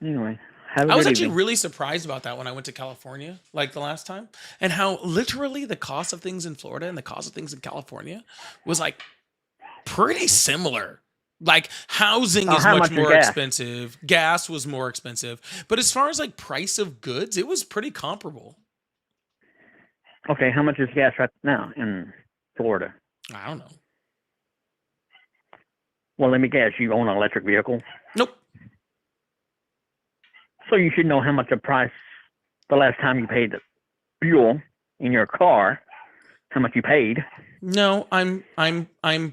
Speaker 12: Anyway. Have a
Speaker 1: I was
Speaker 12: good
Speaker 1: actually
Speaker 12: evening.
Speaker 1: really surprised about that when I went to California, like the last time, and how literally the cost of things in Florida and the cost of things in California was like pretty similar. Like housing is
Speaker 12: how
Speaker 1: much
Speaker 12: much is
Speaker 1: more
Speaker 12: gas?
Speaker 1: expensive. Gas was more expensive. But as far as like price of goods, it was pretty comparable.
Speaker 12: Okay, how much is gas right now in Florida?
Speaker 1: I don't know.
Speaker 12: Well, let me guess. You own an electric vehicle?
Speaker 1: Nope.
Speaker 12: So you should know how much the price the last time you paid the fuel in your car, how much you paid.
Speaker 1: No, I'm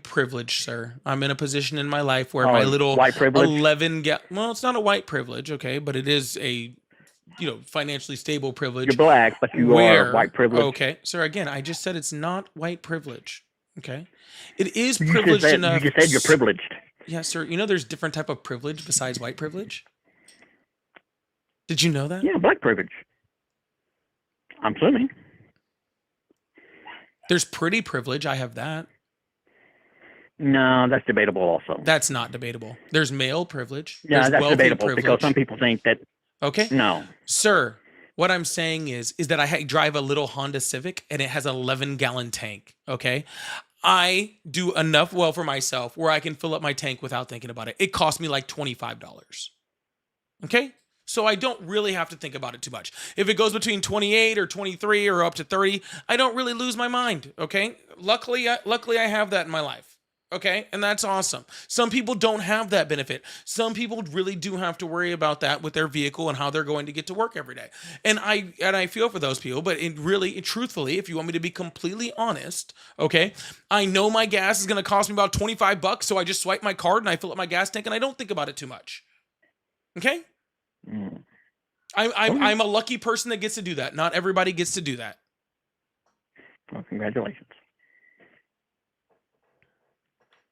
Speaker 1: privileged, sir. I'm in a position in my life where my little
Speaker 12: white privilege?
Speaker 1: 11 well, it's not a white privilege, okay, but it is a financially stable privilege.
Speaker 12: You're black, but you are white privilege.
Speaker 1: Okay, sir. Again, I just said it's not white privilege. Okay, it is
Speaker 12: You just
Speaker 1: privileged
Speaker 12: said-
Speaker 1: enough.
Speaker 12: you just said you're privileged.
Speaker 1: Yeah, sir. You know, there's different type of privilege besides white privilege. Did you know that?
Speaker 12: Yeah, black privilege. I'm assuming.
Speaker 1: There's pretty privilege. I have that.
Speaker 12: No, that's debatable also.
Speaker 1: That's not debatable. There's male privilege.
Speaker 12: Yeah,
Speaker 1: There's
Speaker 12: that's
Speaker 1: wealthy
Speaker 12: debatable
Speaker 1: privilege.
Speaker 12: because some people think that.
Speaker 1: Okay.
Speaker 12: No.
Speaker 1: Sir, what I'm saying is that I drive a little Honda Civic and it has an 11-gallon tank. Okay. I do enough well for myself where I can fill up my tank without thinking about it. It cost me like $25. Okay. So I don't really have to think about it too much. If it goes between 28 or 23 or up to 30, I don't really lose my mind, okay? Luckily I have that in my life. Okay, and that's awesome. Some people don't have that benefit. Some people really do have to worry about that with their vehicle and how they're going to get to work every day. And I feel for those people, but truthfully, if you want me to be completely honest, okay, I know my gas is going to cost me about $25, so I just swipe my card and I fill up my gas tank and I don't think about it too much. Okay? I'm a lucky person that gets to do that. Not everybody gets to do that.
Speaker 12: Well, congratulations.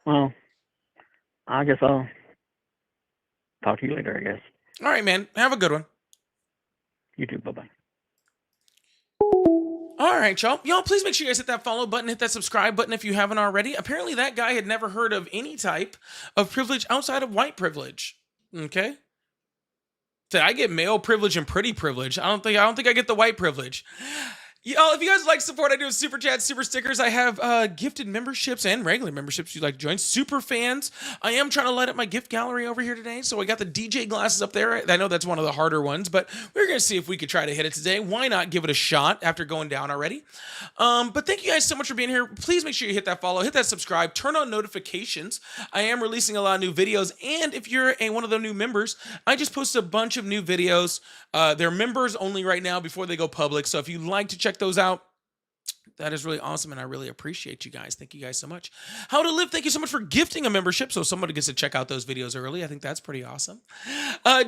Speaker 12: Well, I guess I'll talk to you later, I guess.
Speaker 1: All right, man. Have a good one.
Speaker 12: You too. Bye-bye.
Speaker 1: All right, y'all. Y'all, please make sure you guys hit that follow button, hit that subscribe button if you haven't already. Apparently, that guy had never heard of any type of privilege outside of white privilege. Okay? So I get male privilege and pretty privilege. I don't think I get the white privilege. Y'all, if you guys like support, I do super chats, super stickers. I have gifted memberships and regular memberships you'd like to join. Super fans. I am trying to light up my gift gallery over here today. So I got the DJ glasses up there. I know that's one of the harder ones, but we're going to see if we could try to hit it today. Why not give it a shot after going down already? But thank you guys so much for being here. Please make sure you hit that follow, hit that subscribe, turn on notifications. I am releasing a lot of new videos. And if you're one of the new members, I just posted a bunch of new videos. They're members only right now before they go public. So if you'd like to check those out, that is really awesome, and I really appreciate you guys. Thank you guys so much. How to Live, thank you so much for gifting a membership, so somebody gets to check out those videos early. I think that's pretty awesome.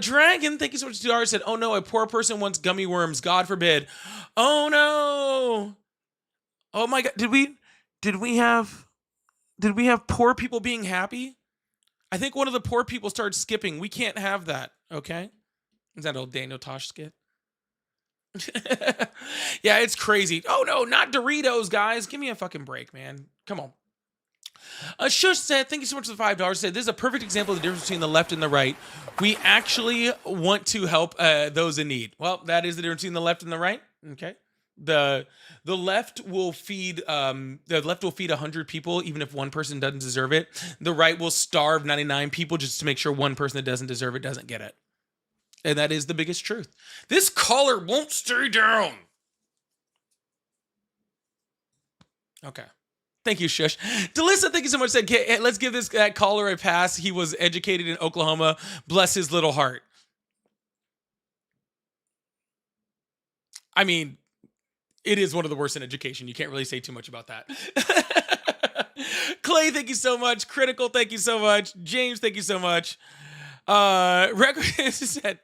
Speaker 1: Dragon, thank you so much. $2 said, oh no, a poor person wants gummy worms. God forbid. Oh no. Oh my God. Did we have poor people being happy? I think one of the poor people started skipping. We can't have that, okay? Is that old Daniel Tosh skit? Yeah, it's crazy. Oh no, not Doritos, guys. Give me a fucking break, man. Come on. Shush said, thank you so much for the $5. Said, this is a perfect example of the difference between the left and the right. We actually want to help those in need. Well, that is the difference between the left and the right. Okay. The left will feed 100 people even if one person doesn't deserve it. The right will starve 99 people just to make sure one person that doesn't deserve it doesn't get it. And that is the biggest truth. This caller won't stay down. Okay. Thank you, Shush. Delissa, thank you so much. Said, let's give that caller a pass. He was educated in Oklahoma. Bless his little heart. I mean, it is one of the worst in education. You can't really say too much about that. Clay, thank you so much. Critical, thank you so much. James, thank you so much. Said,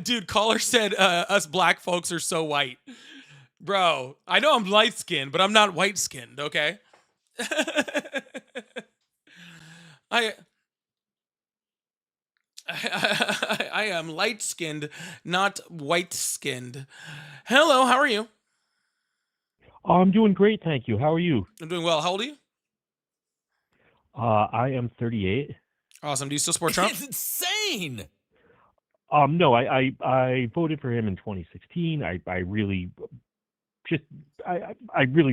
Speaker 1: dude, caller said us black folks are so white. Bro, I know I'm light skinned, but I'm not white skinned, okay? I am light skinned, not white skinned. Hello, how are you?
Speaker 13: I'm doing great, thank you. How are you?
Speaker 1: I'm doing well. How old are you?
Speaker 13: I am 38.
Speaker 1: Awesome. Do you still support Trump?
Speaker 10: It's insane.
Speaker 13: No, I voted for him in 2016. I really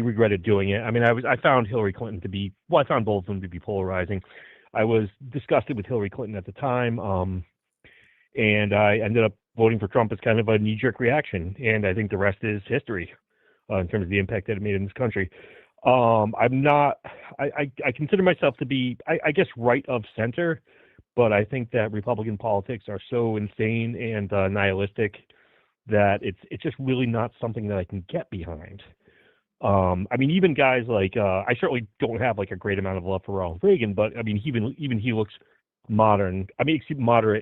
Speaker 13: regretted doing it. I mean, I found Hillary Clinton to be, I found both of them to be polarizing. I was disgusted with Hillary Clinton at the time, and I ended up voting for Trump as kind of a knee-jerk reaction. And I think the rest is history in terms of the impact that it made in this country. I'm not, I consider myself to be, I guess, right of center, but I think that Republican politics are so insane and nihilistic that it's just really not something that I can get behind. I mean, even guys like, I certainly don't have like a great amount of love for Ronald Reagan, but I mean, even he looks moderate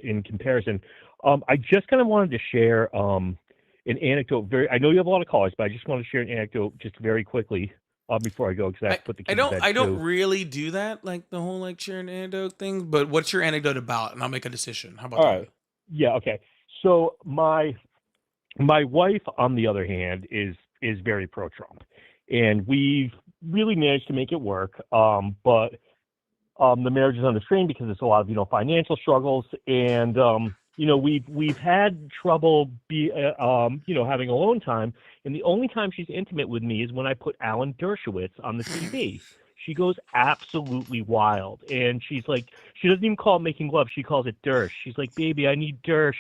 Speaker 13: in comparison. I just kind of wanted to share an anecdote. I know you have a lot of callers, but I just want to share an anecdote just very quickly. Before I go, because I have to put the kids to bed
Speaker 1: I don't
Speaker 13: too.
Speaker 1: really do that, like the whole like sharing anecdote thing. But what's your anecdote about? And I'll make a decision. How about
Speaker 13: All
Speaker 1: that?
Speaker 13: right. Yeah. Okay. So my wife, on the other hand, is very pro-Trump, and we've really managed to make it work. But the marriage is under strain because there's a lot of financial struggles, and we've had trouble having alone time. And the only time she's intimate with me is when I put Alan Dershowitz on the TV. She goes absolutely wild. And she's like, she doesn't even call it making love. She calls it Dersh. She's like, baby, I need Dersh.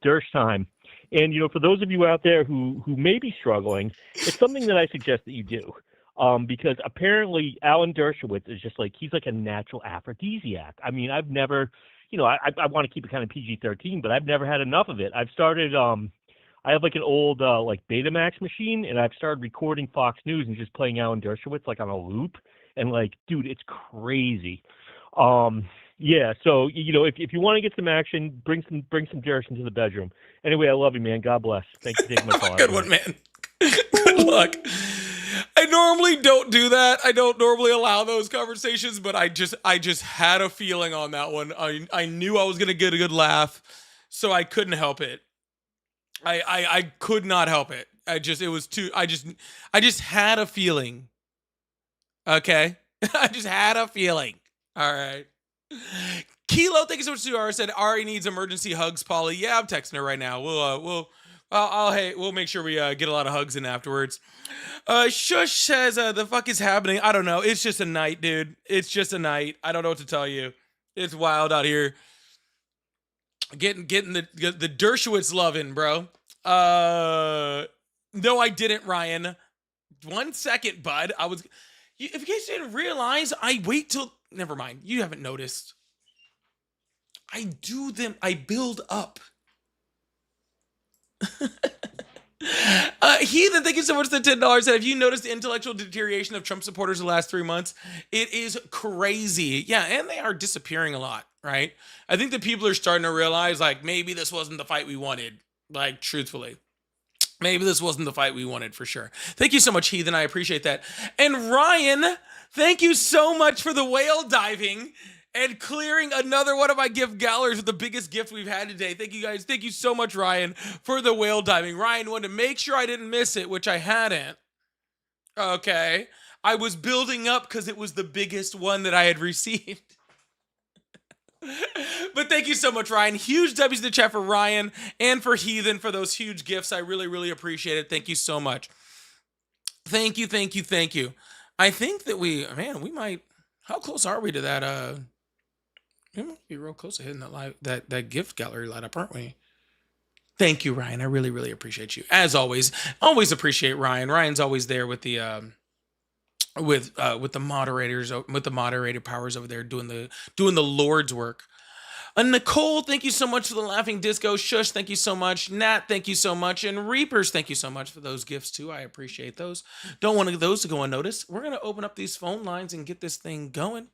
Speaker 13: Dersh time. And, for those of you out there who may be struggling, it's something that I suggest that you do. Because apparently Alan Dershowitz is just he's like a natural aphrodisiac. I mean, I've never, I want to keep it kind of PG-13, but I've never had enough of it. I've started, I have an old Betamax machine, and I've started recording Fox News and just playing Alan Dershowitz on a loop. And dude, it's crazy. Yeah, so if you want to get some action, bring some Dersh into the bedroom. Anyway, I love you, man. God bless. Thanks for taking my call.
Speaker 1: Good one, man. Good luck. I normally don't do that. I don't normally allow those conversations, but I just had a feeling on that one. I knew I was gonna get a good laugh, so I couldn't help it. I could not help it. I just had a feeling. Okay? I just had a feeling. All right. Kilo, thank you so much to Ari. Said Ari needs emergency hugs, Polly. Yeah, I'm texting her right now. We'll make sure we get a lot of hugs in afterwards. Shush says the fuck is happening? I don't know. It's just a night, dude. It's just a night. I don't know what to tell you. It's wild out here. Getting the Dershowitz loving, bro. No, I didn't, Ryan. 1 second, bud. If you guys didn't realize, I wait till. Never mind. You haven't noticed. I do them. I build up. Heathen, thank you so much for the $10. Have you noticed the intellectual deterioration of Trump supporters the last 3 months? It is crazy. Yeah, and they are disappearing a lot, right? I think that people are starting to realize, maybe this wasn't the fight we wanted. Truthfully. Maybe this wasn't the fight we wanted for sure. Thank you so much, Heathen. I appreciate that. And Ryan, thank you so much for the whale diving and clearing another one of my gift galleries with the biggest gift we've had today. Thank you guys. Thank you so much, Ryan, for the whale diving. Ryan wanted to make sure I didn't miss it, which I hadn't. Okay. I was building up because it was the biggest one that I had received. But thank you so much, Ryan. Huge W's in the chat for Ryan and for Heathen for those huge gifts. I really, really appreciate it. Thank you so much. Thank you, thank you, thank you. I think that we might. How close are we to that? We might be real close to hitting that gift gallery light up, aren't we? Thank you, Ryan. I really, really appreciate you. As always appreciate Ryan. Ryan's always there with the with the moderators, with the moderator powers over there doing the Lord's work. Nicole, thank you so much for the laughing disco. Shush, thank you so much. Nat, thank you so much. And Reapers, thank you so much for those gifts too. I appreciate those. Don't want those to go unnoticed. We're gonna open up these phone lines and get this thing going.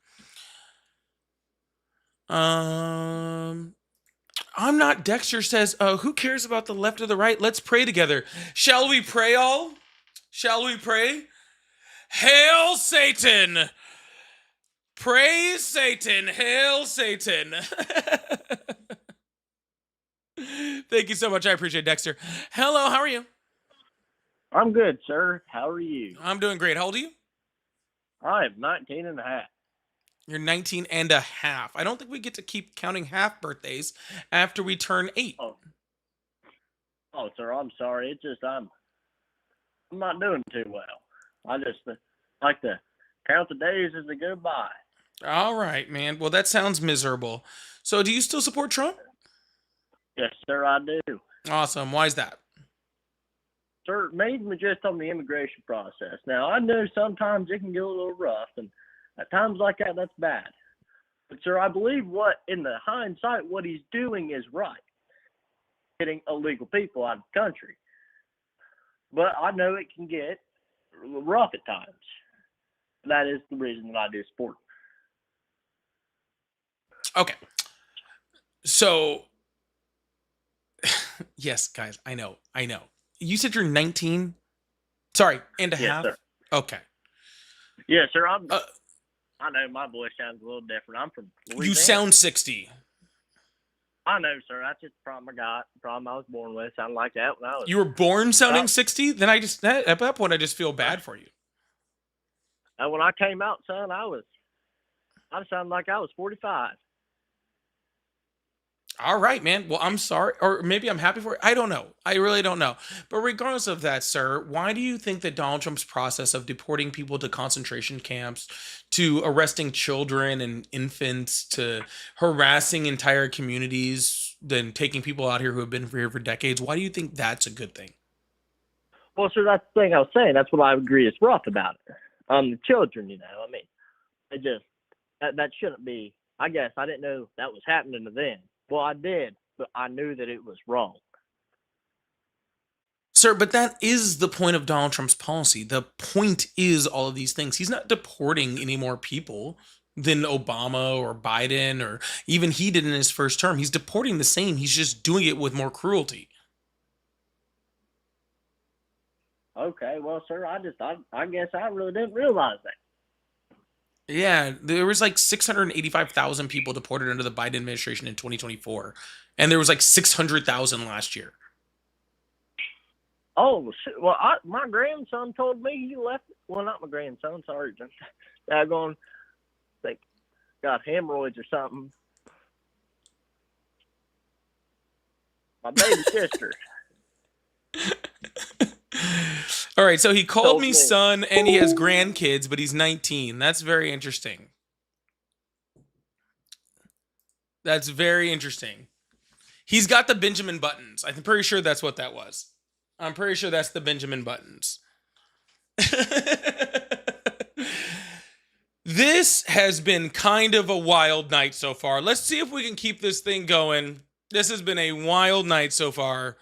Speaker 1: I'm not. Dexter says, who cares about the left or the right? Let's pray together. Shall we pray all? Shall we pray? Hail Satan! Praise Satan! Hail Satan! Thank you so much. I appreciate it, Dexter. Hello, how are you?
Speaker 14: I'm good, sir. How are you?
Speaker 1: I'm doing great. How old are you?
Speaker 14: I'm 19 and a half.
Speaker 1: You're 19 and a half. I don't think we get to keep counting half birthdays after we turn 8.
Speaker 14: Oh, sir, I'm sorry. It's just I'm not doing too well. I just like to count the days as they go by.
Speaker 1: All right, man. Well, that sounds miserable. So do you still support Trump?
Speaker 14: Yes, sir, I do.
Speaker 1: Awesome. Why is that?
Speaker 14: Sir, mainly just on the immigration process. Now, I know sometimes it can get a little rough, and at times like that, that's bad. But, sir, I believe in the hindsight, what he's doing is right. Getting illegal people out of the country. But I know it can get rough at times. That is the reason that I do support.
Speaker 1: Okay. So, yes, guys, I know. You said you're 19? Sorry, and a half?
Speaker 14: Sir.
Speaker 1: Okay.
Speaker 14: Yeah, sir, I know my voice sounds a little different. I'm from Louisiana.
Speaker 1: You sound 60.
Speaker 14: I know, sir. That's just the problem I got. The problem I was born with. Sounded like that when I was.
Speaker 1: You were born sounding 60? Then at that point, I just feel bad for you.
Speaker 14: And when I came out, son, I sounded like I was 45.
Speaker 1: All right, man. Well, I'm sorry. Or maybe I'm happy for it. I don't know. I really don't know. But regardless of that, sir, why do you think that Donald Trump's process of deporting people to concentration camps, to arresting children and infants, to harassing entire communities, than taking people out here who have been here for decades. Why do you think that's a good thing?
Speaker 14: Well, sir, that's the thing I was saying. That's what I agree is rough about it. The children, I mean, it just that shouldn't be. I guess I didn't know that was happening to them. Well, I did, but I knew that it was wrong.
Speaker 1: Sir, but that is the point of Donald Trump's policy. The point is all of these things. He's not deporting any more people than Obama or Biden or even he did in his first term. He's deporting the same. He's just doing it with more cruelty.
Speaker 14: Okay, well, sir, I guess I really didn't realize that.
Speaker 1: Yeah, there was like 685,000 people deported under the Biden administration in 2024. And there was like 600,000 last year.
Speaker 14: Oh, shit. Well, my grandson told me he left. Well, not my grandson. Sorry, daggone. Think got hemorrhoids or something. My baby sister.
Speaker 1: All right, so he called me son and he has grandkids, but he's 19. That's very interesting. That's very interesting. He's got the Benjamin Buttons. I'm pretty sure that's what that was. I'm pretty sure that's the Benjamin Buttons. This has been kind of a wild night so far. Let's see if we can keep this thing going. This has been a wild night so far.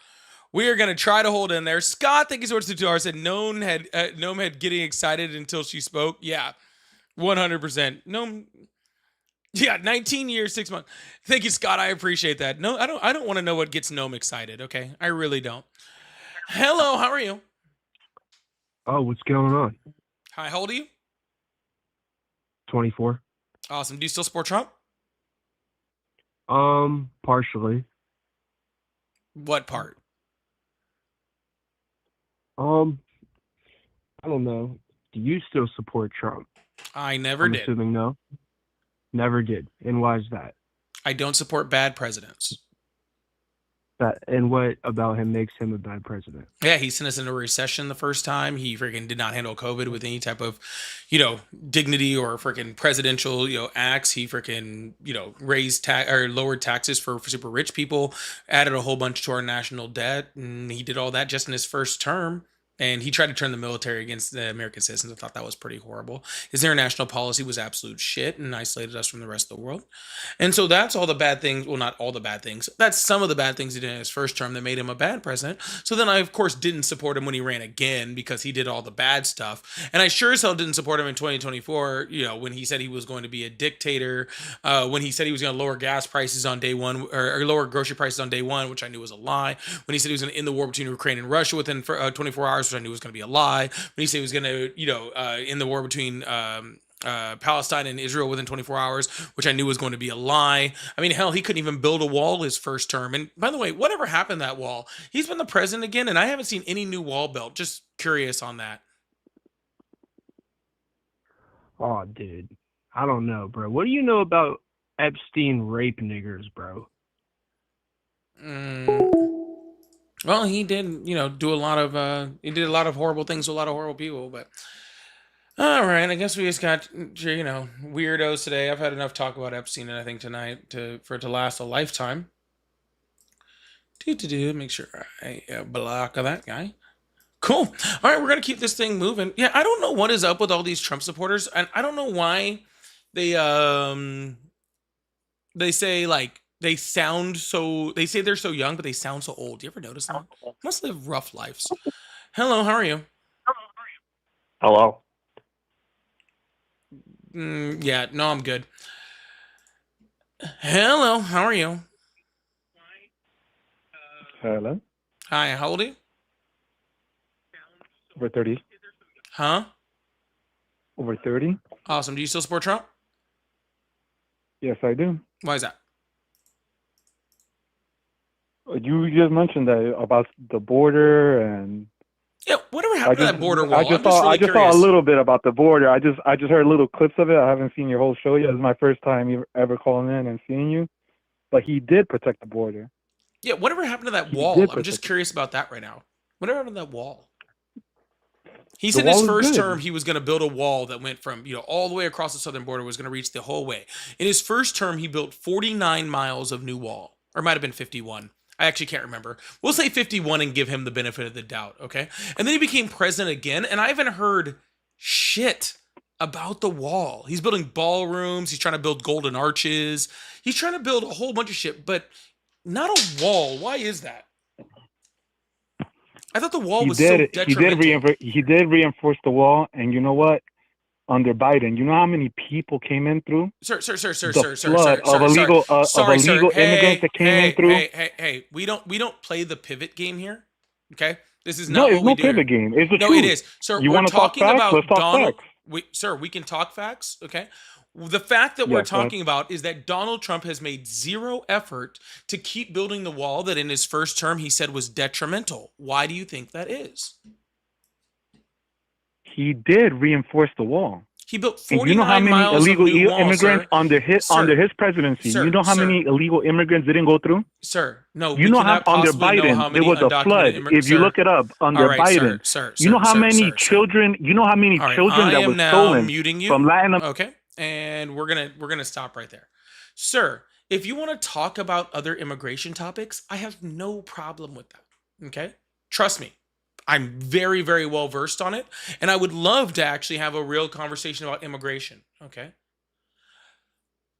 Speaker 1: We are going to try to hold in there. Scott, thank you so much to $2. Said Gnome had getting excited until she spoke. Yeah, 100%. Gnome, yeah, 19 years, 6 months. Thank you, Scott. I appreciate that. No, I don't want to know what gets Gnome excited. Okay, I really don't. Hello, how are you?
Speaker 15: Oh, what's going on?
Speaker 1: Hi, how old are you?
Speaker 15: 24.
Speaker 1: Awesome. Do you still support Trump?
Speaker 15: Partially.
Speaker 1: What part?
Speaker 15: I don't know. Do you still support Trump?
Speaker 1: I never did.
Speaker 15: Assuming no. Never did. And why is that?
Speaker 1: I don't support bad presidents.
Speaker 15: And what about him makes him a bad president?
Speaker 1: Yeah, he sent us into a recession the first time. He freaking did not handle COVID with any type of, dignity or freaking presidential, acts. He freaking, raised or lowered taxes for super rich people, added a whole bunch to our national debt, and he did all that just in his first term. And he tried to turn the military against the American citizens. I thought that was pretty horrible. His international policy was absolute shit and isolated us from the rest of the world. And so that's all the bad things. Well, not all the bad things. That's some of the bad things he did in his first term that made him a bad president. So then I, of course, didn't support him when he ran again because he did all the bad stuff. And I sure as hell didn't support him in 2024, when he said he was going to be a dictator, when he said he was going to lower gas prices on day one or lower grocery prices on day one, which I knew was a lie. When he said he was going to end the war between Ukraine and Russia within 24 hours, which I knew was going to be a lie. When he said he was going to, end the war between Palestine and Israel within 24 hours, which I knew was going to be a lie. I mean, hell, he couldn't even build a wall his first term. And by the way, whatever happened to that wall? He's been the president again, and I haven't seen any new wall built. Just curious on that.
Speaker 15: Oh, dude. I don't know, bro. What do you know about Epstein rape niggers, bro?
Speaker 1: Well, he did, do a lot of, he did a lot of horrible things to a lot of horrible people, but all right, I guess we just got, weirdos today. I've had enough talk about Epstein, and I think tonight for it to last a lifetime. Make sure I block that guy. Cool. All right, we're going to keep this thing moving. Yeah, I don't know what is up with all these Trump supporters, and I don't know why they say they say they're so young, but they sound so old. Do you ever notice that? Must live rough lives. Hello, how are you?
Speaker 7: Hello.
Speaker 1: Yeah, no, I'm good. Hello, how are you?
Speaker 16: Hello.
Speaker 1: Hi, how old are you?
Speaker 16: Over 30.
Speaker 1: Huh?
Speaker 16: Over 30.
Speaker 1: Awesome. Do you still support Trump?
Speaker 16: Yes, I do.
Speaker 1: Why is that?
Speaker 16: You just mentioned that about the border and
Speaker 1: yeah, whatever happened to that border wall?
Speaker 16: I just saw a little bit about the border. I just heard little clips of it. I haven't seen your whole show yet. This is my first time ever calling in and seeing you. But he did protect the border.
Speaker 1: Yeah, whatever happened to that wall? I'm just curious about that right now. Whatever happened to that wall? He said his first term he was going to build a wall that went from, all the way across the southern border, was going to reach the whole way. In his first term, he built 49 miles of new wall. Or it might have been 51. I actually can't remember. We'll say 51 and give him the benefit of the doubt, okay? And then he became president again, and I haven't heard shit about the wall. He's building ballrooms. He's trying to build golden arches. He's trying to build a whole bunch of shit, but not a wall. Why is that? I thought the wall was so detrimental.
Speaker 16: He did reinforce the wall, and you know what? Under Biden, you know how many people came in through?
Speaker 1: Sir,
Speaker 16: flood of illegal immigrants that came in through.
Speaker 1: Hey, we don't play the pivot game here. Okay? This is
Speaker 16: No,
Speaker 1: not
Speaker 16: it's
Speaker 1: what we
Speaker 16: no
Speaker 1: do.
Speaker 16: pivot game. It's the
Speaker 1: No,
Speaker 16: truth.
Speaker 1: it is. Sir,
Speaker 16: You
Speaker 1: we're
Speaker 16: wanna talk
Speaker 1: talking
Speaker 16: facts?
Speaker 1: about
Speaker 16: Let's talk
Speaker 1: Donald.
Speaker 16: facts.
Speaker 1: Sir, we can talk facts, okay? The fact that we're
Speaker 16: Yes, go ahead.
Speaker 1: talking about is that Donald Trump has made zero effort to keep building the wall that in his first term he said was detrimental. Why do you think that is?
Speaker 16: He did reinforce the wall.
Speaker 1: He built
Speaker 16: And
Speaker 1: 49
Speaker 16: you know how many
Speaker 1: miles
Speaker 16: illegal
Speaker 1: of new walls,
Speaker 16: immigrants
Speaker 1: sir.
Speaker 16: under his presidency?
Speaker 1: Sir,
Speaker 16: you know how
Speaker 1: sir.
Speaker 16: many illegal immigrants didn't go through?
Speaker 1: Sir, no,
Speaker 16: You
Speaker 1: we
Speaker 16: know how
Speaker 1: cannot
Speaker 16: under
Speaker 1: possibly know how
Speaker 16: Biden there
Speaker 1: many
Speaker 16: was a flood.
Speaker 1: undocumented
Speaker 16: If you
Speaker 1: sir.
Speaker 16: look it up under
Speaker 1: All right,
Speaker 16: Biden,
Speaker 1: sir,
Speaker 16: you know how
Speaker 1: sir,
Speaker 16: many
Speaker 1: sir.
Speaker 16: children? You know how many
Speaker 1: All right,
Speaker 16: children
Speaker 1: I
Speaker 16: that
Speaker 1: am
Speaker 16: was
Speaker 1: now
Speaker 16: stolen
Speaker 1: muting you.
Speaker 16: from Latin America?
Speaker 1: Okay, and we're gonna stop right there, sir. If you want to talk about other immigration topics, I have no problem with that. Okay, trust me, I'm very, very well versed on it, and I would love to actually have a real conversation about immigration. Okay.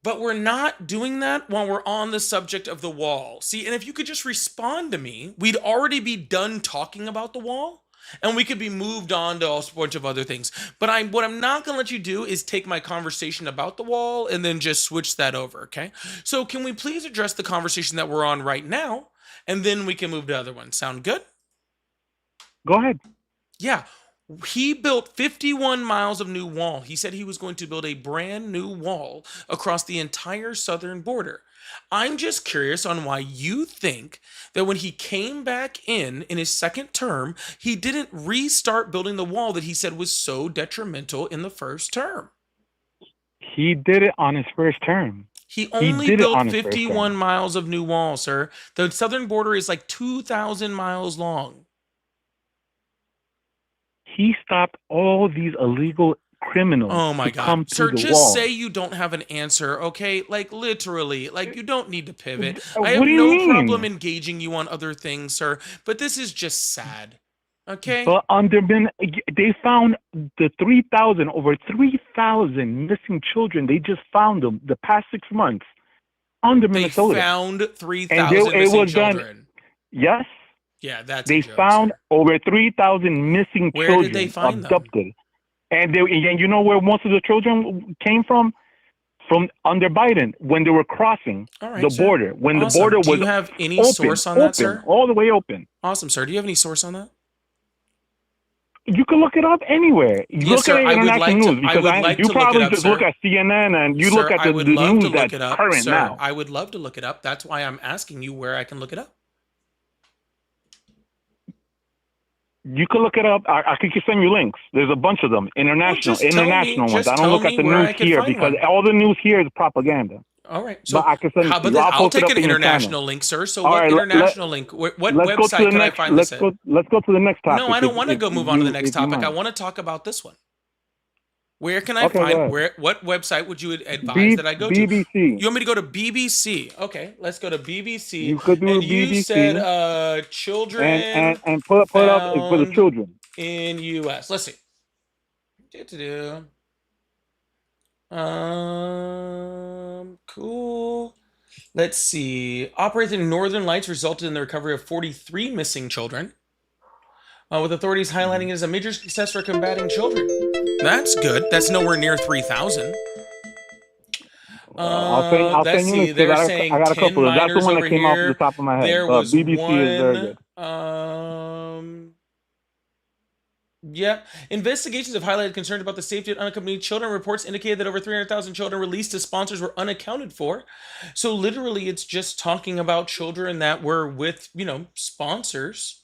Speaker 1: But we're not doing that while we're on the subject of the wall. See, and if you could just respond to me, we'd already be done talking about the wall and we could be moved on to a bunch of other things. But what I'm not going to let you do is take my conversation about the wall and then just switch that over, okay? So can we please address the conversation that we're on right now and then we can move to other ones? Sound good?
Speaker 16: Go ahead.
Speaker 1: Yeah. He built 51 miles of new wall. He said he was going to build a brand new wall across the entire southern border. I'm just curious on why you think that when he came back in his second term, he didn't restart building the wall that he said was so detrimental in the first term.
Speaker 16: He did it on his first term.
Speaker 1: He only built 51 miles of new wall, sir. The southern border is like 2,000 miles long.
Speaker 16: He stopped all these illegal criminals.
Speaker 1: Oh my
Speaker 16: to come
Speaker 1: God. Sir,
Speaker 16: through the
Speaker 1: just
Speaker 16: wall.
Speaker 1: say you don't have an answer, okay? Like literally, like you don't need to pivot.
Speaker 16: What
Speaker 1: I have
Speaker 16: do you
Speaker 1: no
Speaker 16: mean?
Speaker 1: problem engaging you on other things, sir, but this is just sad. Okay?
Speaker 16: But they found over 3,000 missing children. They just found them the past 6 months under Minnesota.
Speaker 1: They found 3,000
Speaker 16: And it
Speaker 1: missing
Speaker 16: was done.
Speaker 1: children.
Speaker 16: Yes.
Speaker 1: Yeah, that's
Speaker 16: They
Speaker 1: a joke,
Speaker 16: found
Speaker 1: sir.
Speaker 16: over 3,000 missing
Speaker 1: Where
Speaker 16: children
Speaker 1: did they find them?
Speaker 16: abducted. And you know where most of the children came from? From under Biden when they were crossing
Speaker 1: All right,
Speaker 16: the
Speaker 1: sir.
Speaker 16: border. When
Speaker 1: Awesome.
Speaker 16: the border
Speaker 1: Do
Speaker 16: was
Speaker 1: you have any
Speaker 16: open,
Speaker 1: source on that, sir?
Speaker 16: all the way open.
Speaker 1: Awesome, sir. Do you have any source on that?
Speaker 16: You can look it up anywhere. You
Speaker 1: Yes,
Speaker 16: look
Speaker 1: sir.
Speaker 16: at
Speaker 1: I would
Speaker 16: international
Speaker 1: like to-
Speaker 16: news
Speaker 1: I
Speaker 16: because
Speaker 1: would like
Speaker 16: you
Speaker 1: to look
Speaker 16: probably
Speaker 1: it up,
Speaker 16: just
Speaker 1: sir.
Speaker 16: look at CNN and you
Speaker 1: Sir,
Speaker 16: look at
Speaker 1: I
Speaker 16: the
Speaker 1: would
Speaker 16: news
Speaker 1: love to look
Speaker 16: that's
Speaker 1: it up.
Speaker 16: current
Speaker 1: Sir,
Speaker 16: now.
Speaker 1: I would love to look it up. That's why I'm asking you where I can look it up.
Speaker 16: You can look it up. I could send you links. There's a bunch of them. International ones. I don't look at the news here because all the news here is propaganda.
Speaker 1: All right. So
Speaker 16: but I can send
Speaker 1: how
Speaker 16: it to
Speaker 1: about
Speaker 16: you.
Speaker 1: this? I'll
Speaker 16: post it
Speaker 1: take
Speaker 16: up
Speaker 1: an
Speaker 16: in your
Speaker 1: international
Speaker 16: channel.
Speaker 1: link, sir. So
Speaker 16: All
Speaker 1: what
Speaker 16: right,
Speaker 1: international link? What
Speaker 16: let's go to
Speaker 1: website
Speaker 16: the
Speaker 1: can I
Speaker 16: next,
Speaker 1: find
Speaker 16: let's
Speaker 1: this at?
Speaker 16: Let's go to the next topic.
Speaker 1: No, I don't want to
Speaker 16: if-
Speaker 1: go
Speaker 16: if
Speaker 1: move on to the
Speaker 16: you-
Speaker 1: next
Speaker 16: if you
Speaker 1: topic. I
Speaker 16: mind.
Speaker 1: want to talk about this one. Where can I
Speaker 16: Okay, go
Speaker 1: find
Speaker 16: ahead.
Speaker 1: what website would you advise that I go to?
Speaker 16: BBC.
Speaker 1: You want me to go to BBC? Okay, let's go to BBC.
Speaker 16: You could do
Speaker 1: and
Speaker 16: BBC.
Speaker 1: you said children
Speaker 16: and put up for the
Speaker 1: found
Speaker 16: children.
Speaker 1: in US. Let's see. Cool. Let's see. Operation Northern Lights resulted in the recovery of 43 missing children, with authorities highlighting it as a major success for combating children. That's good. That's nowhere near 3,000.
Speaker 16: I'll
Speaker 1: Let's
Speaker 16: send you
Speaker 1: see.
Speaker 16: links, 'cause
Speaker 1: They're
Speaker 16: I
Speaker 1: saying
Speaker 16: got a
Speaker 1: 10
Speaker 16: couple of. That's the
Speaker 1: minors
Speaker 16: one
Speaker 1: over
Speaker 16: that came off
Speaker 1: here.
Speaker 16: the top of my head.
Speaker 1: There was
Speaker 16: BBC is very good.
Speaker 1: Yep. Investigations have highlighted concerns about the safety of unaccompanied children. Reports indicated that over 300,000 children released to sponsors were unaccounted for. So literally, it's just talking about children that were with, sponsors.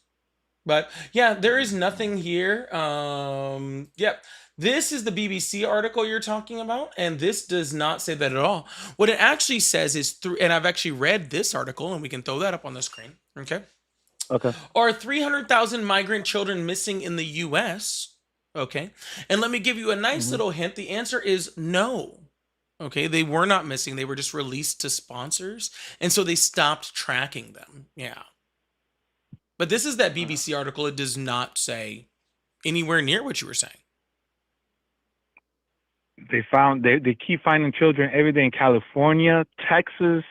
Speaker 1: But yeah, there is nothing here. Yep. This is the BBC article you're talking about, and this does not say that at all. What it actually says is and I've actually read this article, and we can throw that up on the screen. Okay.
Speaker 16: Okay.
Speaker 1: Are 300,000 migrant children missing in the U.S.? Okay. And let me give you a nice little hint. The answer is no. Okay, they were not missing. They were just released to sponsors, and so they stopped tracking them. Yeah. But this is that BBC article. It does not say anywhere near what you were saying.
Speaker 16: They keep finding children every day in California, Texas.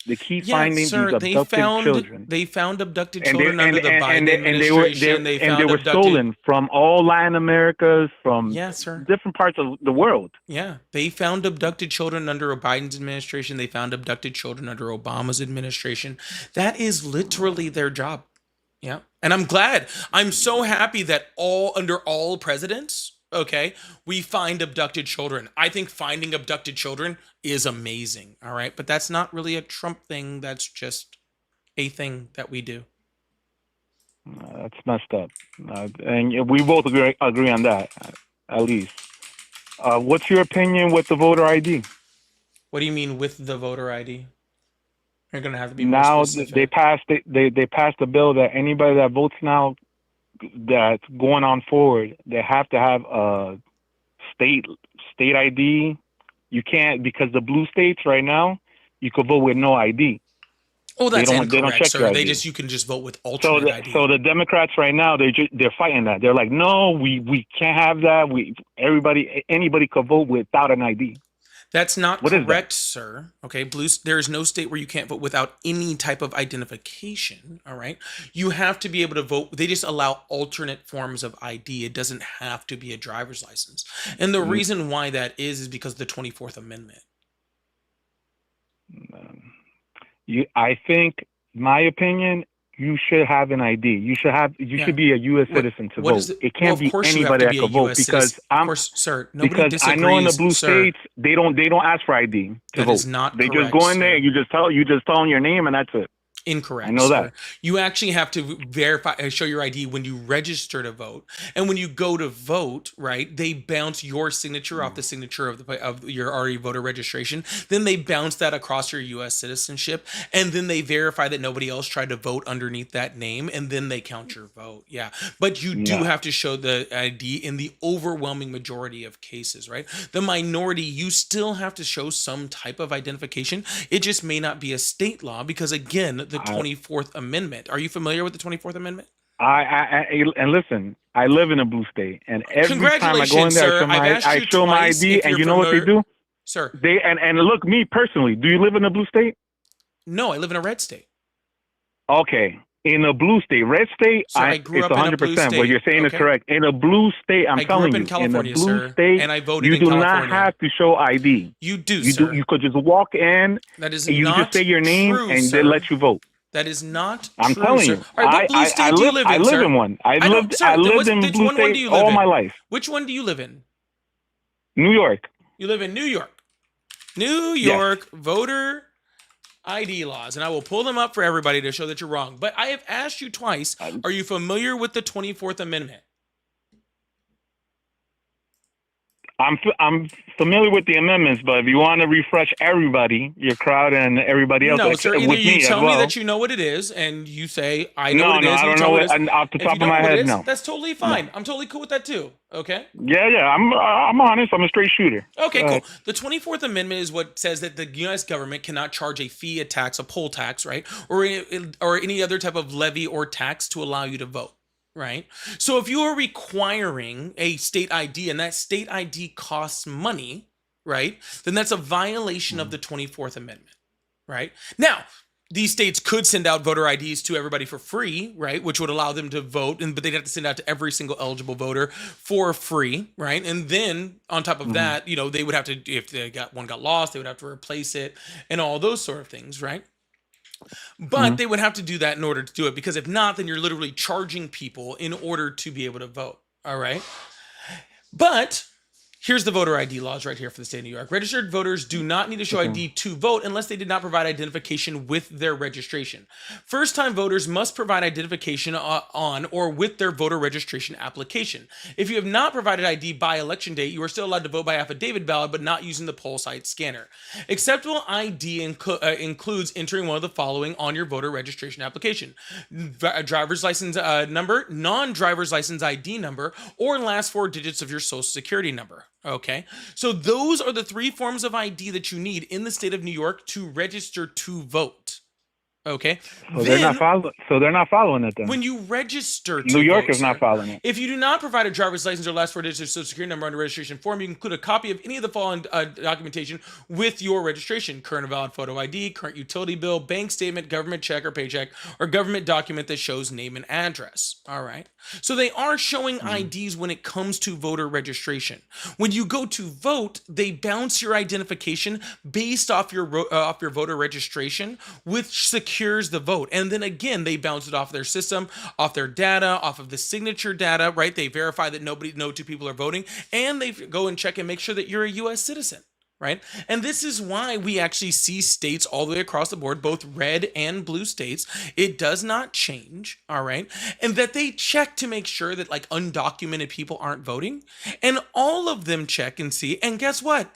Speaker 16: They keep
Speaker 1: Yeah,
Speaker 16: finding
Speaker 1: sir.
Speaker 16: these abducted children.
Speaker 1: They found abducted
Speaker 16: And
Speaker 1: children under the Biden administration. They
Speaker 16: and they
Speaker 1: found
Speaker 16: were
Speaker 1: abducted.
Speaker 16: stolen from all Latin Americas, from
Speaker 1: Yeah, sir.
Speaker 16: different parts of the world.
Speaker 1: Yeah, they found abducted children under Biden's administration. They found abducted children under Obama's administration. That is literally their job. Yeah. And I'm glad. I'm so happy that under all presidents, okay, we find abducted children. I think finding abducted children is amazing. All right. But that's not really a Trump thing. That's just a thing that we do.
Speaker 16: That's messed up. And we both agree on that, at least. What's your opinion with the voter ID?
Speaker 1: What do you mean with the voter ID? You're gonna have to be more
Speaker 16: Now
Speaker 1: specific.
Speaker 16: they passed a bill that anybody that votes now that's going on forward, they have to have a state ID. You can't, because the blue states right now, you could vote with no ID.
Speaker 1: Oh, that's incorrect,
Speaker 16: they don't check
Speaker 1: sir.
Speaker 16: your
Speaker 1: They
Speaker 16: ID.
Speaker 1: you can just vote with alternate ID.
Speaker 16: So the Democrats right now, they're fighting that. They're like, no, we can't have that. Anybody could vote without an ID.
Speaker 1: That's not
Speaker 16: What is
Speaker 1: correct, sir. Okay, there is no state where you can't vote without any type of identification. All right, you have to be able to vote. They just allow alternate forms of ID. It doesn't have to be a driver's license. And the reason why that is because of the 24th Amendment.
Speaker 16: I think, my opinion, you should have an ID. You should be a U.S. citizen to vote. It can't be anybody that can vote, because I know in the blue states they don't ask for ID to vote.
Speaker 1: Is not
Speaker 16: they
Speaker 1: correct,
Speaker 16: just go in there
Speaker 1: sir.
Speaker 16: and you just tell them your name and that's it.
Speaker 1: Incorrect.
Speaker 16: I know
Speaker 1: sir.
Speaker 16: that.
Speaker 1: You actually have to show your ID when you register to vote, and when you go to vote, right? They bounce your signature off the signature of your already voter registration. Then they bounce that across your U.S. citizenship, and then they verify that nobody else tried to vote underneath that name, and then they count your vote. Yeah, but you do have to show the ID in the overwhelming majority of cases, right? The minority, you still have to show some type of identification. It just may not be a state law, because again, the 24th Amendment. Are you familiar with the 24th Amendment?
Speaker 16: And listen, I live in a blue state, and every time I go in there, I show my ID, and you know what they do?
Speaker 1: Sir.
Speaker 16: And look, me personally, do you live in a blue state?
Speaker 1: No, I live in a red state.
Speaker 16: Okay. In a blue state, red state,
Speaker 1: Sir, I grew
Speaker 16: it's
Speaker 1: up in a blue
Speaker 16: 100%. What you're saying is
Speaker 1: okay?
Speaker 16: correct. In a blue state, I'm telling you,
Speaker 1: in California,
Speaker 16: in a blue
Speaker 1: sir,
Speaker 16: state,
Speaker 1: and I voted
Speaker 16: you
Speaker 1: in
Speaker 16: do
Speaker 1: California.
Speaker 16: not have to show ID.
Speaker 1: You do,
Speaker 16: you
Speaker 1: sir.
Speaker 16: You could just walk in,
Speaker 1: that is
Speaker 16: and you
Speaker 1: not
Speaker 16: just say your name,
Speaker 1: true,
Speaker 16: and
Speaker 1: sir.
Speaker 16: they let you vote.
Speaker 1: That is not
Speaker 16: I'm
Speaker 1: true,
Speaker 16: telling
Speaker 1: sir.
Speaker 16: you.
Speaker 1: All right, what blue state do you live in,
Speaker 16: I live
Speaker 1: sir?
Speaker 16: in one. I lived in
Speaker 1: which
Speaker 16: blue
Speaker 1: one do
Speaker 16: state
Speaker 1: you live
Speaker 16: all
Speaker 1: in?
Speaker 16: my life.
Speaker 1: Which one do you live in?
Speaker 16: New York.
Speaker 1: You live in New York. New York voter ID laws, and I will pull them up for everybody to show that you're wrong. But I have asked you twice, are you familiar with the 24th Amendment?
Speaker 16: I'm familiar with the amendments, but if you want to refresh everybody, your crowd and everybody else,
Speaker 1: No, sir. Either
Speaker 16: with
Speaker 1: you
Speaker 16: me
Speaker 1: tell
Speaker 16: as well.
Speaker 1: me that you know what it is, and you say I know
Speaker 16: No,
Speaker 1: what it
Speaker 16: no,
Speaker 1: is.
Speaker 16: I
Speaker 1: and you
Speaker 16: don't
Speaker 1: tell
Speaker 16: know
Speaker 1: what
Speaker 16: it,
Speaker 1: it is.
Speaker 16: and off the
Speaker 1: If
Speaker 16: top
Speaker 1: you
Speaker 16: of
Speaker 1: don't
Speaker 16: my
Speaker 1: know what it
Speaker 16: head,
Speaker 1: is,
Speaker 16: no.
Speaker 1: that's totally fine. I'm totally cool with that too. Okay.
Speaker 16: Yeah, I'm honest. I'm a straight shooter.
Speaker 1: Okay, cool. The 24th Amendment is what says that the U.S. government cannot charge a fee, a tax, a poll tax, right, or any other type of levy or tax to allow you to vote. Right. So if you are requiring a state ID and that state ID costs money, right, then that's a violation of the 24th Amendment. Right. Now, these states could send out voter IDs to everybody for free, right, which would allow them to vote, but they'd have to send out to every single eligible voter for free, right? And then on top of that, they would have to, if one got lost, they would have to replace it and all those sort of things, right? But they would have to do that in order to do it, because if not, then you're literally charging people in order to be able to vote. All right. But here's the voter ID laws right here for the state of New York. Registered voters do not need to show ID to vote unless they did not provide identification with their registration. First-time voters must provide identification on or with their voter registration application. If you have not provided ID by election date, you are still allowed to vote by affidavit ballot, but not using the poll site scanner. Acceptable ID includes entering one of the following on your voter registration application: driver's license number, non-driver's license ID number, or last four digits of your social security number. Okay, so those are the 3 forms of ID that you need in the state of New York to register to vote. Okay,
Speaker 16: So they're not following it then.
Speaker 1: When you register to
Speaker 16: New York
Speaker 1: vote,
Speaker 16: is not following it.
Speaker 1: if you do not provide a driver's license or last 4 digits of social security number on your registration form, you can include a copy of any of the following documentation with your registration: current and valid photo ID, current utility bill, bank statement, government check or paycheck, or government document that shows name and address. All right. So they are showing IDs when it comes to voter registration. When you go to vote, they bounce your identification based off your voter registration, which secures the vote. And then again, they bounce it off their system, off their data, off of the signature data, right? They verify that no 2 people are voting, and they go and check and make sure that you're a U.S. citizen. Right. And this is why we actually see states all the way across the board, both red and blue states. It does not change. All right. And that they check to make sure that like undocumented people aren't voting. And all of them check and see. And guess what?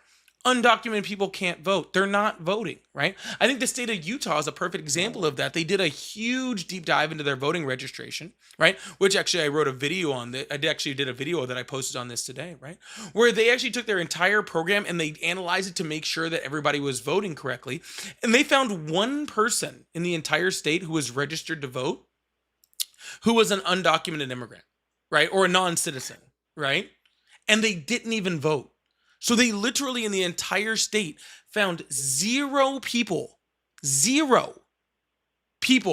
Speaker 1: Undocumented people can't vote. They're not voting, right? I think the state of Utah is a perfect example of that. They did a huge deep dive into their voting registration, right? Which actually I wrote a video on that. I actually did a video that I posted on this today, right? Where they actually took their entire program and they analyzed it to make sure that everybody was voting correctly. And they found 1 person in the entire state who was registered to vote who was an undocumented immigrant, right? Or a non-citizen, right? And they didn't even vote. So they literally in the entire state found 0 people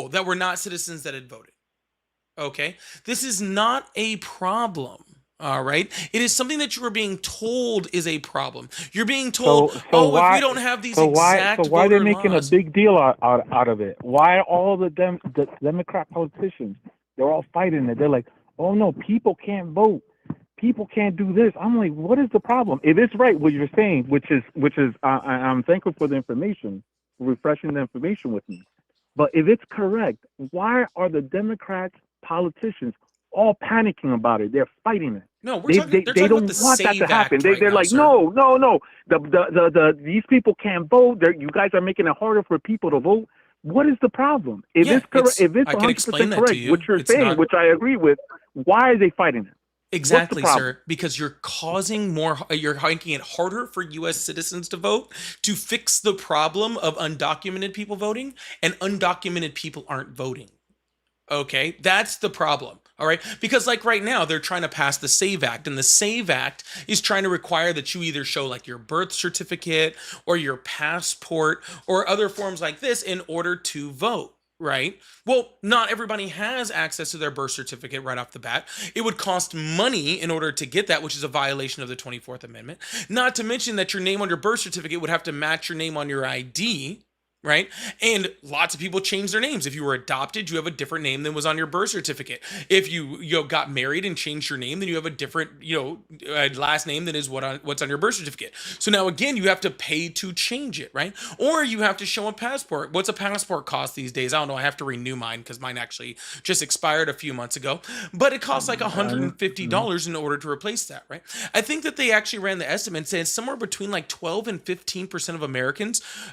Speaker 1: that were not citizens that had voted. Okay. This is not a problem. All right. It is something that you are being told is a problem. You're being told, if we don't have these exact
Speaker 16: why are they
Speaker 1: voter
Speaker 16: making
Speaker 1: laws,
Speaker 16: a big deal out of it? Why are all the Democrat politicians, they're all fighting it? They're like, oh no, people can't vote. People can't do this. I'm like, what is the problem? If it's right what you're saying, which is I'm thankful for the information, refreshing the information with me. But if it's correct, why are the Democrat politicians all panicking about it? They're fighting it.
Speaker 1: No,
Speaker 16: they don't want that to happen. They're like, no. These people can't vote. You guys are making it harder for people to vote. What is the problem? If it's correct, if it's 100% correct, what you're saying, which I agree with, why are they fighting it?
Speaker 1: Exactly, sir, because you're making it harder for U.S. citizens to vote to fix the problem of undocumented people voting, and undocumented people aren't voting. Okay, that's the problem. All right, because like right now they're trying to pass the SAVE Act, and the SAVE Act is trying to require that you either show like your birth certificate or your passport or other forms like this in order to vote. Right? Well, not everybody has access to their birth certificate right off the bat. It would cost money in order to get that, which is a violation of the 24th Amendment. Not to mention that your name on your birth certificate would have to match your name on your ID, right? And lots of people change their names. If you were adopted, you have a different name than was on your birth certificate. If you got married and changed your name, then you have a different last name than is what's on your birth certificate. So now again, you have to pay to change it, right? Or you have to show a passport. What's a passport cost these days? I don't know. I have to renew mine because mine actually just expired a few months ago. But it costs like $150 in order to replace that, right? I think that they actually ran the estimate saying somewhere between like 12 and 15% of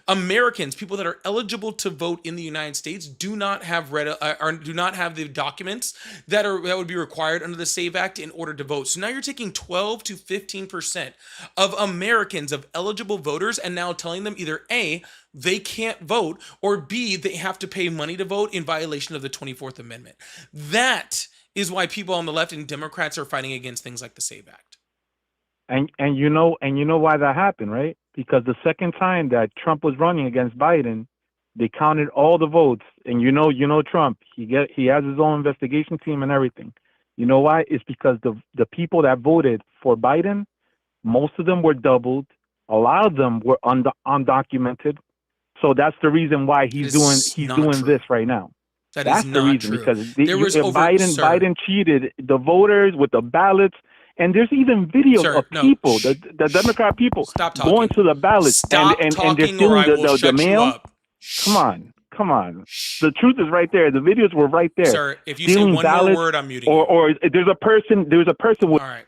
Speaker 1: Americans, people that are eligible to vote in the United States, do not have the documents that would be required under the SAVE Act in order to vote. So now you're taking 12 to 15% of Americans, of eligible voters, and now telling them either A, they can't vote, or B, they have to pay money to vote in violation of the 24th Amendment. That is why people on the left and Democrats are fighting against things like the SAVE Act.
Speaker 16: And you know why that happened, right? Because the second time that Trump was running against Biden, they counted all the votes, and you know Trump, he has his own investigation team and everything. You know why? It's because the people that voted for Biden, most of them were doubled, a lot of them were undocumented. So that's the reason why he's doing this right now. That's the reason, because Biden cheated the voters with the ballots. And there's even videos of people, the Democrat people, going to the ballots and they're stealing the mail. Come on. The truth is right there. The videos were right there.
Speaker 1: Sir, if you say one more word, I'm muting you.
Speaker 16: Or there's a person with.
Speaker 1: All right.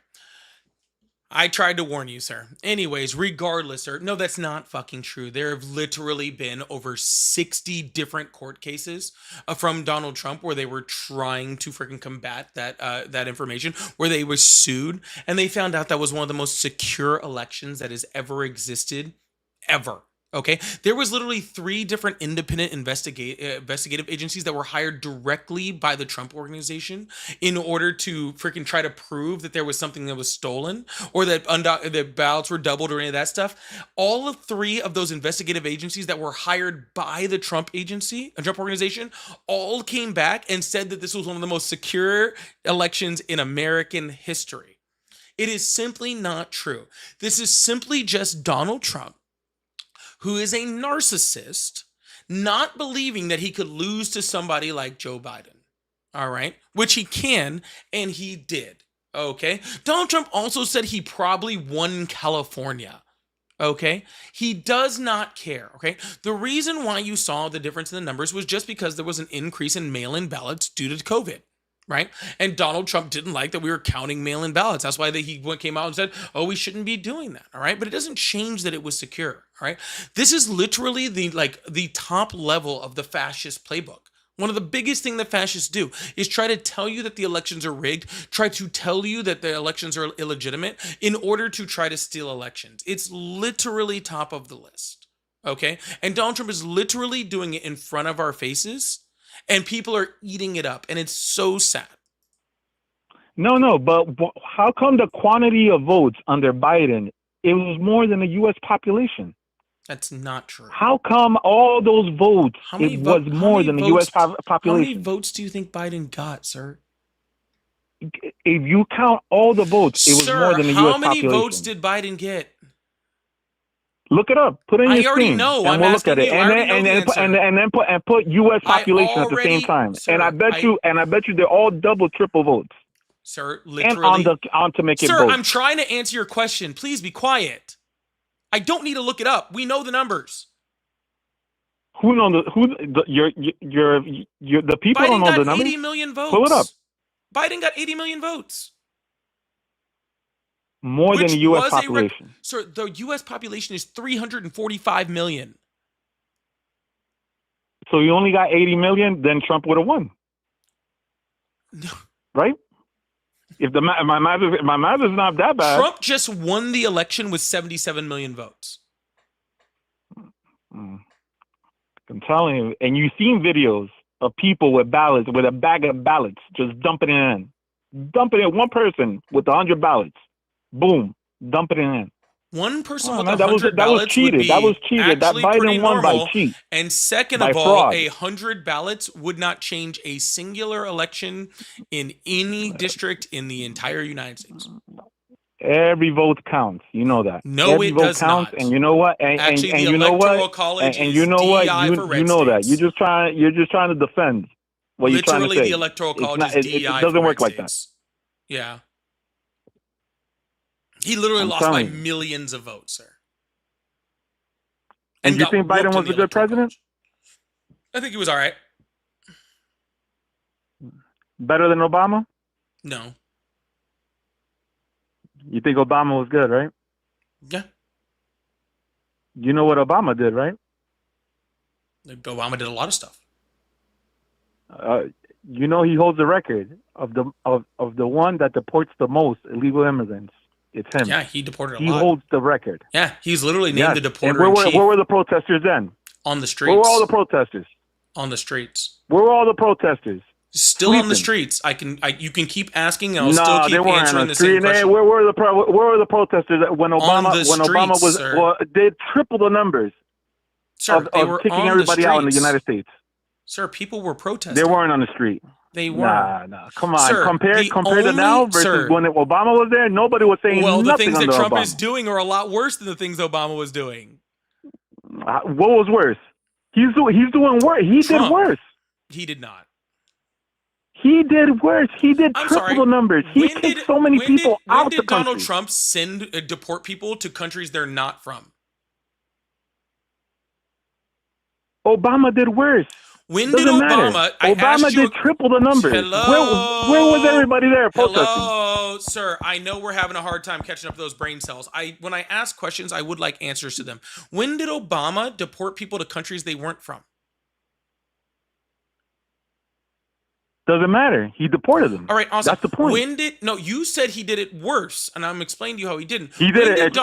Speaker 1: I tried to warn you, sir. Anyways, regardless, sir, no, that's not fucking true. There have literally been over 60 different court cases from Donald Trump where they were trying to freaking combat that information, where they were sued, and they found out that was one of the most secure elections that has ever existed, ever. Okay, there was literally 3 different independent investigative agencies that were hired directly by the Trump organization in order to freaking try to prove that there was something that was stolen or that that ballots were doubled or any of that stuff. All of 3 of those investigative agencies that were hired by the Trump organization, all came back and said that this was one of the most secure elections in American history. It is simply not true. This is simply just Donald Trump, who is a narcissist, not believing that he could lose to somebody like Joe Biden. All right? Which he can, and he did. Okay? Donald Trump also said he probably won California. Okay? He does not care. Okay? The reason why you saw the difference in the numbers was just because there was an increase in mail-in ballots due to COVID. Right? And Donald Trump didn't like that we were counting mail-in ballots. That's why he came out and said, oh, we shouldn't be doing that. All right. But it doesn't change that it was secure. All right. This is literally the top level of the fascist playbook. One of the biggest things that fascists do is try to tell you that the elections are rigged, try to tell you that the elections are illegitimate in order to try to steal elections. It's literally top of the list. Okay. And Donald Trump is literally doing it in front of our faces. And people are eating it up, and it's so sad.
Speaker 16: No, but how come the quantity of votes under Biden, it was more than the U.S. population?
Speaker 1: That's not true.
Speaker 16: How come all those votes, it was more than the U.S. population?
Speaker 1: How many votes do you think Biden got, sir?
Speaker 16: If you count all the votes, it was more than the U.S. population.
Speaker 1: How many votes did Biden get?
Speaker 16: Look it up. Put it in your screen.
Speaker 1: I already know.
Speaker 16: And we'll look at it. And put U.S. population at the same time.
Speaker 1: Sir,
Speaker 16: and I bet you they're all double, triple votes.
Speaker 1: Sir, literally.
Speaker 16: And on to make it
Speaker 1: Sir,
Speaker 16: vote.
Speaker 1: I'm trying to answer your question. Please be quiet. I don't need to look it up. We know the numbers.
Speaker 16: The people
Speaker 1: Biden
Speaker 16: don't know the
Speaker 1: got
Speaker 16: numbers.
Speaker 1: 80 million votes.
Speaker 16: Pull it up.
Speaker 1: Biden got 80 million votes.
Speaker 16: More than the U.S. population.
Speaker 1: Sir, the U.S. population is 345 million.
Speaker 16: So you only got 80 million, then Trump would have won.
Speaker 1: No.
Speaker 16: Right? If my math is not that bad.
Speaker 1: Trump just won the election with 77 million votes.
Speaker 16: I'm telling you. And you've seen videos of people with ballots, with a bag of ballots, just dumping it in. Dumping it, one person with 100 ballots. Boom, dump it in.
Speaker 1: One person with
Speaker 16: man,
Speaker 1: 100 ballots
Speaker 16: cheated.
Speaker 1: would be
Speaker 16: That was cheated. That
Speaker 1: Biden
Speaker 16: won by cheat.
Speaker 1: And second
Speaker 16: by
Speaker 1: of all,
Speaker 16: fraud.
Speaker 1: 100 ballots would not change a singular election in any district in the entire United States.
Speaker 16: Every vote counts. You know that.
Speaker 1: No,
Speaker 16: Every
Speaker 1: it
Speaker 16: vote
Speaker 1: does
Speaker 16: counts,
Speaker 1: not.
Speaker 16: And you know what? And you know what?
Speaker 1: College
Speaker 16: and you know what? You know that. You're just trying to defend what you're trying to say.
Speaker 1: Literally, the Electoral College is DEI.
Speaker 16: It doesn't work like that.
Speaker 1: Yeah. He literally lost by millions of votes, sir.
Speaker 16: And do you think Biden was a good president?
Speaker 1: I think he was all right.
Speaker 16: Better than Obama?
Speaker 1: No.
Speaker 16: You think Obama was good, right?
Speaker 1: Yeah.
Speaker 16: You know what Obama did, right?
Speaker 1: Obama did a lot of stuff.
Speaker 16: You know he holds the record of the one that deports the most illegal immigrants. It's him.
Speaker 1: Yeah, he deported a lot.
Speaker 16: He holds the record.
Speaker 1: Yeah, he's literally named the deporter
Speaker 16: and
Speaker 1: in chief.
Speaker 16: Where were the protesters then?
Speaker 1: On the streets.
Speaker 16: Where were all the protesters?
Speaker 1: On the streets.
Speaker 16: Where were all the protesters?
Speaker 1: Still on the streets. You can keep asking, and I'll still keep answering the same question.
Speaker 16: Where were the protesters when Obama they triple the numbers
Speaker 1: of
Speaker 16: kicking everybody out in the United States?
Speaker 1: Sir, people were protesting.
Speaker 16: They weren't on the street.
Speaker 1: They were.
Speaker 16: Nah. Come on.
Speaker 1: Sir,
Speaker 16: compare to now versus when Obama was there. Nobody was saying nothing.
Speaker 1: Well, the things that Trump
Speaker 16: Obama
Speaker 1: is doing are a lot worse than the things Obama was doing.
Speaker 16: What was worse? He's doing worse. He did worse.
Speaker 1: He did not.
Speaker 16: He did worse. He did triple the numbers. He kicked so many people out the country.
Speaker 1: When did Donald Trump deport people to countries they're not from?
Speaker 16: Obama did worse.
Speaker 1: When did Obama?
Speaker 16: Obama did triple the numbers.
Speaker 1: Hello.
Speaker 16: Where was everybody there protesting?
Speaker 1: Hello. know, sir, I know we're having a hard time catching up to those brain cells. When I ask questions, I would like answers to them. When did Obama deport people to countries they weren't from?
Speaker 16: Doesn't matter. He deported them.
Speaker 1: All right, awesome.
Speaker 16: That's the point.
Speaker 1: You said he did it worse, and I'm explaining to you how he didn't.
Speaker 16: He did it.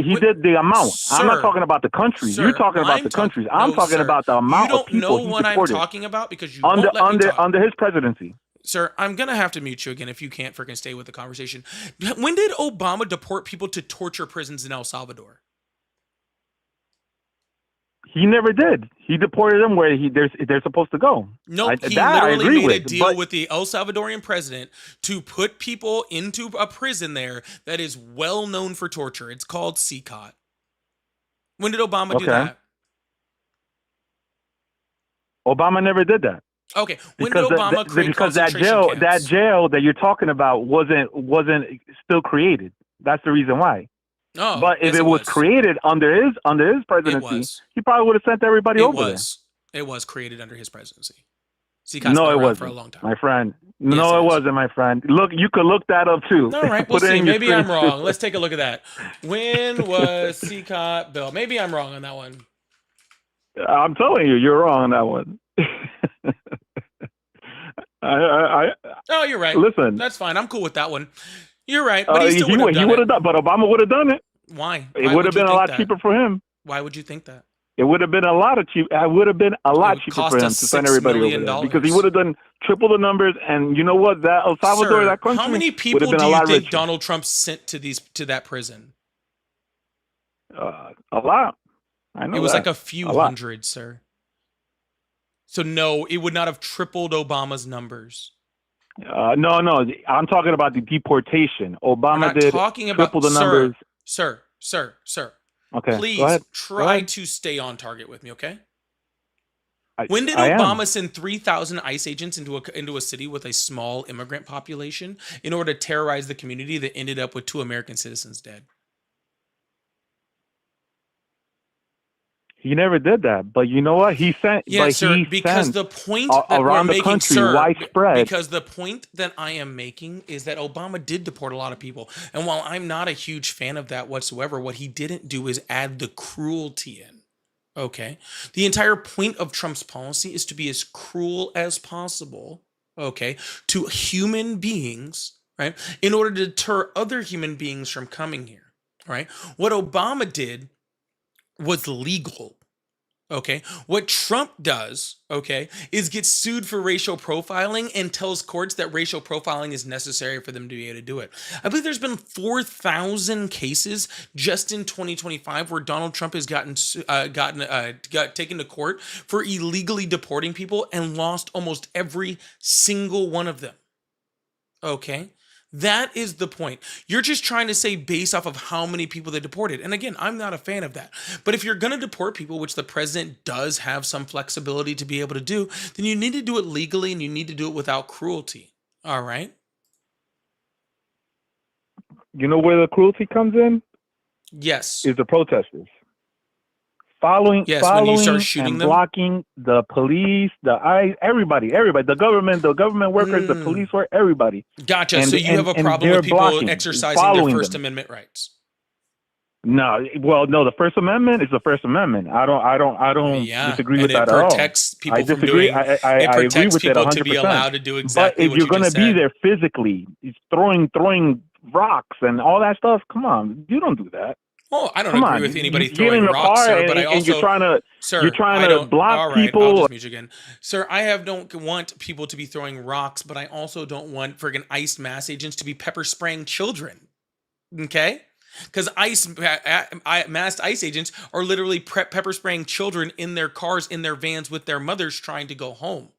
Speaker 16: He did the amount.
Speaker 1: Sir,
Speaker 16: I'm not talking about the countries. You're talking about the countries. I'm talking about the amount of people he deported.
Speaker 1: You don't know what I'm talking about because you won't let me talk.
Speaker 16: Under his presidency.
Speaker 1: Sir, I'm going to have to mute you again if you can't freaking stay with the conversation. When did Obama deport people to torture prisons in El Salvador?
Speaker 16: He never did. He deported them where they're supposed to go.
Speaker 1: No, he literally made a deal with the El Salvadorian president to put people into a prison there that is well known for torture. It's called CCOT. When did Obama do that?
Speaker 16: Obama never did that.
Speaker 1: Okay, when did Obama create
Speaker 16: because
Speaker 1: concentration camps?
Speaker 16: that jail that you're talking about wasn't still created. That's the reason why.
Speaker 1: Oh,
Speaker 16: but if it was created under his presidency, he probably would have sent everybody over there.
Speaker 1: It was created under his presidency.
Speaker 16: No, it wasn't for a long time, my friend. No, it wasn't, my friend. Look, you could look that up too.
Speaker 1: All right, we'll see. Maybe I'm wrong. Let's take a look at that. When was CCOT built? Maybe I'm wrong on that one.
Speaker 16: I'm telling you, you're wrong on that one.
Speaker 1: Oh, you're right.
Speaker 16: Listen,
Speaker 1: that's fine. I'm cool with that one. You're right, but he
Speaker 16: would have done. But Obama would have done it.
Speaker 1: Why?
Speaker 16: It would have been a lot cheaper for him.
Speaker 1: Why would you think that?
Speaker 16: It would have been a lot cheaper for him to send everybody over there because he would have done triple the numbers. And you know what? That El Salvador, that country,
Speaker 1: how many people do you think Donald Trump sent to that prison?
Speaker 16: A lot. I know
Speaker 1: it was like a few hundred, sir. So no, it would not have tripled Obama's numbers.
Speaker 16: No, I'm talking about the deportation. Obama did triple the numbers.
Speaker 1: Sir.
Speaker 16: Okay,
Speaker 1: please try to stay on target with me, okay? When did Obama send 3,000 ICE agents into a city with a small immigrant population in order to terrorize the community that ended up with 2 American citizens dead?
Speaker 16: He never did that, but you know what? He sent.
Speaker 1: Yes, sir. Because the point that
Speaker 16: around the country, widespread.
Speaker 1: Because the point that I am making is that Obama did deport a lot of people, and while I'm not a huge fan of that whatsoever, what he didn't do is add the cruelty in. Okay, the entire point of Trump's policy is to be as cruel as possible. Okay, to human beings, right? In order to deter other human beings from coming here. Right? What Obama did was legal. Okay. What Trump does, okay, is get sued for racial profiling and tells courts that racial profiling is necessary for them to be able to do it. I believe there's been 4,000 cases just in 2025 where Donald Trump has got taken to court for illegally deporting people and lost almost every single one of them. Okay. That is the point. You're just trying to say based off of how many people they deported. And again, I'm not a fan of that. But if you're going to deport people, which the president does have some flexibility to be able to do, then you need to do it legally and you need to do it without cruelty. All right?
Speaker 16: You know where the cruelty comes in?
Speaker 1: Yes.
Speaker 16: Is the protesters. Following
Speaker 1: when you start shooting
Speaker 16: and
Speaker 1: them?
Speaker 16: blocking the police, everybody, the government workers, the police work, everybody.
Speaker 1: Gotcha. So you have a problem with people exercising their First Amendment rights.
Speaker 16: No, the First Amendment is the First Amendment. I don't disagree with that at all.
Speaker 1: It protects people from doing. It protects people to be allowed to do exactly what you just said.
Speaker 16: But if you're going to be there physically, throwing rocks and all that stuff, come on, you don't do that.
Speaker 1: Oh, I don't agree with anybody throwing rocks, sir, but I also...
Speaker 16: you're trying to block people.
Speaker 1: I'll just mute you again. Sir, don't want people to be throwing rocks, but I also don't want friggin' ICE mass agents to be pepper spraying children. Okay? Because masked ICE agents are literally pepper spraying children in their cars, in their vans with their mothers trying to go home.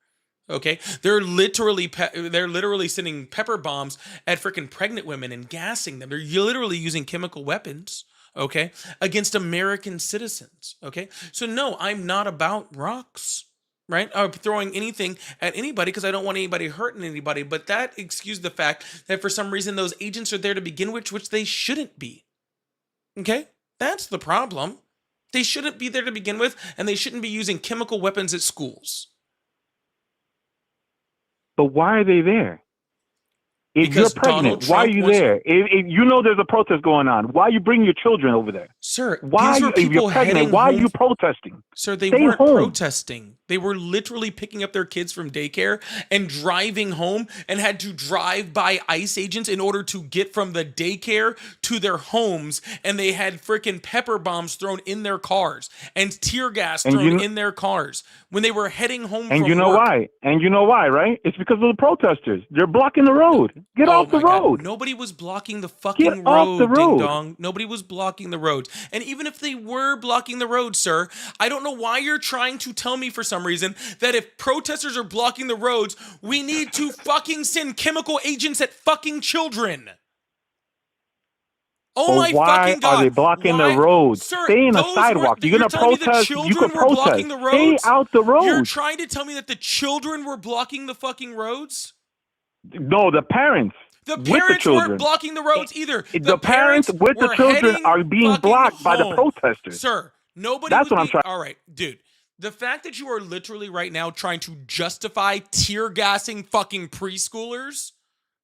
Speaker 1: Okay, they're literally sending pepper bombs at freaking pregnant women and gassing them. They're literally using chemical weapons. Okay, against American citizens. Okay, so no, I'm not about rocks, right? Or throwing anything at anybody because I don't want anybody hurting anybody. But that excuses the fact that for some reason those agents are there to begin with, which they shouldn't be. Okay, that's the problem. They shouldn't be there to begin with, and they shouldn't be using chemical weapons at schools.
Speaker 16: But why are they there? If you're
Speaker 1: Because Donald
Speaker 16: pregnant, why are
Speaker 1: Trump
Speaker 16: you
Speaker 1: wants-
Speaker 16: there? If you know there's a protest going on, why are you bringing your children over there?
Speaker 1: Sir,
Speaker 16: Why
Speaker 1: these were
Speaker 16: if you're
Speaker 1: people
Speaker 16: pregnant,
Speaker 1: heading
Speaker 16: why are
Speaker 1: home.
Speaker 16: you protesting?
Speaker 1: Sir, they
Speaker 16: Stay
Speaker 1: weren't
Speaker 16: home.
Speaker 1: protesting. They were literally picking up their kids from daycare and driving home and had to drive by ICE agents in order to get from the daycare to their homes. And they had freaking pepper bombs thrown in their cars and tear gas
Speaker 16: And
Speaker 1: thrown
Speaker 16: you-
Speaker 1: in their cars when they were heading home
Speaker 16: And
Speaker 1: from
Speaker 16: you know
Speaker 1: work.
Speaker 16: why? And you know why, right? It's because of the protesters. They're blocking the road. Get
Speaker 1: Oh
Speaker 16: off the
Speaker 1: my God.
Speaker 16: road.
Speaker 1: Nobody was blocking the fucking
Speaker 16: Get off the
Speaker 1: road, ding
Speaker 16: road.
Speaker 1: dong. Nobody was blocking the roads. And even if they were blocking the road, sir, I don't know why you're trying to tell me for some reason that if protesters are blocking the roads, we need to fucking send chemical agents at fucking children. Oh
Speaker 16: But
Speaker 1: my
Speaker 16: why
Speaker 1: fucking God.
Speaker 16: are they blocking
Speaker 1: Why?
Speaker 16: the road?
Speaker 1: Sir,
Speaker 16: Stay in the
Speaker 1: those
Speaker 16: sidewalk.
Speaker 1: were-
Speaker 16: You're gonna
Speaker 1: telling me the
Speaker 16: protest. You
Speaker 1: children
Speaker 16: could
Speaker 1: were
Speaker 16: protest.
Speaker 1: blocking the
Speaker 16: Stay
Speaker 1: roads?
Speaker 16: out the road.
Speaker 1: You're trying to tell me that the children were blocking the fucking roads?
Speaker 16: No, the parents.
Speaker 1: The
Speaker 16: with the
Speaker 1: parents
Speaker 16: children.
Speaker 1: weren't blocking the roads either.
Speaker 16: The parents with the
Speaker 1: were
Speaker 16: children
Speaker 1: heading
Speaker 16: are being
Speaker 1: fucking
Speaker 16: blocked by the
Speaker 1: home.
Speaker 16: protesters.
Speaker 1: Sir, nobody
Speaker 16: That's
Speaker 1: was
Speaker 16: what I'm
Speaker 1: being-
Speaker 16: trying.
Speaker 1: All right, dude. The fact that you are literally right now trying to justify tear gassing fucking preschoolers,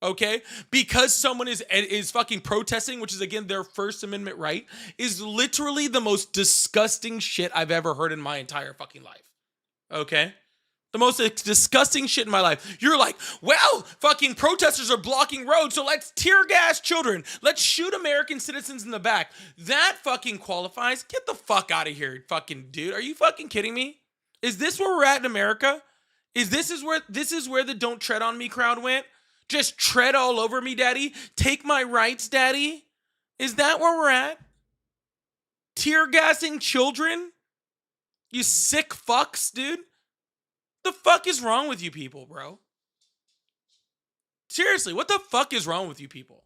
Speaker 1: okay, because someone is fucking protesting, which is again their First Amendment right, is literally the most disgusting shit I've ever heard in my entire fucking life. Okay? The most disgusting shit in my life. You're like, well, fucking protesters are blocking roads, so let's tear gas children. Let's shoot American citizens in the back. That fucking qualifies. Get the fuck out of here, fucking dude. Are you fucking kidding me? Is this where we're at in America? This is where the don't tread on me crowd went? Just tread all over me, daddy? Take my rights, daddy? Is that where we're at? Tear gassing children? You sick fucks, dude. The fuck is wrong with you people, bro? Seriously, what the fuck is wrong with you people?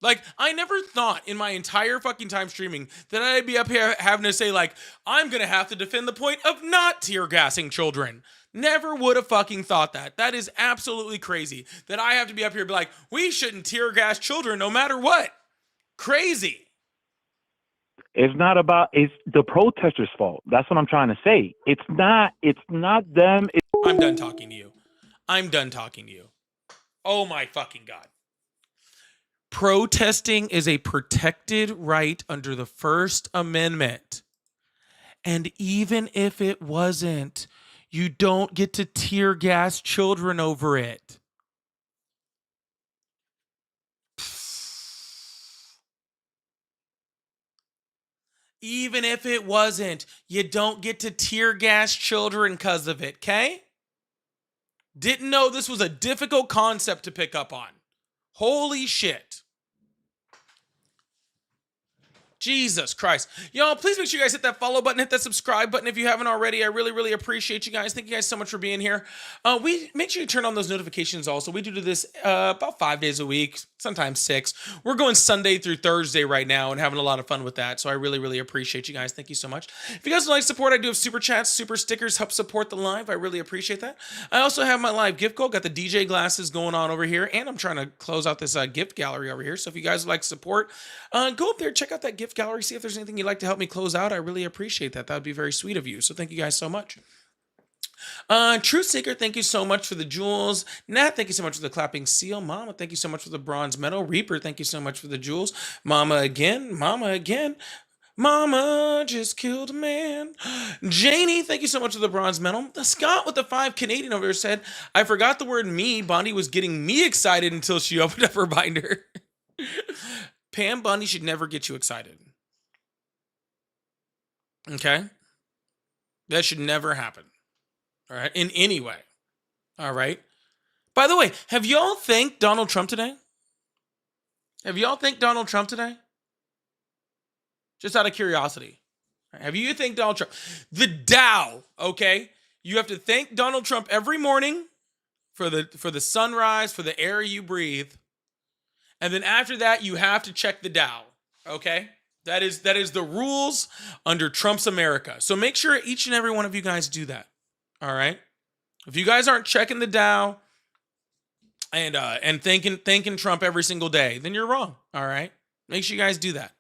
Speaker 1: Like, I never thought in my entire fucking time streaming that I'd be up here having to say, like, I'm gonna have to defend the point of not tear gassing children. Never would have fucking thought that. That is absolutely crazy that I have to be up here and be like, we shouldn't tear gas children no matter what. Crazy.
Speaker 16: It's not about. It's the protesters' fault. That's what I'm trying to say. It's not them.
Speaker 1: I'm done talking to you. I'm done talking to you. Oh my fucking God. Protesting is a protected right under the First Amendment. And even if it wasn't, you don't get to tear gas children over it. Even if it wasn't, you don't get to tear gas children because of it, okay? Didn't know this was a difficult concept to pick up on. Holy shit. Jesus Christ. Y'all, please make sure you guys hit that follow button, hit that subscribe button if you haven't already. I really, really appreciate you guys. Thank you guys so much for being here. We make sure you turn on those notifications also. We do this about 5 days a week, sometimes 6. We're going Sunday through Thursday right now and having a lot of fun with that. So I really, really appreciate you guys. Thank you so much. If you guys would like support, I do have super chats, super stickers, help support the live. I really appreciate that. I also have my live gift code, got the DJ glasses going on over here, and I'm trying to close out this gift gallery over here. So if you guys would like support, go up there, check out that gift gallery, see if there's anything you'd like to help me close out. I really appreciate that. That would be very sweet of you. So thank you guys so much. Truth Seeker, thank you so much for the jewels. Nat, thank you so much for the clapping seal. Mama, thank you so much for the bronze medal. Reaper, thank you so much for the jewels. Mama again. Mama again. Mama just killed a man. Janie, thank you so much for the bronze medal. Scott with the 5 Canadian over there said, I forgot the word me. Bondi was getting me excited until she opened up her binder. Pam Bundy should never get you excited. Okay? That should never happen. All right? In any way. All right? By the way, have y'all thanked Donald Trump today? Have y'all thanked Donald Trump today? Just out of curiosity. Have you thanked Donald Trump? The Dow, okay? You have to thank Donald Trump every morning for the sunrise, for the air you breathe. And then after that, you have to check the Dow, okay? That is the rules under Trump's America. So make sure each and every one of you guys do that, all right? If you guys aren't checking the Dow and thanking Trump every single day, then you're wrong, all right? Make sure you guys do that.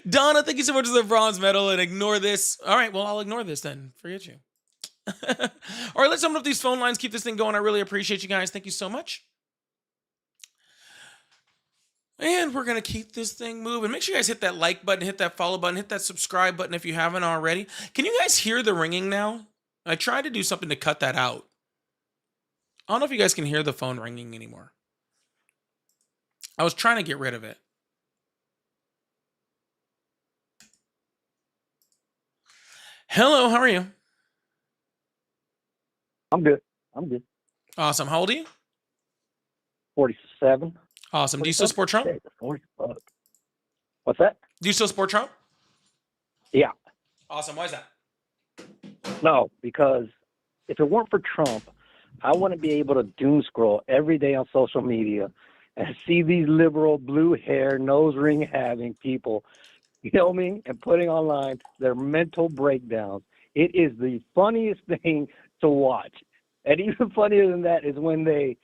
Speaker 1: Donna, thank you so much for the bronze medal and ignore this. All right, well, I'll ignore this then. Forget you. All right, let's open up these phone lines. Keep this thing going. I really appreciate you guys. Thank you so much. And we're going to keep this thing moving. Make sure you guys hit that like button, hit that follow button, hit that subscribe button if you haven't already. Can you guys hear the ringing now? I tried to do something to cut that out. I don't know if you guys can hear the phone ringing anymore. I was trying to get rid of it. Hello, how are you?
Speaker 12: I'm good. I'm good.
Speaker 1: Awesome. How old are you?
Speaker 12: 47.
Speaker 1: Awesome. Do you still support Trump?
Speaker 12: Okay, what's that?
Speaker 1: Do you still support Trump?
Speaker 12: Yeah.
Speaker 1: Awesome. Why is that?
Speaker 12: No, because if it weren't for Trump, I wouldn't be able to doom scroll every day on social media and see these liberal, blue hair, nose ring having people filming and putting online their mental breakdowns. It is the funniest thing to watch. And even funnier than that is when they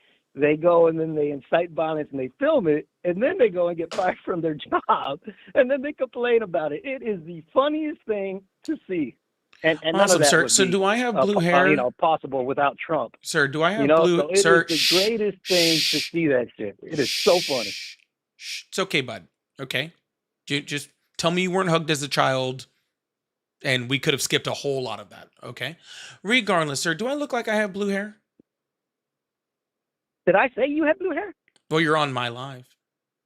Speaker 12: go and then they incite violence and they film it, and then they go and get fired from their job, and then they complain about it. It is the funniest thing to see. And none
Speaker 1: Awesome,
Speaker 12: of that
Speaker 1: sir.
Speaker 12: would
Speaker 1: So
Speaker 12: be,
Speaker 1: do I have blue hair?
Speaker 12: possible without Trump.
Speaker 1: Sir, do I have
Speaker 12: blue?
Speaker 1: blue?
Speaker 12: So
Speaker 1: Sir,
Speaker 12: it is the greatest thing to see that shit. It is so funny.
Speaker 1: It's okay, bud. Okay. Just tell me you weren't hugged as a child, and we could have skipped a whole lot of that. Okay. Regardless, sir, do I look like I have blue hair?
Speaker 12: Did I say you have blue hair?
Speaker 1: Well, you're on my live,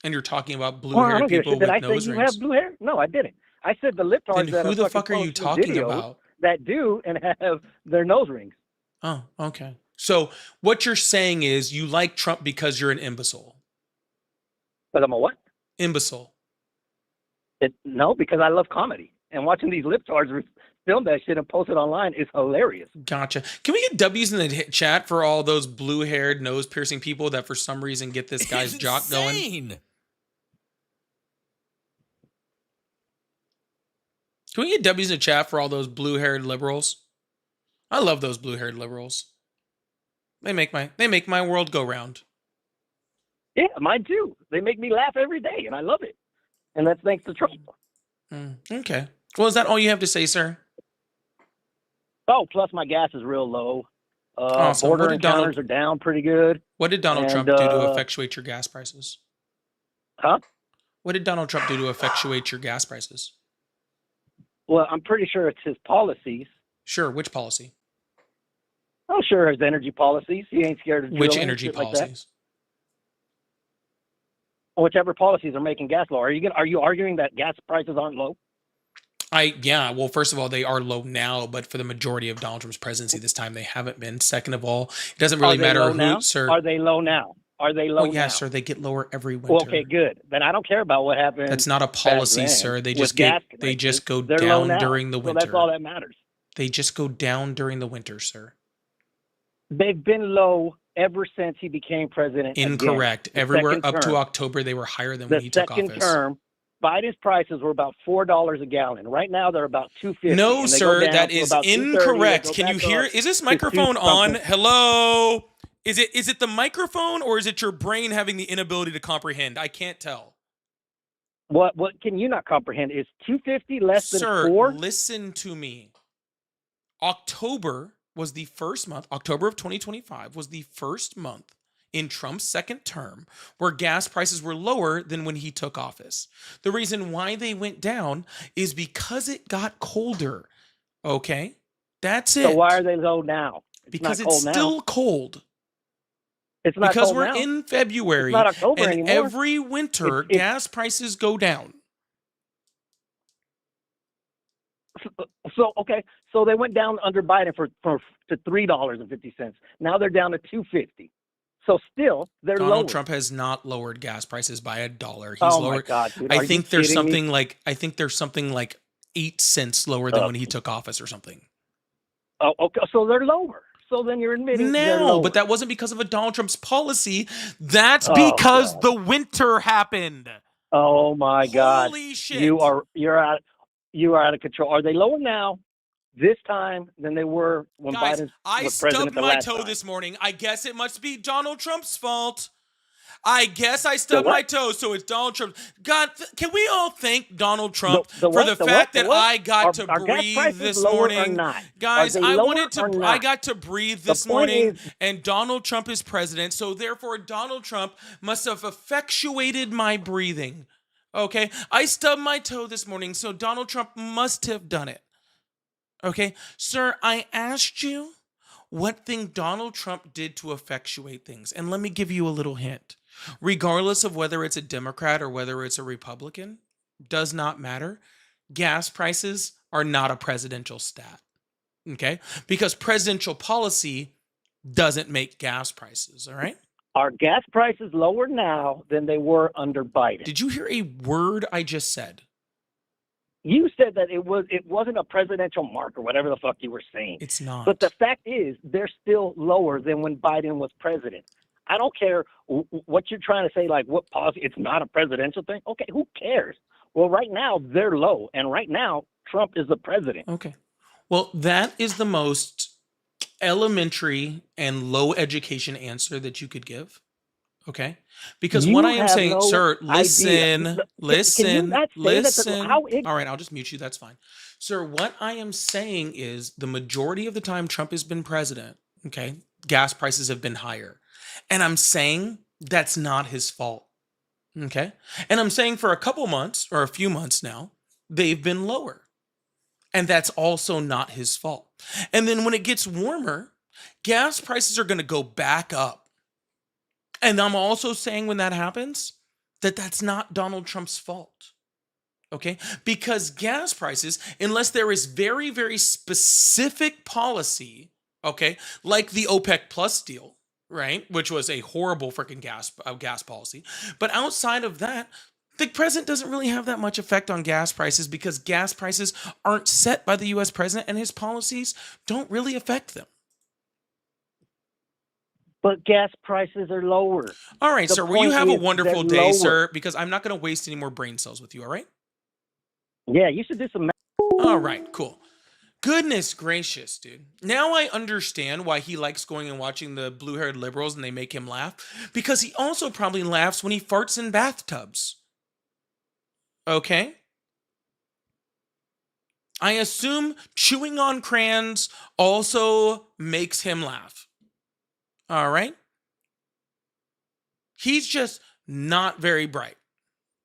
Speaker 1: and you're talking about
Speaker 12: Well, I
Speaker 1: blue-haired
Speaker 12: don't give a
Speaker 1: people
Speaker 12: shit. Did
Speaker 1: with
Speaker 12: I say
Speaker 1: nose
Speaker 12: you
Speaker 1: rings.
Speaker 12: have blue hair? No, I didn't. I said the lip
Speaker 1: Then
Speaker 12: tards that
Speaker 1: who the
Speaker 12: fucking
Speaker 1: fuck are you
Speaker 12: posting
Speaker 1: talking
Speaker 12: videos
Speaker 1: about?
Speaker 12: that do and have their nose rings.
Speaker 1: Oh, okay. So what you're saying is you like Trump because you're an imbecile.
Speaker 12: But I'm a what?
Speaker 1: Imbecile.
Speaker 12: No, because I love comedy. And watching these lip tards film that shit and post it online is hilarious.
Speaker 1: Gotcha. Can we get W's in the chat for all those blue-haired, nose-piercing people that for some reason get this guy's jock going? Can we get W's in the chat for all those blue-haired liberals? I love those blue-haired liberals. They make my world go round.
Speaker 12: Yeah, mine too. They make me laugh every day, and I love it. And that's thanks to Trump.
Speaker 1: Okay. Well, is that all you have to say, sir?
Speaker 12: Oh, plus my gas is real low.
Speaker 1: Awesome.
Speaker 12: Border
Speaker 1: What did
Speaker 12: encounters are down pretty good.
Speaker 1: What did Donald Trump do to effectuate your gas prices?
Speaker 12: Huh?
Speaker 1: What did Donald Trump do to effectuate your gas prices?
Speaker 12: Well, I'm pretty sure it's his policies.
Speaker 1: Sure. Which policy?
Speaker 12: Oh, sure, his energy policies. He ain't scared of
Speaker 1: Which
Speaker 12: drilling,
Speaker 1: energy
Speaker 12: shit like that.
Speaker 1: policies?
Speaker 12: Whichever policies are making gas low. Are you arguing that gas prices aren't low?
Speaker 1: Yeah, well, first of all, they are low now, but for the majority of Donald Trump's presidency this time, they haven't been. Second of all, it doesn't really matter who, sir.
Speaker 12: Are they low now? Are they low now?
Speaker 1: Yes, sir. They get lower every winter.
Speaker 12: Well, okay, good. Then I don't care about what happens.
Speaker 1: That's not a policy, sir. They just go down during the winter.
Speaker 12: So that's all that matters.
Speaker 1: They just go down during the winter, sir.
Speaker 12: They've been low ever since he became president.
Speaker 1: Incorrect. Everywhere up to October, they were higher than when he took office.
Speaker 12: The second term, Biden's prices were about $4 a gallon. Right now, they're about $2.50.
Speaker 1: No, sir, that is incorrect. Can you hear? Is this microphone on? Hello? Is it the microphone or is it your brain having the inability to comprehend? I can't tell.
Speaker 12: What can you not comprehend? Is $2.50 less than $4?
Speaker 1: Sir, listen to me. October was the first month. October of 2025 was the first month in Trump's second term where gas prices were lower than when he took office. The reason why they went down is because it got colder. Okay? That's it.
Speaker 12: So why are they low now?
Speaker 1: Because it's still cold.
Speaker 12: It's not
Speaker 1: because
Speaker 12: cold
Speaker 1: we're
Speaker 12: now.
Speaker 1: in February.
Speaker 12: It's not October
Speaker 1: and
Speaker 12: anymore.
Speaker 1: Every winter, gas prices go down.
Speaker 12: So okay, so they went down under Biden to $3.50. Now they're down to $2.50. So still, they're lower.
Speaker 1: Donald Trump has not lowered gas prices by $1. He's
Speaker 12: Oh
Speaker 1: lowered.
Speaker 12: my God, dude,
Speaker 1: I think there's something like 8 cents lower than when he took office or something.
Speaker 12: Oh, okay, so they're lower. So then you're admitting they're
Speaker 1: No,
Speaker 12: lower.
Speaker 1: but that wasn't because of a Donald Trump's policy. That's because the winter happened.
Speaker 12: Oh my God!
Speaker 1: Holy shit!
Speaker 12: You're out of control. Are they lower now, this time, than they were when Biden was president?
Speaker 1: I stubbed my toe this morning. I guess it must be Donald Trump's fault. I guess I
Speaker 8: The
Speaker 1: stubbed my
Speaker 8: what?
Speaker 1: toe, so it's Donald Trump. God, can we all thank Donald Trump
Speaker 8: The
Speaker 1: for
Speaker 8: what?
Speaker 1: the
Speaker 8: The
Speaker 1: fact
Speaker 8: what? The
Speaker 1: that
Speaker 8: what?
Speaker 1: I got to
Speaker 8: Are gas
Speaker 1: breathe
Speaker 8: prices
Speaker 1: this
Speaker 8: lower or
Speaker 1: morning?
Speaker 8: not? Are
Speaker 1: Guys,
Speaker 8: they
Speaker 1: I
Speaker 8: lower or
Speaker 1: I
Speaker 8: not?
Speaker 1: got to breathe
Speaker 8: The
Speaker 1: this
Speaker 8: point
Speaker 1: morning,
Speaker 8: is,
Speaker 1: and Donald Trump is president, so therefore Donald Trump must have effectuated my breathing. Okay? I stubbed my toe this morning, so Donald Trump must have done it. Okay? Sir, I asked you what thing Donald Trump did to effectuate things. And let me give you a little hint. Regardless of whether it's a Democrat or whether it's a Republican, does not matter. Gas prices are not a presidential stat. Okay? Because presidential policy doesn't make gas prices. All right?
Speaker 8: are gas prices lower now than they were under Biden?
Speaker 1: Did you hear a word I just said?
Speaker 8: You said that it wasn't a presidential mark or whatever the fuck you were saying.
Speaker 1: It's not.
Speaker 8: But the fact is, they're still lower than when Biden was president. I don't care what you're trying to say, like what policy, it's not a presidential thing. Okay, who cares? Well, right now, they're low. And right now, Trump is the president.
Speaker 1: Okay. Well, that is the most elementary and low education answer that you could give. Okay? Because
Speaker 8: You
Speaker 1: what I am
Speaker 8: have
Speaker 1: saying,
Speaker 8: no
Speaker 1: sir,
Speaker 8: idea.
Speaker 1: listen,
Speaker 8: Can you
Speaker 1: listen,
Speaker 8: not say
Speaker 1: listen.
Speaker 8: how
Speaker 1: All right, I'll just mute you. That's fine. Sir, what I am saying is the majority of the time Trump has been president, okay, gas prices have been higher. And I'm saying that's not his fault. Okay? And I'm saying for a couple months or a few months now, they've been lower. And that's also not his fault. And then when it gets warmer, gas prices are going to go back up. And I'm also saying when that happens, that that's not Donald Trump's fault. Okay? Because gas prices, unless there is very, very specific policy, okay, like the OPEC Plus deal, right, which was a horrible freaking gas policy. But outside of that, the president doesn't really have that much effect on gas prices because gas prices aren't set by the US president and his policies don't really affect them.
Speaker 8: But gas prices are lower.
Speaker 1: All right,
Speaker 8: The
Speaker 1: sir. Well, you
Speaker 8: point
Speaker 1: have a
Speaker 8: is,
Speaker 1: wonderful
Speaker 8: they're
Speaker 1: day,
Speaker 8: lower.
Speaker 1: sir, because I'm not going to waste any more brain cells with you, all right?
Speaker 8: Yeah, you should do some.
Speaker 1: All right, cool. Goodness gracious, dude. Now I understand why he likes going and watching the blue-haired liberals and they make him laugh. Because he also probably laughs when he farts in bathtubs. Okay? I assume chewing on crayons also makes him laugh. All right? He's just not very bright.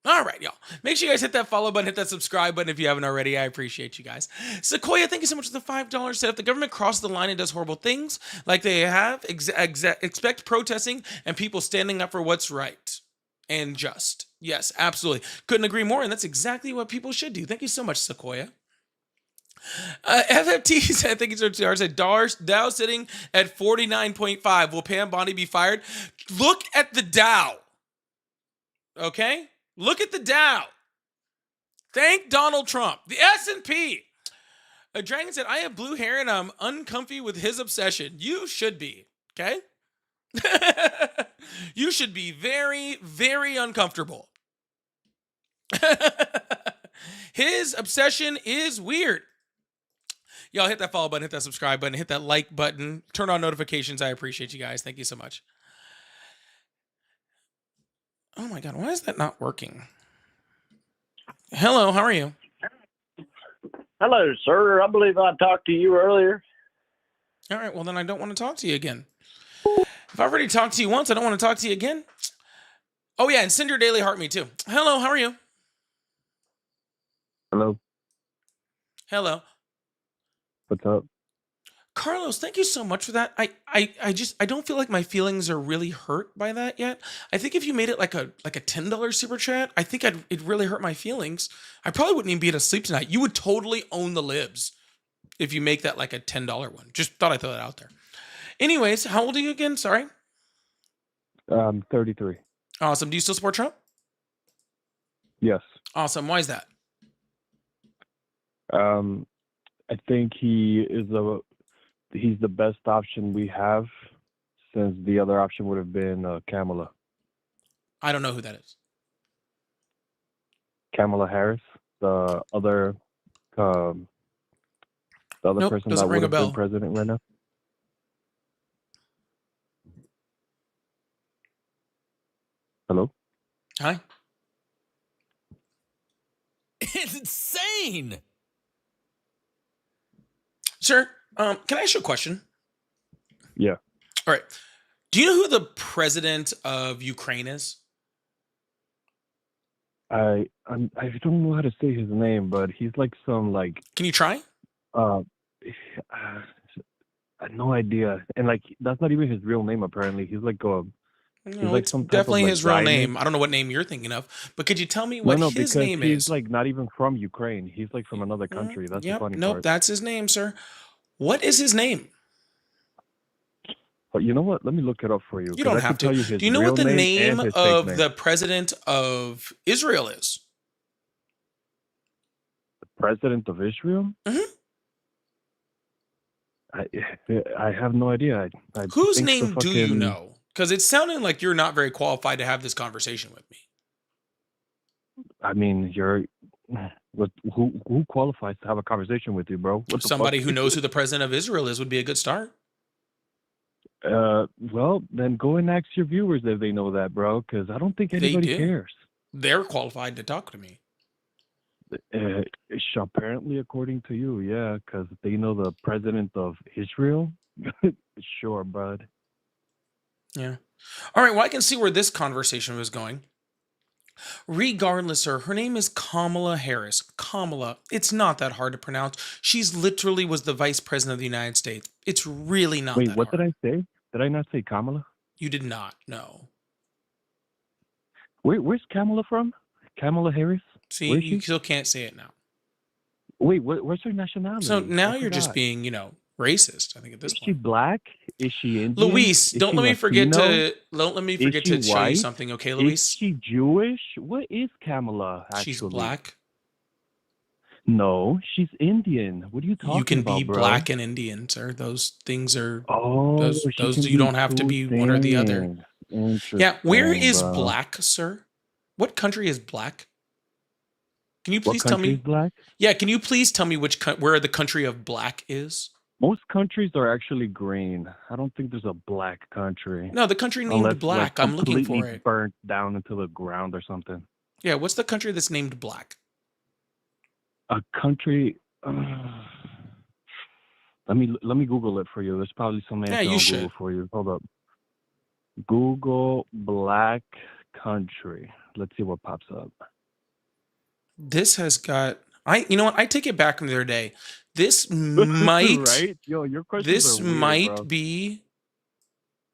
Speaker 1: All right, y'all. Make sure you guys hit that follow button, hit that subscribe button if you haven't already. I appreciate you guys. Sequoia, thank you so much for the $5. Said if the government crosses the line and does horrible things like they have, expect protesting and people standing up for what's right and just. Yes, absolutely. Couldn't agree more, and that's exactly what people should do. Thank you so much, Sequoia. FFT said, thank you so much. Said Dow sitting at 49.5. Will Pam Bondi be fired? Look at the Dow. Okay? Look at the Dow. Thank Donald Trump. The S&P. A dragon said, I have blue hair and I'm uncomfy with his obsession. You should be. Okay? You should be very, very uncomfortable. His obsession is weird. Y'all hit that follow button, hit that subscribe button, hit that like button, turn on notifications. I appreciate you guys. Thank you so much. Oh my God, why is that not working? Hello, how are you?
Speaker 14: Hello, sir. I believe I talked to you earlier.
Speaker 1: All right, well then I don't want to talk to you again. If I've already talked to you once, I don't want to talk to you again. Oh yeah, and send your daily heart me too. Hello, how are you?
Speaker 11: Hello.
Speaker 1: Hello.
Speaker 11: What's up?
Speaker 1: Carlos, thank you so much for that. I don't feel like my feelings are really hurt by that yet. I think if you made it like a $10 super chat, I think it'd really hurt my feelings. I probably wouldn't even be able to sleep tonight. You would totally own the libs if you make that like a $10 one. Just thought I'd throw that out there. Anyways, how old are you again? Sorry.
Speaker 11: 33.
Speaker 1: Awesome. Do you still support Trump?
Speaker 11: Yes.
Speaker 1: Awesome. Why is that?
Speaker 11: I think he's the best option we have, since the other option would have been Kamala.
Speaker 1: I don't know who that is.
Speaker 11: Kamala Harris, the other person that would have been president right now. Hello?
Speaker 1: Hi.
Speaker 10: It's insane.
Speaker 1: Sir, can I ask you a question?
Speaker 11: Yeah.
Speaker 1: All right. Do you know who the president of Ukraine is?
Speaker 11: I don't know how to say his name, but he's like some like.
Speaker 1: Can you try?
Speaker 11: I had no idea, and like that's not even his real name. Apparently, he's like a. He's
Speaker 1: No,
Speaker 11: like
Speaker 1: it's
Speaker 11: some type of
Speaker 1: definitely
Speaker 11: like
Speaker 1: his real
Speaker 11: guy
Speaker 1: name. I don't know what name you're thinking of, but could you tell me what
Speaker 11: No,
Speaker 1: his
Speaker 11: because
Speaker 1: name
Speaker 11: he's
Speaker 1: is?
Speaker 11: like not even from Ukraine. He's like from another country. That's the
Speaker 1: Yep.
Speaker 11: funny
Speaker 1: Nope.
Speaker 11: part.
Speaker 1: That's his name, sir. What is his name?
Speaker 11: But you know what? Let me look it up for you.
Speaker 1: You
Speaker 11: 'cause
Speaker 1: don't
Speaker 11: I can
Speaker 1: have
Speaker 11: tell
Speaker 1: to.
Speaker 11: you his
Speaker 1: Do you know
Speaker 11: real
Speaker 1: what the name
Speaker 11: and his fake
Speaker 1: of
Speaker 11: name.
Speaker 1: the president of Israel is?
Speaker 11: The president of Israel?
Speaker 1: Mhm.
Speaker 11: I have no idea. I
Speaker 1: Whose
Speaker 11: think the
Speaker 1: name do you
Speaker 11: fucking.
Speaker 1: know? Because it's sounding like you're not very qualified to have this conversation with me.
Speaker 11: I mean, you're. What? Who qualifies to have a conversation with you, bro? What the
Speaker 1: Somebody
Speaker 11: fuck?
Speaker 1: who knows who the president of Israel is would be a good start.
Speaker 11: Well, then go and ask your viewers if they know that, bro. Because I don't think
Speaker 1: They
Speaker 11: anybody
Speaker 1: do.
Speaker 11: cares.
Speaker 1: They're qualified to talk to me.
Speaker 11: Apparently, according to you, yeah, because they know the president of Israel. Sure, bud.
Speaker 1: Yeah. All right. Well, I can see where this conversation was going. Regardless, sir, her name is Kamala Harris. Kamala. It's not that hard to pronounce. She's literally was the vice president of the United States. It's really not
Speaker 11: Wait,
Speaker 1: that
Speaker 11: what
Speaker 1: hard.
Speaker 11: did I say? Did I not say Kamala?
Speaker 1: You did not. No.
Speaker 11: Where's Kamala from? Kamala Harris?
Speaker 1: See,
Speaker 11: Where's
Speaker 1: you
Speaker 11: she?
Speaker 1: still can't say it now.
Speaker 11: Wait, where's her nationality?
Speaker 1: So now
Speaker 11: I
Speaker 1: you're just
Speaker 11: forgot.
Speaker 1: being, racist. I think at this
Speaker 11: Is she
Speaker 1: point.
Speaker 11: black? Is she Indian?
Speaker 1: Luis,
Speaker 11: Is
Speaker 1: don't
Speaker 11: she
Speaker 1: let me forget
Speaker 11: Latino?
Speaker 1: to don't let me
Speaker 11: Is
Speaker 1: forget
Speaker 11: she
Speaker 1: to show you
Speaker 11: white?
Speaker 1: something, okay,
Speaker 11: Is
Speaker 1: Luis?
Speaker 11: she Jewish? What is Kamala actually?
Speaker 1: She's black.
Speaker 11: No, she's Indian. What are you talking
Speaker 1: You can
Speaker 11: about,
Speaker 1: be
Speaker 11: bro?
Speaker 1: black and Indian, sir. Those things are
Speaker 11: Oh, she
Speaker 1: those
Speaker 11: can
Speaker 1: you
Speaker 11: be
Speaker 1: don't have to
Speaker 11: two
Speaker 1: be one or the other.
Speaker 11: things. Interesting,
Speaker 1: Yeah, where is
Speaker 11: bro.
Speaker 1: black, sir? What country is black? Can you
Speaker 11: What
Speaker 1: please tell
Speaker 11: country
Speaker 1: me?
Speaker 11: is black?
Speaker 1: Yeah, can you please tell me where the country of black is?
Speaker 11: Most countries are actually green. I don't think there's a black country.
Speaker 1: No, the country named
Speaker 11: Unless
Speaker 1: black.
Speaker 11: like
Speaker 1: I'm looking for
Speaker 11: completely
Speaker 1: it.
Speaker 11: burnt down into the ground or something.
Speaker 1: Yeah, what's the country that's named black?
Speaker 11: A country. Let me Google it for you. There's probably some answer
Speaker 1: Yeah, you
Speaker 11: on
Speaker 1: should.
Speaker 11: Google for you. Hold up. Google black country. Let's see what pops up.
Speaker 1: This has got you know what? I take it back from the other day. This might
Speaker 11: Right? Yo, your questions
Speaker 1: this
Speaker 11: are weird,
Speaker 1: might
Speaker 11: bro.
Speaker 1: be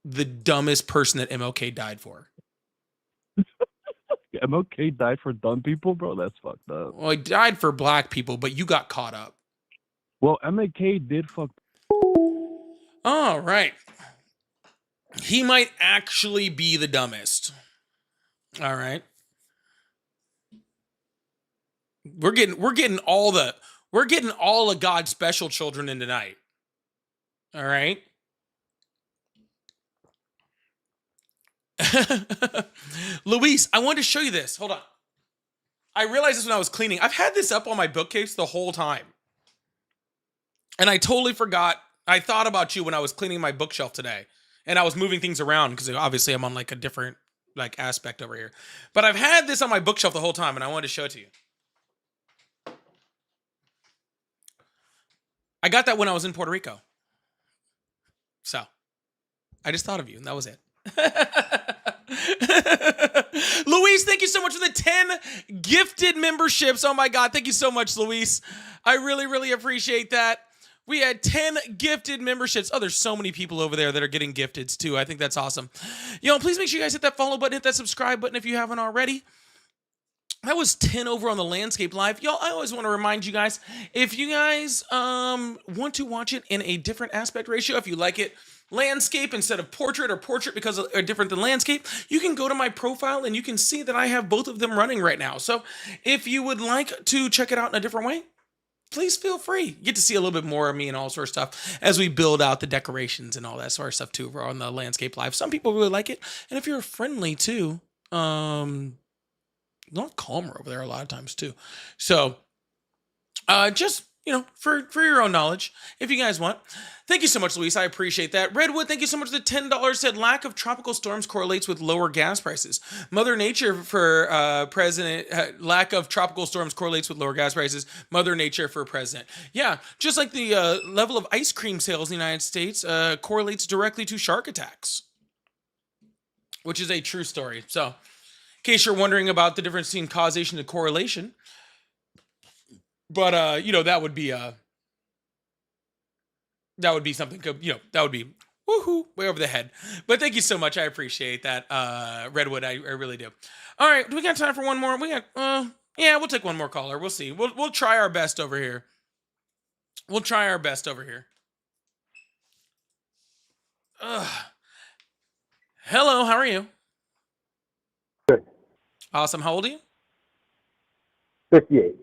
Speaker 1: the dumbest person that MLK died for.
Speaker 11: MLK died for dumb people, bro. That's fucked up.
Speaker 1: Well, he died for black people, but you got caught up.
Speaker 11: Well, MLK did fuck.
Speaker 1: All right. He might actually be the dumbest. All right. We're getting all of God's special children in tonight. All right. Luis, I wanted to show you this. Hold on. I realized this when I was cleaning. I've had this up on my bookcase the whole time. And I totally forgot. I thought about you when I was cleaning my bookshelf today. And I was moving things around because obviously I'm on like a different aspect over here. But I've had this on my bookshelf the whole time and I wanted to show it to you. I got that when I was in Puerto Rico. So I just thought of you and that was it. Luis, thank you so much for the 10 gifted memberships. Oh my God. Thank you so much, Luis. I really, really appreciate that. We had 10 gifted memberships. Oh, there's so many people over there that are getting gifteds too. I think that's awesome. Please make sure you guys hit that follow button, hit that subscribe button if you haven't already. That was 10 over on the Landscape Live. Y'all, I always want to remind you guys, if you guys want to watch it in a different aspect ratio, if you like it landscape instead of portrait, or portrait because they're different than landscape, you can go to my profile and you can see that I have both of them running right now. So if you would like to check it out in a different way, please feel free. You get to see a little bit more of me and all sorts of stuff as we build out the decorations and all that sort of stuff too over on the Landscape Live. Some people really like it. And if you're friendly too, not calmer over there a lot of times too. So just for your own knowledge, if you guys want. Thank you so much, Luis. I appreciate that. Redwood, thank you so much. The $10 said lack of tropical storms correlates with lower gas prices. Mother Nature for president. Lack of tropical storms correlates with lower gas prices. Mother Nature for president. Yeah, just like the level of ice cream sales in the United States correlates directly to shark attacks, which is a true story. So, in case you're wondering about the difference between causation and correlation, but that would be something, that would be woohoo, way over the head. But thank you so much. I appreciate that, Redwood. I really do. All right, do we got time for one more? We got, yeah, we'll take one more caller. We'll see. We'll try our best over here. Hello, how are you?
Speaker 17: Good.
Speaker 1: Awesome. How old are you?
Speaker 17: 58.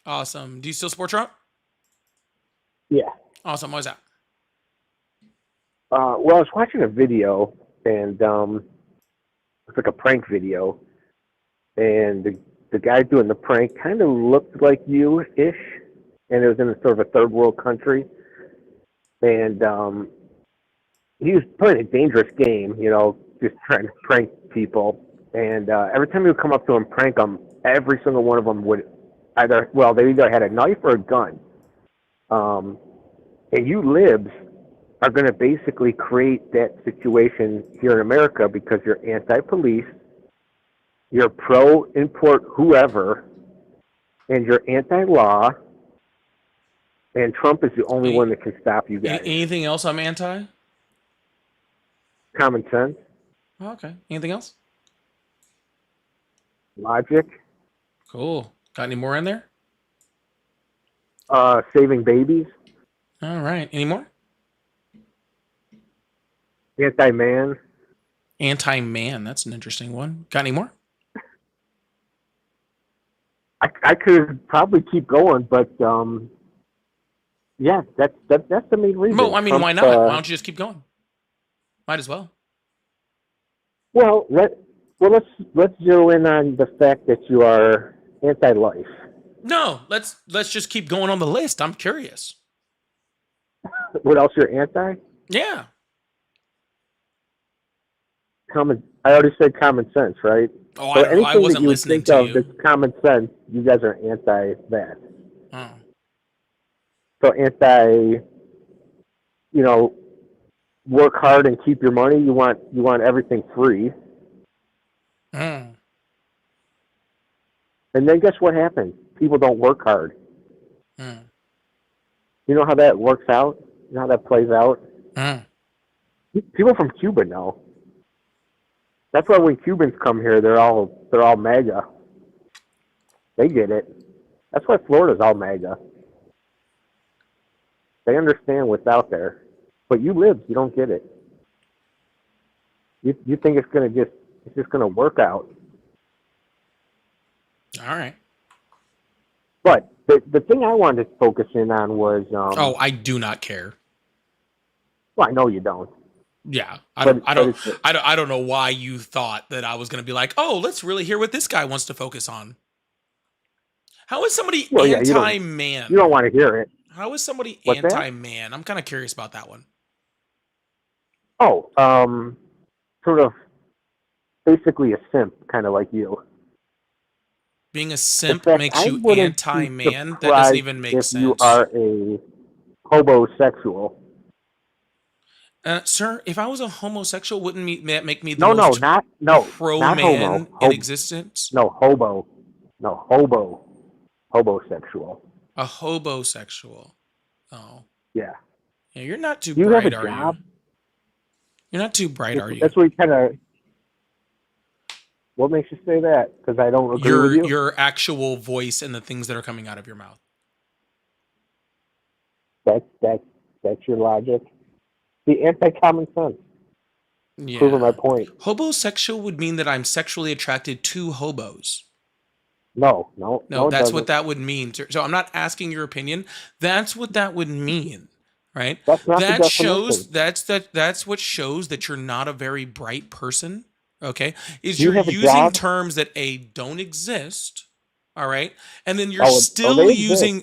Speaker 1: Awesome. Do you still support Trump?
Speaker 17: Yeah.
Speaker 1: Awesome. Why is that?
Speaker 17: Well, I was watching a video, and it's like a prank video, and the guy doing the prank kind of looked like you-ish, and it was in a sort of a third world country, and he was playing a dangerous game, just trying to prank people, and every time he would come up to him and prank them, every single one of them would they either had a knife or a gun, and you libs are going to basically create that situation here in America because you're anti-police, you're pro-import whoever, and you're anti-law, and Trump is the only one that can stop you guys.
Speaker 1: Anything else I'm anti?
Speaker 17: Common sense.
Speaker 1: Oh, okay. Anything else?
Speaker 17: Logic.
Speaker 1: Cool. Got any more in there?
Speaker 17: Saving babies.
Speaker 1: All right. Any more?
Speaker 17: Anti-man.
Speaker 1: Anti-man. That's an interesting one. Got any more?
Speaker 17: I could probably keep going, but yeah, that's the main reason.
Speaker 1: Well, I mean,
Speaker 17: Trump,
Speaker 1: why not? Why don't you just keep going? Might as well.
Speaker 17: Well, let's zero in on the fact that you are anti-life.
Speaker 1: No, let's just keep going on the list. I'm curious.
Speaker 17: What else you're anti?
Speaker 1: Yeah.
Speaker 17: I already said common sense, right?
Speaker 1: Oh,
Speaker 17: so
Speaker 1: I don't know. I wasn't listening to you.
Speaker 17: That's common sense. You guys are anti that.
Speaker 1: Oh.
Speaker 17: So anti, work hard and keep your money. You want everything free.
Speaker 1: Mm.
Speaker 17: And then guess what happens? People don't work hard.
Speaker 1: Mm.
Speaker 17: You know how that works out? You know how that plays out?
Speaker 1: Mm.
Speaker 17: People from Cuba know. That's why when Cubans come here, they're all MAGA. They get it. That's why Florida's all MAGA. They understand what's out there, but you libs, you don't get it. You think it's just gonna work out.
Speaker 1: All right.
Speaker 17: But the thing I wanted to focus in on was
Speaker 1: I do not care.
Speaker 17: Well, I know you don't.
Speaker 1: Yeah, I don't know why you thought that I was going to be like, oh, let's really hear what this guy wants to focus on. How is somebody anti-man?
Speaker 17: You don't want to hear it.
Speaker 1: How is somebody
Speaker 17: What's
Speaker 1: anti-man? I'm kind of curious about that one.
Speaker 17: Oh, sort of basically a simp, kind of like you.
Speaker 1: Being a simp makes you anti-man? That doesn't even make sense.
Speaker 17: You are a homosexual.
Speaker 1: Sir, if I was a homosexual, wouldn't that make me the
Speaker 17: most
Speaker 1: pro-man in existence?
Speaker 17: No, hobosexual.
Speaker 1: A hobosexual. Oh.
Speaker 17: Yeah.
Speaker 1: Yeah, you're not too
Speaker 17: bright,
Speaker 1: are
Speaker 17: you?
Speaker 1: You're not too bright, are you?
Speaker 17: That's what you kind of... What makes you say that? Because I don't agree with you?
Speaker 1: Your actual voice and the things that are coming out of your mouth.
Speaker 17: That's your logic? The anti-common sense.
Speaker 1: Yeah.
Speaker 17: Proving my point.
Speaker 1: Hobosexual would mean that I'm sexually attracted to hobos.
Speaker 17: No,
Speaker 1: that's what that would mean. So I'm not asking your opinion. That's what that would mean, right?
Speaker 17: That's not
Speaker 1: that
Speaker 17: the
Speaker 1: shows that's what shows that you're not a very bright person. Okay, is
Speaker 17: you're
Speaker 1: using terms that don't exist. All right. And then you're
Speaker 17: they
Speaker 1: still
Speaker 17: exist.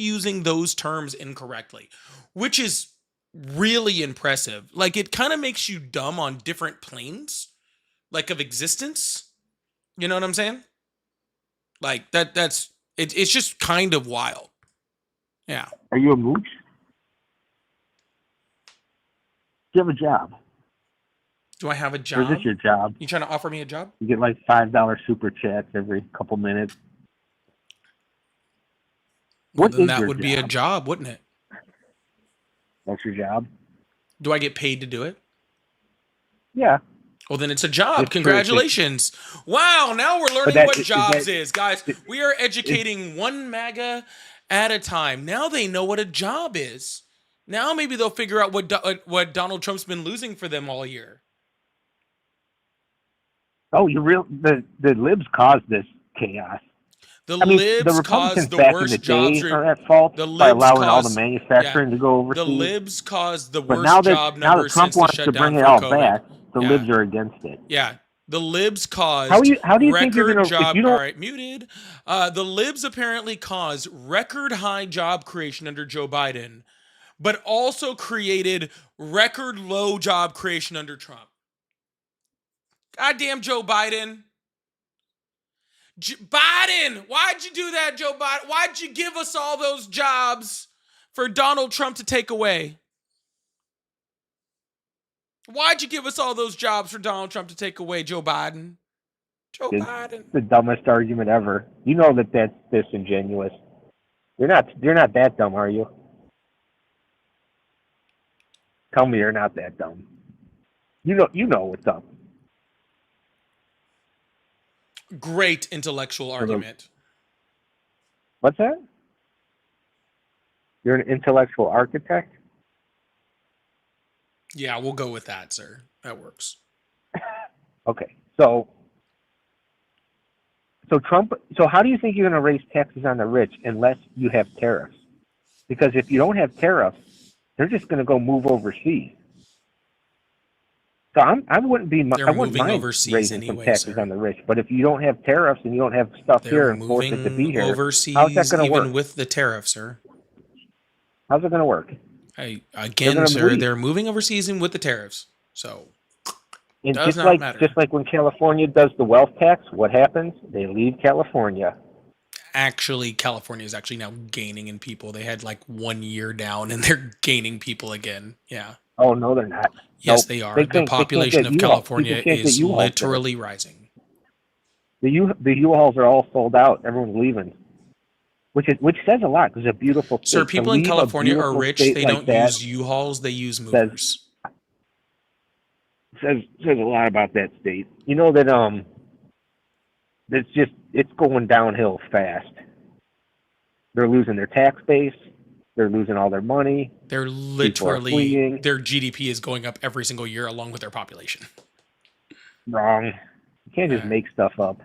Speaker 1: using those terms incorrectly, which is really impressive. Like it kind of makes you dumb on different planes, like of existence. You know what I'm saying? Like it's just kind of wild. Yeah.
Speaker 11: Are you a mooch? Do you have a job?
Speaker 1: Do I have a
Speaker 11: Or is
Speaker 1: job?
Speaker 11: this your job?
Speaker 1: You trying to offer me a job?
Speaker 11: You get like $5 super chats every couple minutes.
Speaker 1: Well,
Speaker 11: What
Speaker 1: then
Speaker 11: is
Speaker 1: that
Speaker 11: your
Speaker 1: would be a
Speaker 11: job?
Speaker 1: job, wouldn't it?
Speaker 11: That's your job?
Speaker 1: Do I get paid to do it?
Speaker 11: Yeah.
Speaker 1: Well, then it's a job.
Speaker 11: It's true.
Speaker 1: Congratulations. Wow, now we're learning
Speaker 11: that-
Speaker 1: what
Speaker 11: is
Speaker 1: jobs
Speaker 11: that-
Speaker 1: is. Guys, we are educating one MAGA at a time. Now they know what a job is. Now maybe they'll figure out what Donald Trump's been losing for them all year.
Speaker 11: Oh, the libs caused this chaos.
Speaker 1: The
Speaker 11: I mean,
Speaker 1: libs
Speaker 11: the Republicans
Speaker 1: caused the
Speaker 11: back in
Speaker 1: worst
Speaker 11: the
Speaker 1: jobs.
Speaker 11: day are at fault
Speaker 1: The
Speaker 11: by
Speaker 1: libs
Speaker 11: allowing all the
Speaker 1: caused
Speaker 11: manufacturing to go overseas.
Speaker 1: The libs caused the
Speaker 11: But
Speaker 1: worst
Speaker 11: now that
Speaker 1: job
Speaker 11: now that
Speaker 1: numbers
Speaker 11: Trump
Speaker 1: since the
Speaker 11: wants to
Speaker 1: shutdown
Speaker 11: bring it
Speaker 1: for
Speaker 11: all
Speaker 1: COVID.
Speaker 11: back, the
Speaker 1: Yeah.
Speaker 11: libs are against it.
Speaker 1: Yeah. The libs caused
Speaker 11: How do you think you're
Speaker 1: record
Speaker 11: gonna
Speaker 1: job.
Speaker 11: if you don't?
Speaker 1: All right, muted. The libs apparently caused record high job creation under Joe Biden, but also created record low job creation under Trump. Goddamn Joe Biden. Biden, why'd you do that, Joe Biden? Why'd you give us all those jobs for Donald Trump to take away? Why'd you give us all those jobs for Donald Trump to take away, Joe Biden? Joe Biden.
Speaker 11: It's the dumbest argument ever. You know that that's disingenuous. You're not that dumb, are you? Tell me you're not that dumb. You know what's up.
Speaker 1: Great intellectual argument.
Speaker 11: What's that? You're an intellectual architect?
Speaker 1: Yeah, we'll go with that, sir. That works.
Speaker 11: Okay. So Trump, so how do you think you're going to raise taxes on the rich unless you have tariffs? Because if you don't have tariffs, they're just going to go move overseas. So I wouldn't mind
Speaker 1: overseas
Speaker 11: raising
Speaker 1: anyway,
Speaker 11: some taxes
Speaker 1: sir.
Speaker 11: on the rich. But if you don't have tariffs and you don't have stuff here and force it to be here,
Speaker 1: overseas
Speaker 11: how's that going to
Speaker 1: even
Speaker 11: work?
Speaker 1: with the tariff, sir.
Speaker 11: How's it going to work?
Speaker 1: Hey,
Speaker 11: They're
Speaker 1: again,
Speaker 11: gonna
Speaker 1: sir,
Speaker 11: bleed.
Speaker 1: they're moving overseas and with the tariffs. So
Speaker 11: And
Speaker 1: does not matter.
Speaker 11: just like when California does the wealth tax, what happens? They leave California.
Speaker 1: Actually, California is actually now gaining in people. They had like 1 year down and they're gaining people again. Yeah.
Speaker 11: Oh no, they're not.
Speaker 1: Yes,
Speaker 11: Nope.
Speaker 1: they are.
Speaker 11: They
Speaker 1: The
Speaker 11: can't
Speaker 1: population
Speaker 11: get
Speaker 1: of
Speaker 11: U-Haul.
Speaker 1: California
Speaker 11: People can't get
Speaker 1: is
Speaker 11: U-Hauls there.
Speaker 1: literally rising.
Speaker 11: The U-Hauls are all sold out. Everyone's leaving, which says a lot because it's a beautiful state.
Speaker 1: Sir,
Speaker 11: To
Speaker 1: people in
Speaker 11: leave a
Speaker 1: California are
Speaker 11: beautiful
Speaker 1: rich.
Speaker 11: state
Speaker 1: They
Speaker 11: like
Speaker 1: don't
Speaker 11: that
Speaker 1: use U-Hauls. They use movers.
Speaker 11: says a lot about that state. You know that it's going downhill fast. They're losing their tax base. They're losing all their money.
Speaker 1: They're
Speaker 11: People are
Speaker 1: literally,
Speaker 11: fleeing.
Speaker 1: their GDP is going up every single year along with their population.
Speaker 11: Wrong. You can't just make stuff up.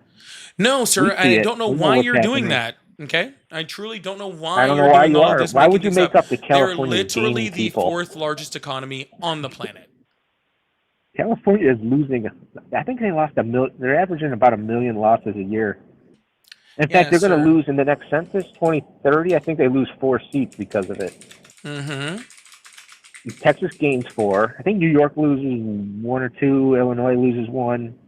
Speaker 1: No, sir,
Speaker 11: We see
Speaker 1: I
Speaker 11: it.
Speaker 1: don't know
Speaker 11: We know
Speaker 1: why
Speaker 11: what's
Speaker 1: you're doing
Speaker 11: happening.
Speaker 1: that. Okay? I truly don't know why
Speaker 11: I don't know
Speaker 1: you're
Speaker 11: why
Speaker 1: doing
Speaker 11: you
Speaker 1: all
Speaker 11: are.
Speaker 1: this.
Speaker 11: Why would
Speaker 1: making
Speaker 11: you
Speaker 1: things
Speaker 11: make up the
Speaker 1: They're
Speaker 11: California
Speaker 1: literally
Speaker 11: gaining
Speaker 1: the
Speaker 11: people?
Speaker 1: fourth largest economy on the planet.
Speaker 11: California is losing. I think they lost they're averaging about 1 million losses a year. In fact, they're going to lose in the next census, 2030. I think they lose 4 seats because of it.
Speaker 1: Mm-hmm.
Speaker 11: Texas gains 4. I think New York loses 1 or 2. Illinois loses 1.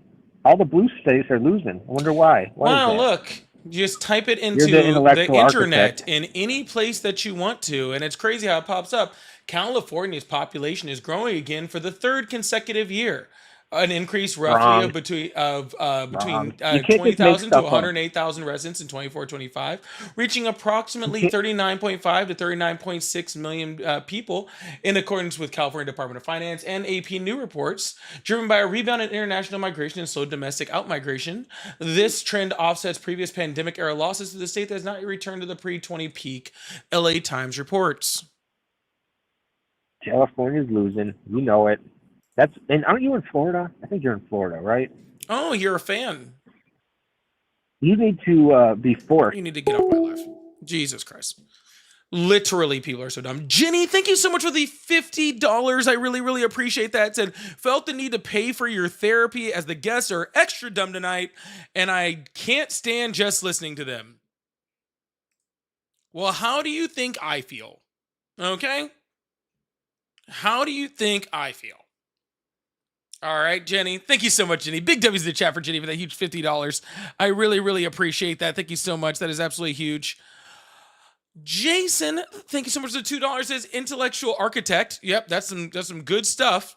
Speaker 11: All the blue states are losing. I wonder why. Why is
Speaker 1: Wow,
Speaker 11: that?
Speaker 1: look. Just type it into
Speaker 11: You're the
Speaker 1: the
Speaker 11: intellectual
Speaker 1: internet
Speaker 11: architect.
Speaker 1: in any place that you want to, and it's crazy how it pops up. California's population is growing again for the 3rd consecutive year. An increase roughly
Speaker 11: Wrong.
Speaker 1: of between
Speaker 11: You can't just make
Speaker 1: 20,000 to
Speaker 11: stuff up.
Speaker 1: 108,000 residents in 24-25, reaching approximately 39.5 to 39.6 million people, in accordance with California Department of Finance and AP new reports, driven by a rebound in international migration and slow domestic outmigration. This trend offsets previous pandemic-era losses to the state that has not yet returned to the pre-20 peak, LA Times reports.
Speaker 11: California's losing. You know it. And aren't you in Florida? I think you're in Florida, right?
Speaker 1: Oh, you're a fan.
Speaker 11: You need to be forced.
Speaker 1: You need to get off my life. Jesus Christ. Literally, people are so dumb. Jenny, thank you so much for the $50. I really, really appreciate that. Said, felt the need to pay for your therapy as the guests are extra dumb tonight, and I can't stand just listening to them. Well, how do you think I feel? Okay? How do you think I feel? All right, Jenny. Thank you so much, Jenny. Big W's in the chat for Jenny for that huge $50. I really, really appreciate that. Thank you so much. That is absolutely huge. Jason, thank you so much for the $2. Says intellectual architect. Yep, that's some good stuff.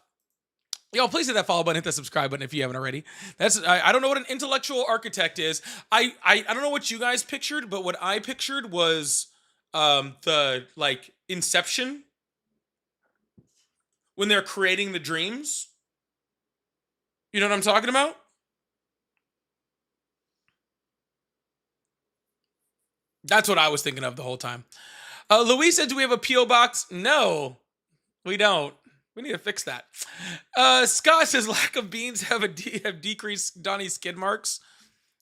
Speaker 1: Yo, please hit that follow button, hit that subscribe button if you haven't already. I don't know what an intellectual architect is. I don't know what you guys pictured, but what I pictured was the like Inception when they're creating the dreams. You know what I'm talking about? That's what I was thinking of the whole time. Louise said, do we have a P.O. box? No, we don't. We need to fix that. Scott says, lack of beans have decreased Donnie's skid marks.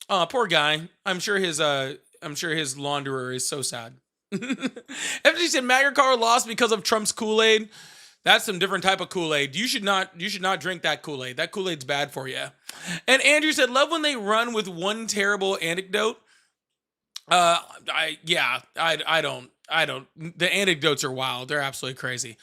Speaker 1: Poor guy. I'm sure his launderer is so sad. FG said, Magricar lost because of Trump's Kool-Aid. That's some different type of Kool-Aid. You should not drink that Kool-Aid. That Kool-Aid's bad for you. And Andrew said, love when they run with one terrible anecdote. I don't. The anecdotes are wild. They're absolutely crazy.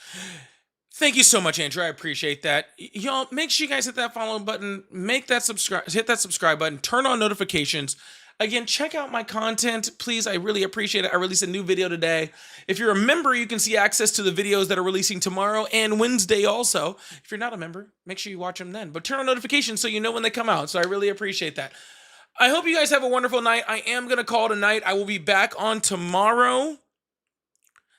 Speaker 1: Thank you so much, Andrew. I appreciate that. Y'all, make sure you guys hit that follow button, hit that subscribe button, turn on notifications. Again, check out my content, please. I really appreciate it. I released a new video today. If you're a member, you can see access to the videos that are releasing tomorrow and Wednesday also. If you're not a member, make sure you watch them then. But turn on notifications so you know when they come out. So I really appreciate that. I hope you guys have a wonderful night. I am going to call it a night. I will be back on tomorrow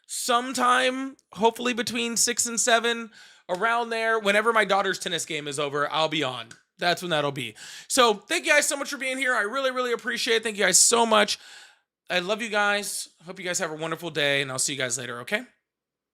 Speaker 1: sometime, hopefully between 6 and 7, around there. Whenever my daughter's tennis game is over, I'll be on. That's when that'll be. So thank you guys so much for being here. I really, really appreciate it. Thank you guys so much. I love you guys. Hope you guys have a wonderful day, and I'll see you guys later, okay?